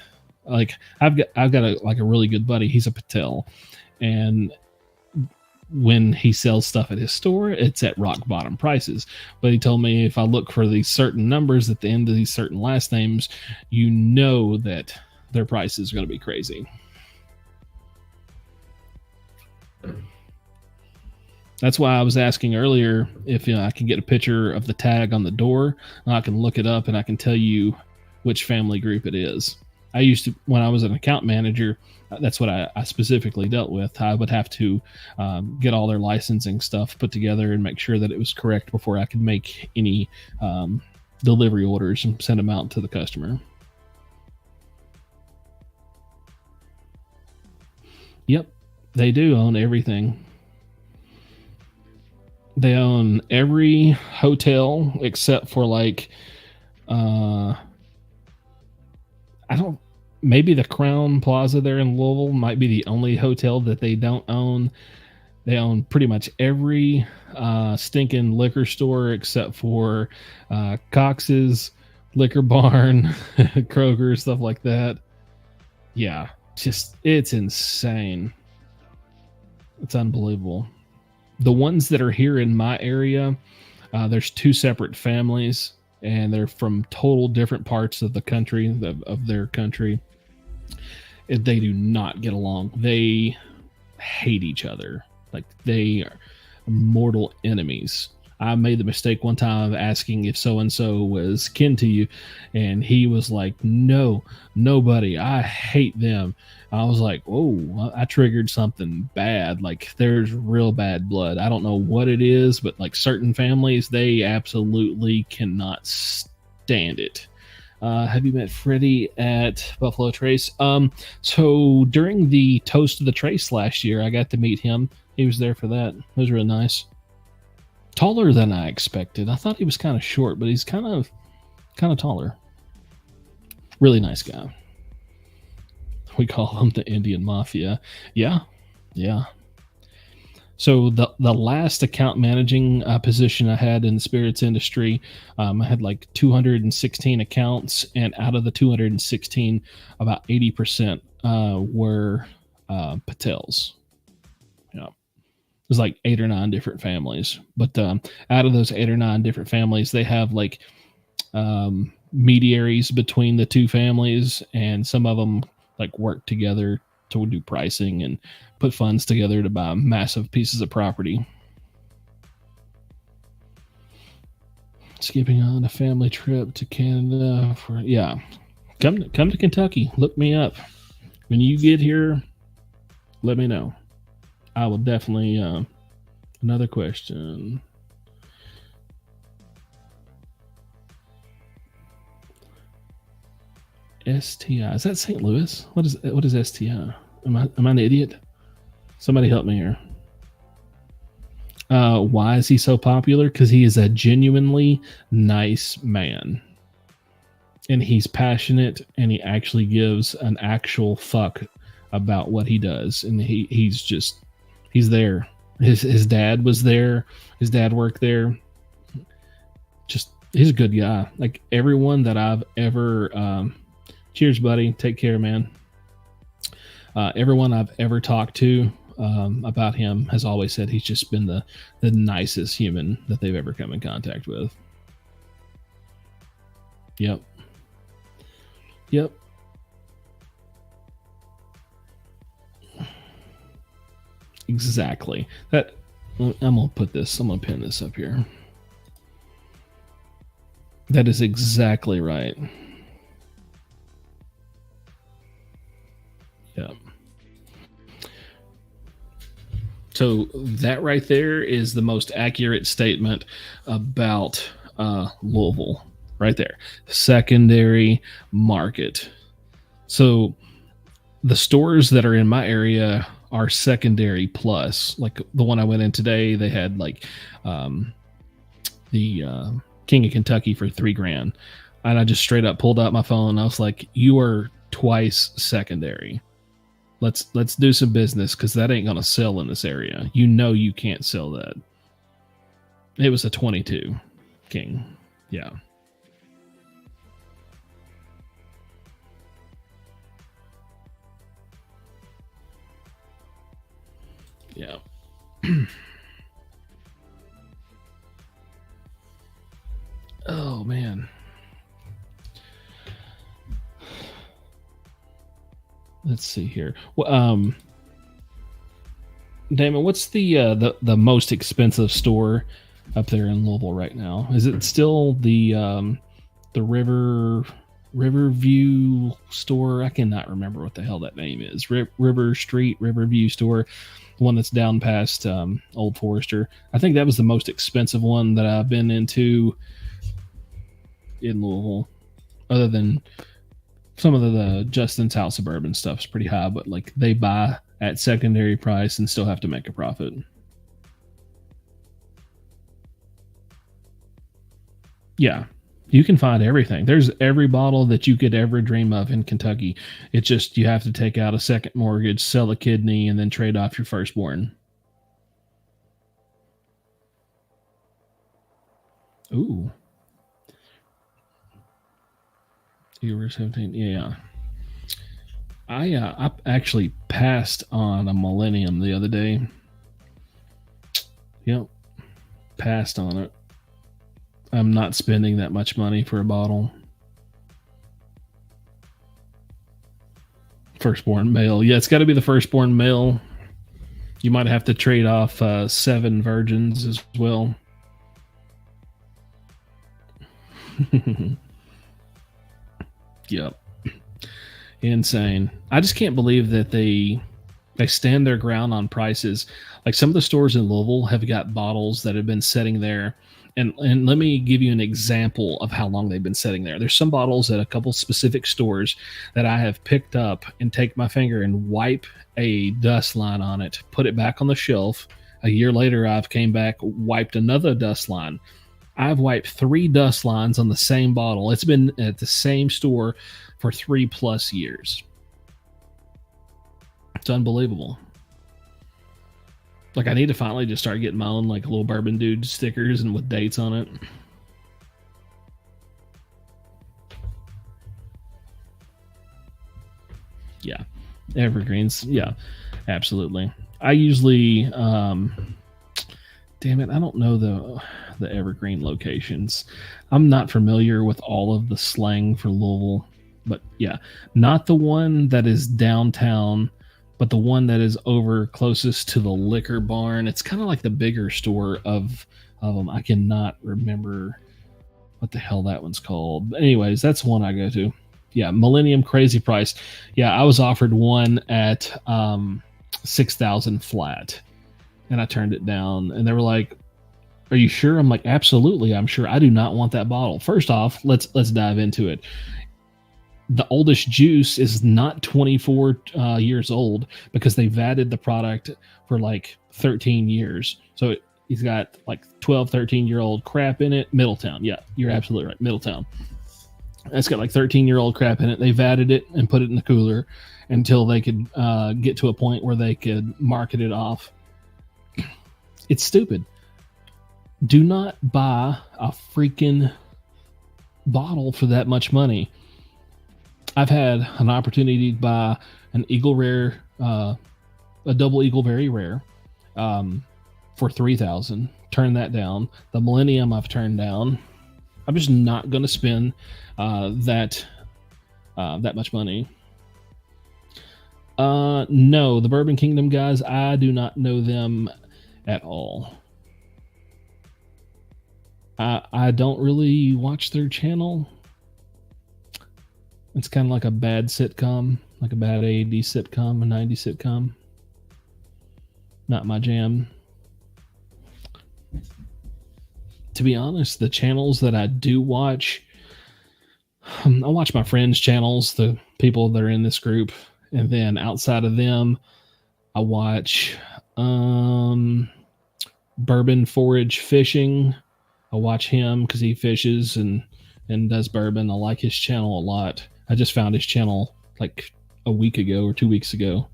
A: Like I've got a really good buddy. He's a Patel, and when he sells stuff at his store, it's at rock bottom prices. But he told me if I look for these certain numbers at the end of these certain last names, you know that their price is going to be crazy. That's why I was asking earlier if I can get a picture of the tag on the door, and I can look it up and I can tell you which family group it is. I used to, when I was an account manager, that's what I specifically dealt with. I would have to get all their licensing stuff put together and make sure that it was correct before I could make any delivery orders and send them out to the customer. Yep, they do own everything. They own every hotel except for maybe the Crown Plaza there in Louisville might be the only hotel that they don't own. They own pretty much every stinking liquor store except for Cox's, Liquor Barn, Kroger, stuff like that. Yeah, it's insane. It's unbelievable. The ones that are here in my area, there's two separate families, and they're from total different parts of the country, of their country. They do not get along. They hate each other. Like, they are mortal enemies. I made the mistake one time of asking if so-and-so was kin to you, and he was like, no, nobody. I hate them. I was like, oh, I triggered something bad. Like, there's real bad blood. I don't know what it is, but like certain families, they absolutely cannot stand it. Have you met Freddie at Buffalo Trace? So during the Toast of the Trace last year, I got to meet him. He was there for that. It was really nice. Taller than I expected. I thought he was kind of short, but he's kind of taller. Really nice guy. We call him the Indian Mafia. Yeah. So the last account managing position I had in the spirits industry, I had like 216 accounts, and out of the 216, about 80% were Patels. Yeah. There's like 8 or 9 different families, but out of those 8 or 9 different families, they have like mediaries between the two families, and some of them like work together to do pricing and put funds together to buy massive pieces of property. Skipping on a family trip to Canada come to Kentucky. Look me up when you get here. Let me know. I will definitely. Another question. STI, is that St. Louis? What is STI? Am I an idiot? Somebody help me here. Why is he so popular? Because he is a genuinely nice man, and he's passionate, and he actually gives an actual fuck about what he does, and he's there. His dad was there. His dad worked there. He's a good guy. Like everyone that I've ever, cheers, buddy. Take care, man. Everyone I've ever talked to about him has always said he's just been the nicest human that they've ever come in contact with. Yep. Yep. Exactly. That I'm gonna pin this up here. That is exactly right. Yeah. So that right there is the most accurate statement about Louisville. Right there. Secondary market. So the stores that are in my area are secondary plus. Like the one I went in today, they had like the King of Kentucky for $3,000. And I just straight up pulled out my phone and I was like, you are twice secondary. Let's do some business because that ain't gonna sell in this area. You know you can't sell that. It was a 22 King. Yeah. Yeah. Oh man. Let's see here. Well, Damon, what's the most expensive store up there in Louisville right now? Is it still the Riverview store? I cannot remember what the hell that name is. Riverview store, the one that's down past Old Forester. I think that was the most expensive one that I've been into in Louisville, other than some of the Justin's House Suburban stuff is pretty high, but like they buy at secondary price and still have to make a profit. Yeah, you can find everything. There's every bottle that you could ever dream of in Kentucky. It's just you have to take out a second mortgage, sell a kidney, and then trade off your firstborn. Ooh. You were 17. Yeah. I actually passed on a Millennium the other day. Yep. Passed on it. I'm not spending that much money for a bottle. Firstborn male. Yeah, it's got to be the firstborn male. You might have to trade off 7 virgins as well. Yep. Insane. I just can't believe that they stand their ground on prices. Like some of the stores in Louisville have got bottles that have been sitting there. And let me give you an example of how long they've been sitting there. There's some bottles at a couple specific stores that I have picked up and take my finger and wipe a dust line on it, put it back on the shelf. A year later, I've came back, wiped another dust line. I've wiped 3 dust lines on the same bottle. It's been at the same store for 3+ years. It's unbelievable. Like I need to finally just start getting my own like little bourbon dude stickers and with dates on it. Yeah. Evergreens. Yeah, absolutely. I usually, damn it, I don't know the evergreen locations. I'm not familiar with all of the slang for Louisville, but yeah, not the one that is downtown, but the one that is over closest to the liquor barn. It's kind of like the bigger store of them. I cannot remember what the hell that one's called. But anyways, that's one I go to. Yeah, Millennium, crazy price. Yeah, I was offered one at 6,000 flat, and I turned it down. And they were like, "Are you sure?" I'm like, "Absolutely, I'm sure. I do not want that bottle." First off, let's dive into it. The oldest juice is not 24 years old because they vatted the product for like 13 years. So he's got like 12, 13-year-old crap in it. Middletown. Yeah, you're absolutely right. Middletown. It's got like 13-year-old crap in it. They vatted it and put it in the cooler until they could get to a point where they could market it off. It's stupid. Do not buy a freaking bottle for that much money. I've had an opportunity to buy an Eagle Rare, a double Eagle Very Rare, for $3,000. Turned that down. The Millennium I've turned down. I'm just not going to spend that much money. No, the Bourbon Kingdom guys, I do not know them at all. I don't really watch their channel. It's kind of like a bad sitcom, like a bad 80s sitcom, a 90s sitcom. Not my jam. To be honest, the channels that I do watch, I watch my friends' channels, the people that are in this group, and then outside of them, I watch Bourbon Forage Fishing. I watch him because he fishes and does bourbon. I like his channel a lot. I just found his channel like a week ago or 2 weeks ago.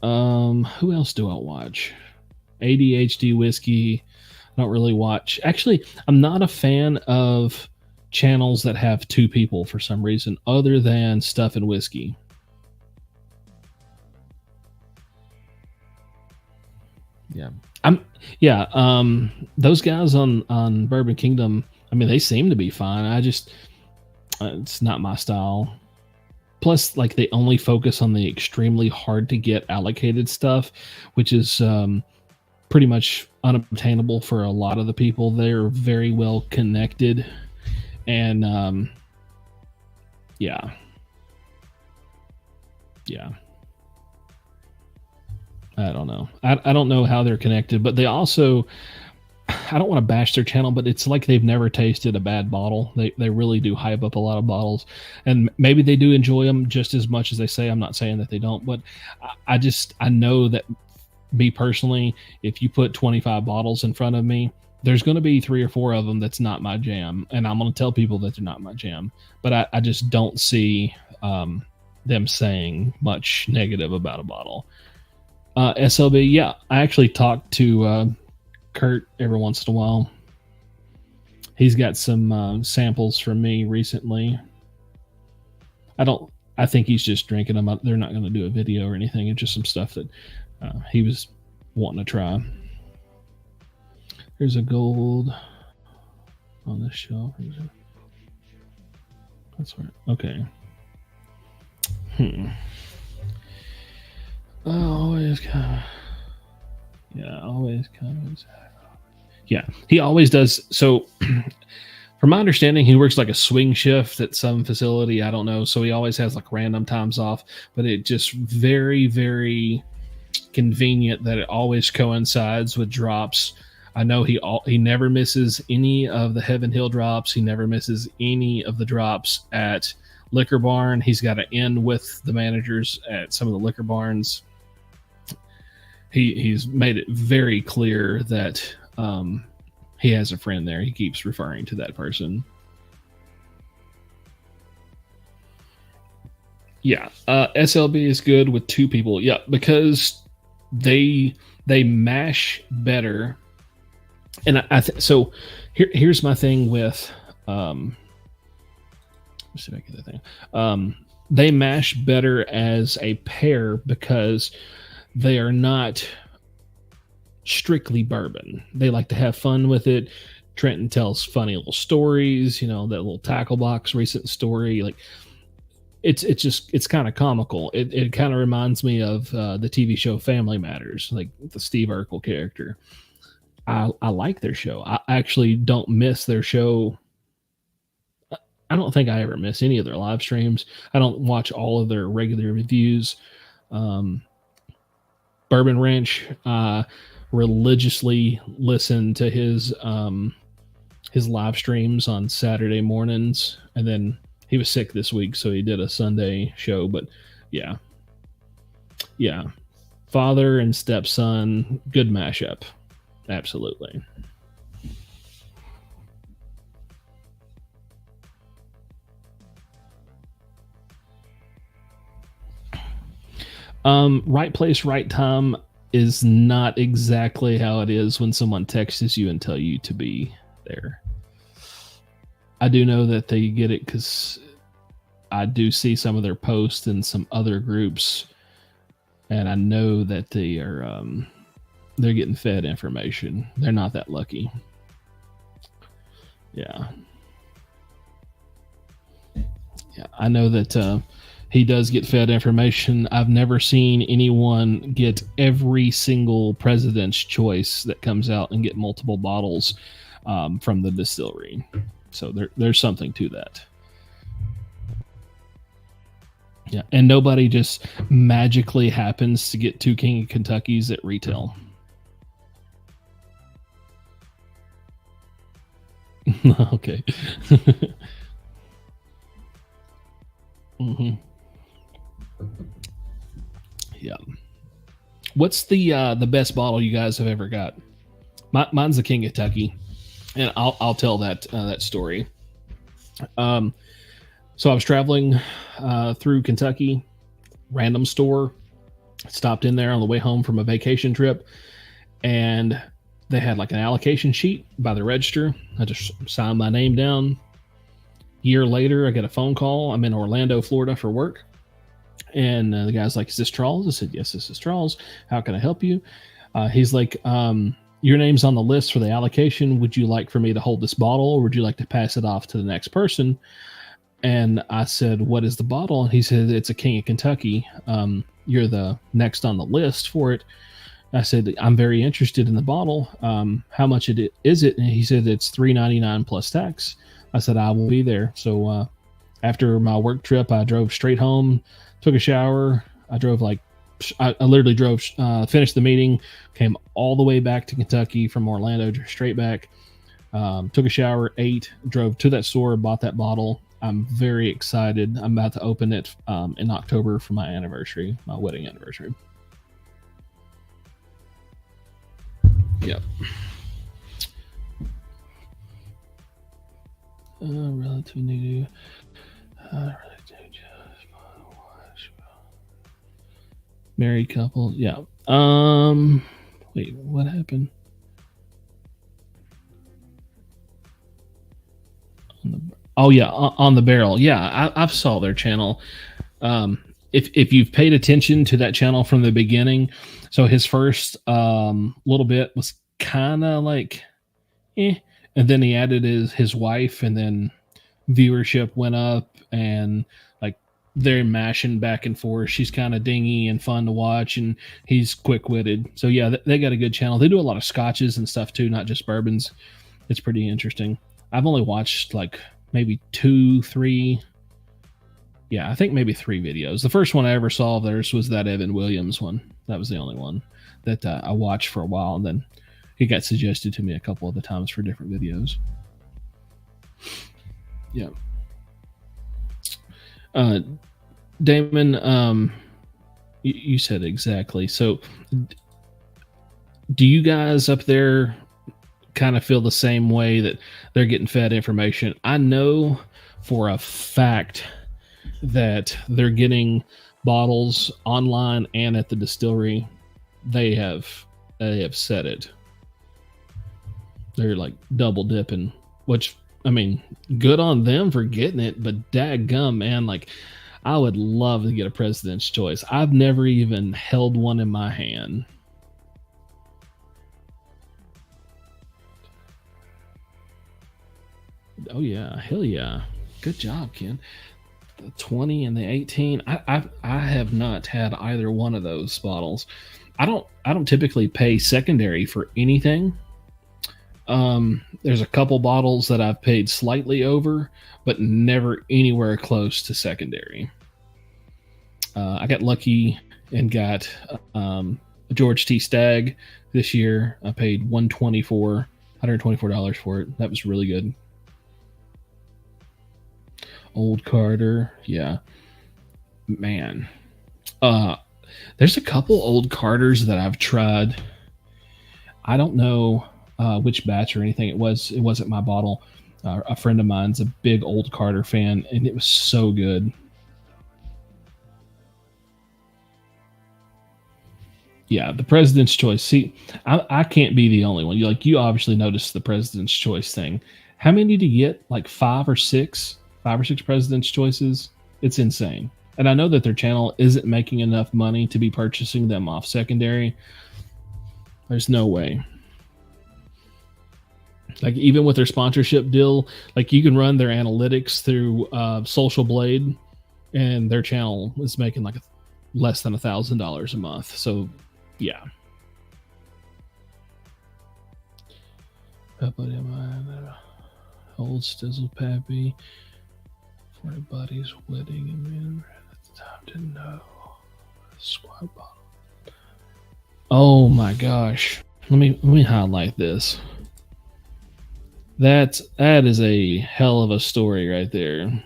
A: Who else do I watch? ADHD Whiskey. I don't really watch. Actually, I'm not a fan of channels that have two people for some reason, other than Stuff and Whiskey. Those guys on Bourbon Kingdom, I mean, they seem to be fine. I just it's not my style. Plus, like, they only focus on the extremely hard to get allocated stuff, which is pretty much unobtainable for a lot of the people. They're very well connected, and yeah. I don't know. I don't know how they're connected, but they also, I don't want to bash their channel, but it's like they've never tasted a bad bottle. They really do hype up a lot of bottles, and maybe they do enjoy them just as much as they say. I'm not saying that they don't, but I know that, me personally, if you put 25 bottles in front of me, there's going to be 3 or 4 of them that's not my jam, and I'm going to tell people that they're not my jam. But I just don't see them saying much negative about a bottle. SLB, yeah, I actually talk to Kurt every once in a while. He's got some samples from me recently. I think he's just drinking them up. They're not going to do a video or anything. It's just some stuff that he was wanting to try. There's a gold on this shelf. That's right. Okay. Always kind of. Yeah, he always does. So, from my understanding, he works like a swing shift at some facility. I don't know. So he always has like random times off, but it just very, very convenient that it always coincides with drops. I know he never misses any of the Heaven Hill drops. He never misses any of the drops at Liquor Barn. He's got to end with the managers at some of the liquor barns. He's made it very clear that he has a friend there. He keeps referring to that person. Yeah, SLB is good with 2 people. Yeah, because they mash better. And so here's my thing with let's see if I get that thing. They mash better as a pair because they are not strictly bourbon. They like to have fun with it. Trenton tells funny little stories, that little tackle box recent story. Like it's kind of comical. It kind of reminds me of the TV show Family Matters, like the Steve Urkel character. I like their show. I actually don't miss their show. I don't think I ever miss any of their live streams. I don't watch all of their regular reviews. Bourbon Ranch, religiously listen to his live streams on Saturday mornings, and then he was sick this week, so he did a Sunday show. But yeah, father and stepson, good mashup, absolutely. Right place, right time is not exactly how it is when someone texts you and tell you to be there. I do know that they get it because I do see some of their posts in some other groups, and I know that they're getting fed information. They're not that lucky. Yeah. Yeah, I know that he does get fed information. I've never seen anyone get every single president's choice that comes out and get multiple bottles from the distillery. So there's something to that. Yeah, and nobody just magically happens to get 2 King of Kentuckys at retail. Okay. Mm-hmm. Yeah. What's the best bottle you guys have ever got? Mine's the King of Kentucky, and I'll tell that story. So I was traveling through Kentucky, random store, stopped in there on the way home from a vacation trip, and they had like an allocation sheet by the register. I just signed my name down. Year later, I get a phone call. I'm in Orlando, Florida for work. And the guy's like, "Is this Charles?" I said, "Yes, this is Charles. How can I help you?" He's like, "Your name's on the list for the allocation. Would you like for me to hold this bottle, or would you like to pass it off to the next person?" And I said, "What is the bottle?" And he said, "It's a King of Kentucky. You're the next on the list for it." I said, "I'm very interested in the bottle. How much is it?" And he said, "It's $3.99 plus tax." I said, "I will be there." So after my work trip, I drove straight home, took a shower. I literally drove, finished the meeting, came all the way back to Kentucky from Orlando, straight back, took a shower, ate, drove to that store, bought that bottle. I'm very excited. I'm about to open it in October for my anniversary, my wedding anniversary. Yep. Relative new. Married couple. Yeah. Wait, what happened? On the barrel. Yeah, I've saw their channel. If you've paid attention to that channel from the beginning, so his first little bit was kind of like, and then he added his wife, and then viewership went up, and like they're mashing back and forth. She's kind of dingy and fun to watch, and he's quick-witted. So yeah, they got a good channel. They do a lot of scotches and stuff too, not just bourbons. It's pretty interesting. I've only watched like maybe 2, 3. Yeah, I think maybe 3 videos. The first one I ever saw of theirs was that Evan Williams one. That was the only one that I watched for a while, and then it got suggested to me a couple of the times for different videos. Yeah. Damon, you said exactly. So do you guys up there kind of feel the same way that they're getting fed information? I know for a fact that they're getting bottles online and at the distillery. They have said it. They're like double dipping, which, I mean, good on them for getting it, but dadgum, man, like I would love to get a President's Choice. I've never even held one in my hand. Oh yeah, hell yeah. Good job, Ken. The 20 and the 18. I have not had either one of those bottles. I don't typically pay secondary for anything. There's a couple bottles that I've paid slightly over, but never anywhere close to secondary. I got lucky and got George T. Stagg this year. I paid $124 for it. That was really good. Old Carter, yeah, man. There's a couple Old Carters that I've tried. I don't know which batch or anything it was. It wasn't my bottle. A friend of mine's a big Old Carter fan, and it was so good. Yeah, the President's Choice. See, I can't be the only one. You obviously noticed the President's Choice thing. How many do you get? Like 5 or 6? 5 or 6 President's Choices? It's insane. And I know that their channel isn't making enough money to be purchasing them off secondary. There's no way. Like even with their sponsorship deal, like you can run their analytics through Social Blade, and their channel is making like less than $1,000 a month. So, yeah. Old Stizzle Pappy for a buddy's wedding, and man at the time didn't know. Squad bottle. Oh my gosh! Let me highlight this. That is a hell of a story right there.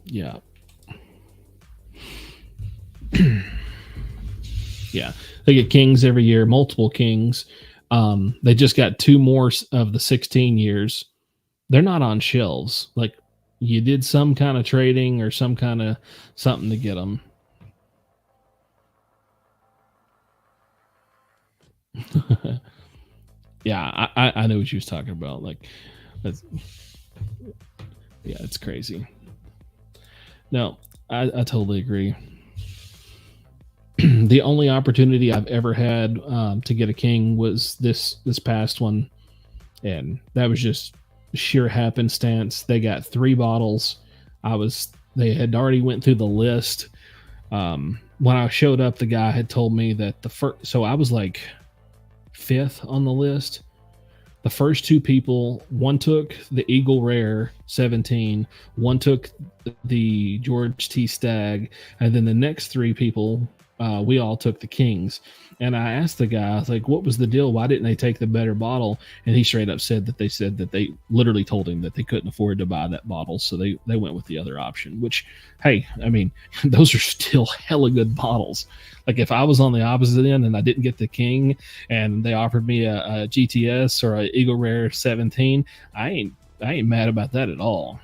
A: Yeah. Yeah. They get kings every year, multiple kings. They just got 2 more of the 16 years. They're not on shelves. Like you did some kind of trading or some kind of something to get them. Yeah, I know what you was talking about. Like, yeah, it's crazy. No, I totally agree. The only opportunity I've ever had to get a king was this past one, and that was just sheer happenstance. They got 3 bottles. They had already went through the list. When I showed up, the guy had told me that so I was like 5th on the list. The first 2 people, one took the Eagle Rare 17, one took the George T. Stagg, and then the next 3 people, we all took the Kings. And I asked the guy, I was like, what was the deal? Why didn't they take the better bottle? And he straight up said that they literally told him that they couldn't afford to buy that bottle. So they went with the other option, which, hey, I mean, those are still hella good bottles. Like if I was on the opposite end and I didn't get the King and they offered me a GTS or a Eagle Rare 17, I ain't mad about that at all.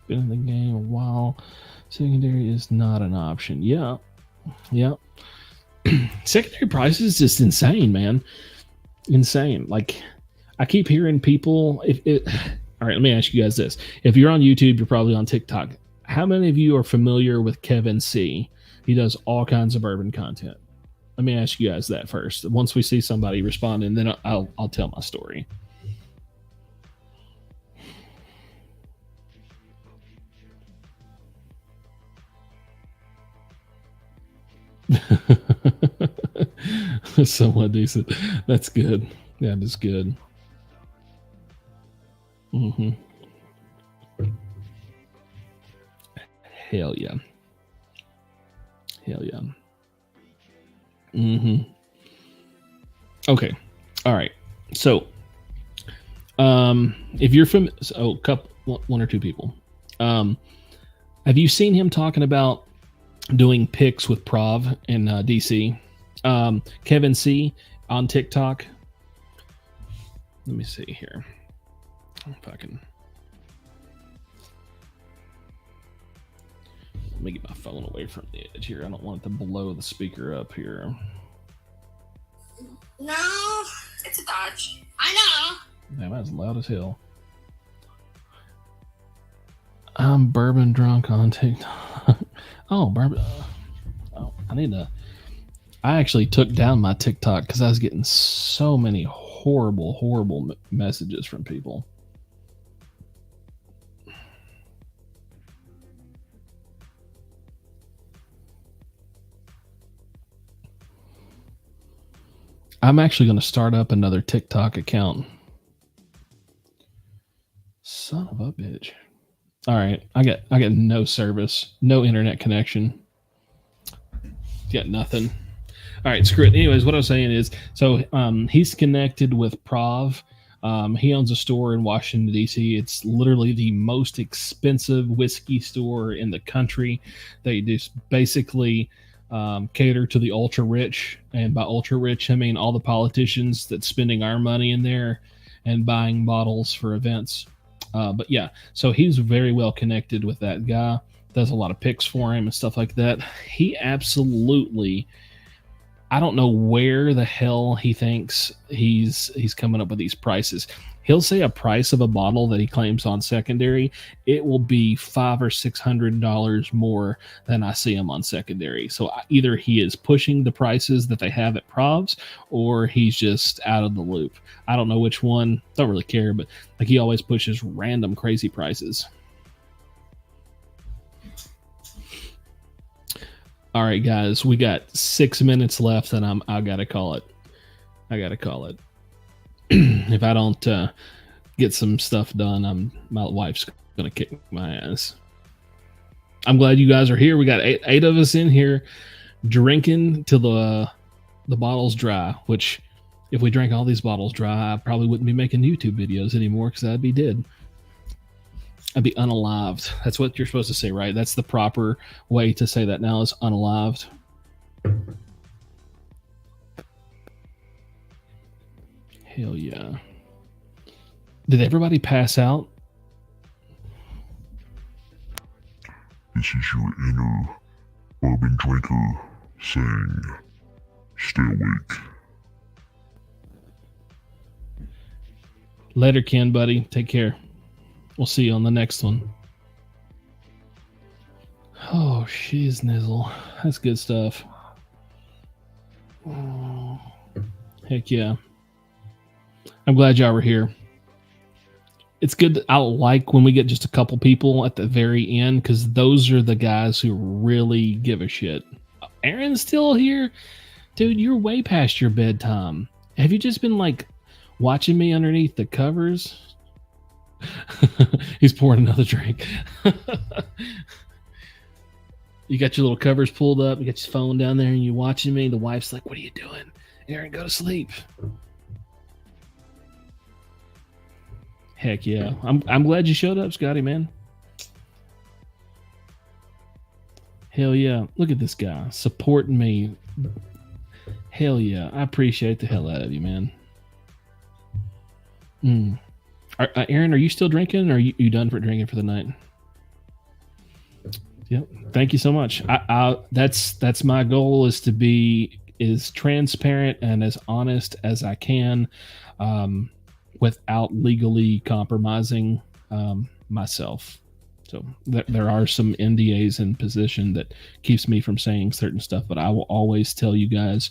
A: Been in the game a while. Secondary is not an option. Yeah. Secondary prices is just insane, man. Insane. Like I keep hearing people. All right, let me ask you guys this: if you're on YouTube, you're probably on TikTok. How many of you are familiar with Kevin C? He does all kinds of bourbon content. Let me ask you guys that first. Once we see somebody respond, and then I'll tell my story. Somewhat decent. That's good. That is good. Mm-hmm. Hell yeah. Hell yeah. Mm-hmm. Okay. All right. So, if you're from one or two people, have you seen him talking about doing picks with Prov in DC? Kevin C on TikTok. Let me see here. If I can. Let me get my phone away from the edge here. I don't want it to blow the speaker up here.
E: No, it's a Dodge. I know.
A: Damn, that's loud as hell. I'm bourbon drunk on TikTok. Oh, bourbon. Oh, I actually took down my TikTok because I was getting so many horrible messages from people. I'm actually going to start up another TikTok account. Son of a bitch. All right. I got no service, no internet connection. Got nothing. All right, screw it. Anyways, what I was saying is, so he's connected with Prov. He owns a store in Washington, D.C. It's literally the most expensive whiskey store in the country. They just basically cater to the ultra rich, and by ultra rich I mean all the politicians that's spending our money in there and buying bottles for events. But yeah, so he's very well connected with that guy, does a lot of picks for him and stuff like that. He absolutely I don't know where the hell he thinks he's coming up with these prices. He'll say a price of a bottle that he claims on secondary. It will be $500 or $600 more than I see him on secondary. So either he is pushing the prices that they have at Provs, or he's just out of the loop. I don't know which one. Don't really care, but like he always pushes random crazy prices. All right, guys, we got 6 minutes left, and I gotta call it. If I don't get some stuff done, my wife's gonna kick my ass. I'm glad you guys are here. We got eight of us in here drinking till the bottle's dry. Which, if we drank all these bottles dry, I probably wouldn't be making YouTube videos anymore because I'd be dead. I'd be unalived. That's what you're supposed to say, right? That's the proper way to say that now, is unalived. Hell yeah. Did everybody pass out?
D: This is your inner bourbon drinker saying, stay awake.
A: Later, Ken, buddy. Take care. We'll see you on the next one. Oh, shiz nizzle. That's good stuff. Oh, heck yeah. I'm glad y'all were here. It's good. I like when we get just a couple people at the very end, because those are the guys who really give a shit. Aaron's still here? Dude, you're way past your bedtime. Have you just been like watching me underneath the covers? He's pouring another drink. You got your little covers pulled up. You got your phone down there and you're watching me. The wife's like, what are you doing? Aaron, go to sleep. Heck yeah. I'm glad you showed up, Scotty, man. Hell yeah. Look at this guy supporting me. Hell yeah. I appreciate the hell out of you, man. Aaron, are you still drinking, or are you done for drinking for the night? Yep. Thank you so much. That's my goal, is to be as transparent and as honest as I can, without legally compromising myself. So there are some NDAs in position that keeps me from saying certain stuff, but I will always tell you guys,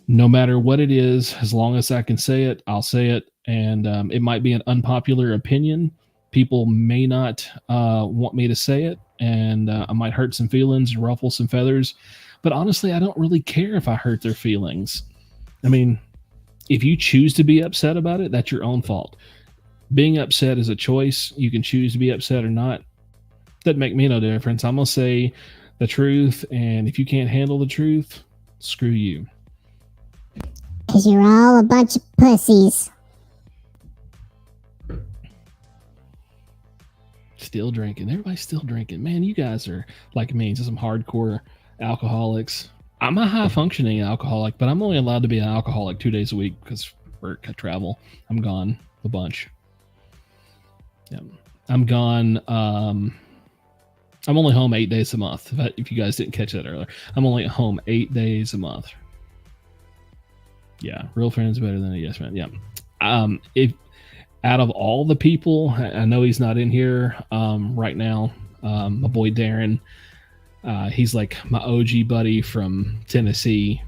A: no matter what it is, as long as I can say it, I'll say it. And it might be an unpopular opinion. People may not want me to say it, and I might hurt some feelings and ruffle some feathers. But honestly, I don't really care if I hurt their feelings. I mean, if you choose to be upset about it, that's your own fault. Being upset is a choice. You can choose to be upset or not. Doesn't make me no difference. I'm going to say the truth, and if you can't handle the truth, screw you.
C: Because you're all a bunch of pussies.
A: Still drinking. Everybody's still drinking. Man, you guys are like me, just some hardcore alcoholics. I'm a high-functioning alcoholic, but I'm only allowed to be an alcoholic 2 days a week because work, I travel. I'm gone a bunch. Yeah, I'm gone. I'm only home 8 days a month. If you guys didn't catch that earlier, I'm only at home 8 days a month. Yeah, real friends better than a yes friend. Yeah. If out of all the people, I know he's not in here right now. My boy Darren, he's like my OG buddy from Tennessee.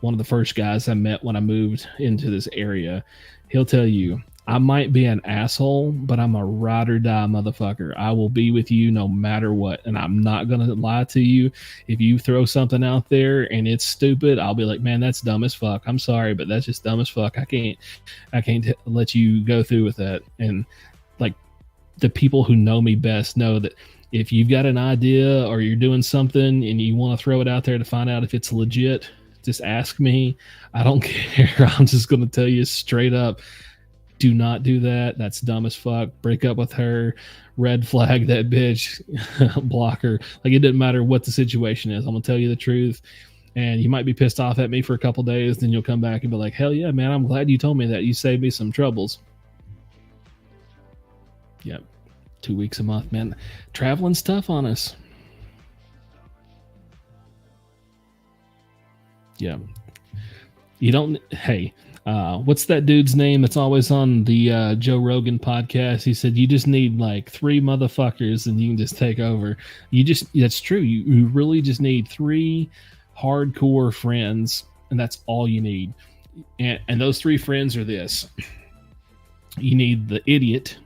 A: One of the first guys I met when I moved into this area. He'll tell you, I might be an asshole, but I'm a ride or die motherfucker. I will be with you no matter what. And I'm not going to lie to you. If you throw something out there and it's stupid, I'll be like, man, that's dumb as fuck. I'm sorry, but that's just dumb as fuck. I can't let you go through with that. And like, the people who know me best know that if you've got an idea or you're doing something and you want to throw it out there to find out if it's legit, just ask me. I don't care. I'm just going to tell you straight up. Do not do that. That's dumb as fuck. Break up with her. Red flag that bitch. Block her. Like, it doesn't matter what the situation is. I'm going to tell you the truth. And you might be pissed off at me for a couple days. Then you'll come back and be like, hell yeah, man, I'm glad you told me that. You saved me some troubles. Yep. 2 weeks a month, man. Traveling's tough on us. Yeah. You don't. Hey, what's that dude's name that's always on the Joe Rogan podcast? He said you just need like 3 motherfuckers and you can just take over. That's true. You really just need 3 hardcore friends, and that's all you need. And those 3 friends are this. You need the idiot.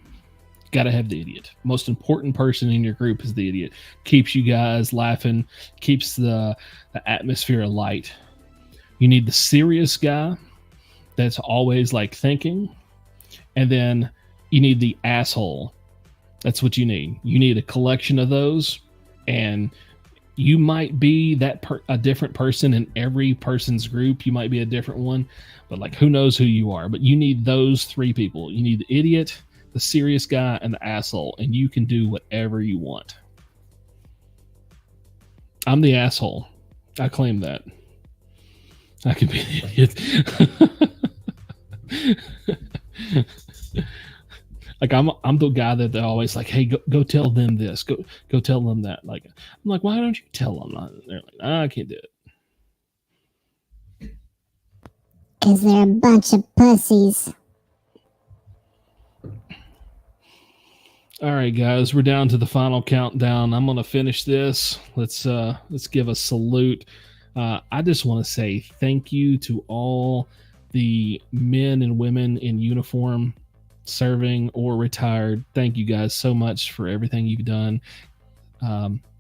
A: Got to have the idiot. Most important person in your group is the idiot. Keeps you guys laughing, keeps the atmosphere light. You need the serious guy that's always like thinking. And then you need the asshole. That's what you need. You need a collection of those. And you might be a different person in every person's group. You might be a different one. But like, who knows who you are? But you need those 3 people. You need the idiot, the serious guy, and the asshole. And you can do whatever you want. I'm the asshole. I claim that. I can be the idiot. Like I'm the guy that they're always like, hey, go tell them this. Go tell them that. Like I'm like, why don't you tell them? And they're like, I can't do it.
C: Because they're a bunch of pussies.
A: All right, guys, we're down to the final countdown. I'm gonna finish this. Let's give a salute. I just want to say thank you to all the men and women in uniform, serving or retired. Thank you guys so much for everything you've done,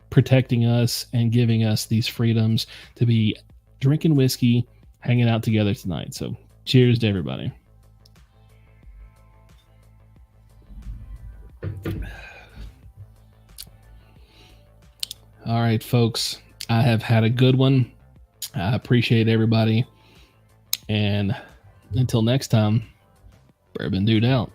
A: protecting us and giving us these freedoms to be drinking whiskey, hanging out together tonight. So cheers to everybody. All right, folks, I have had a good one. I appreciate everybody. And until next time, Bourbon Dude out.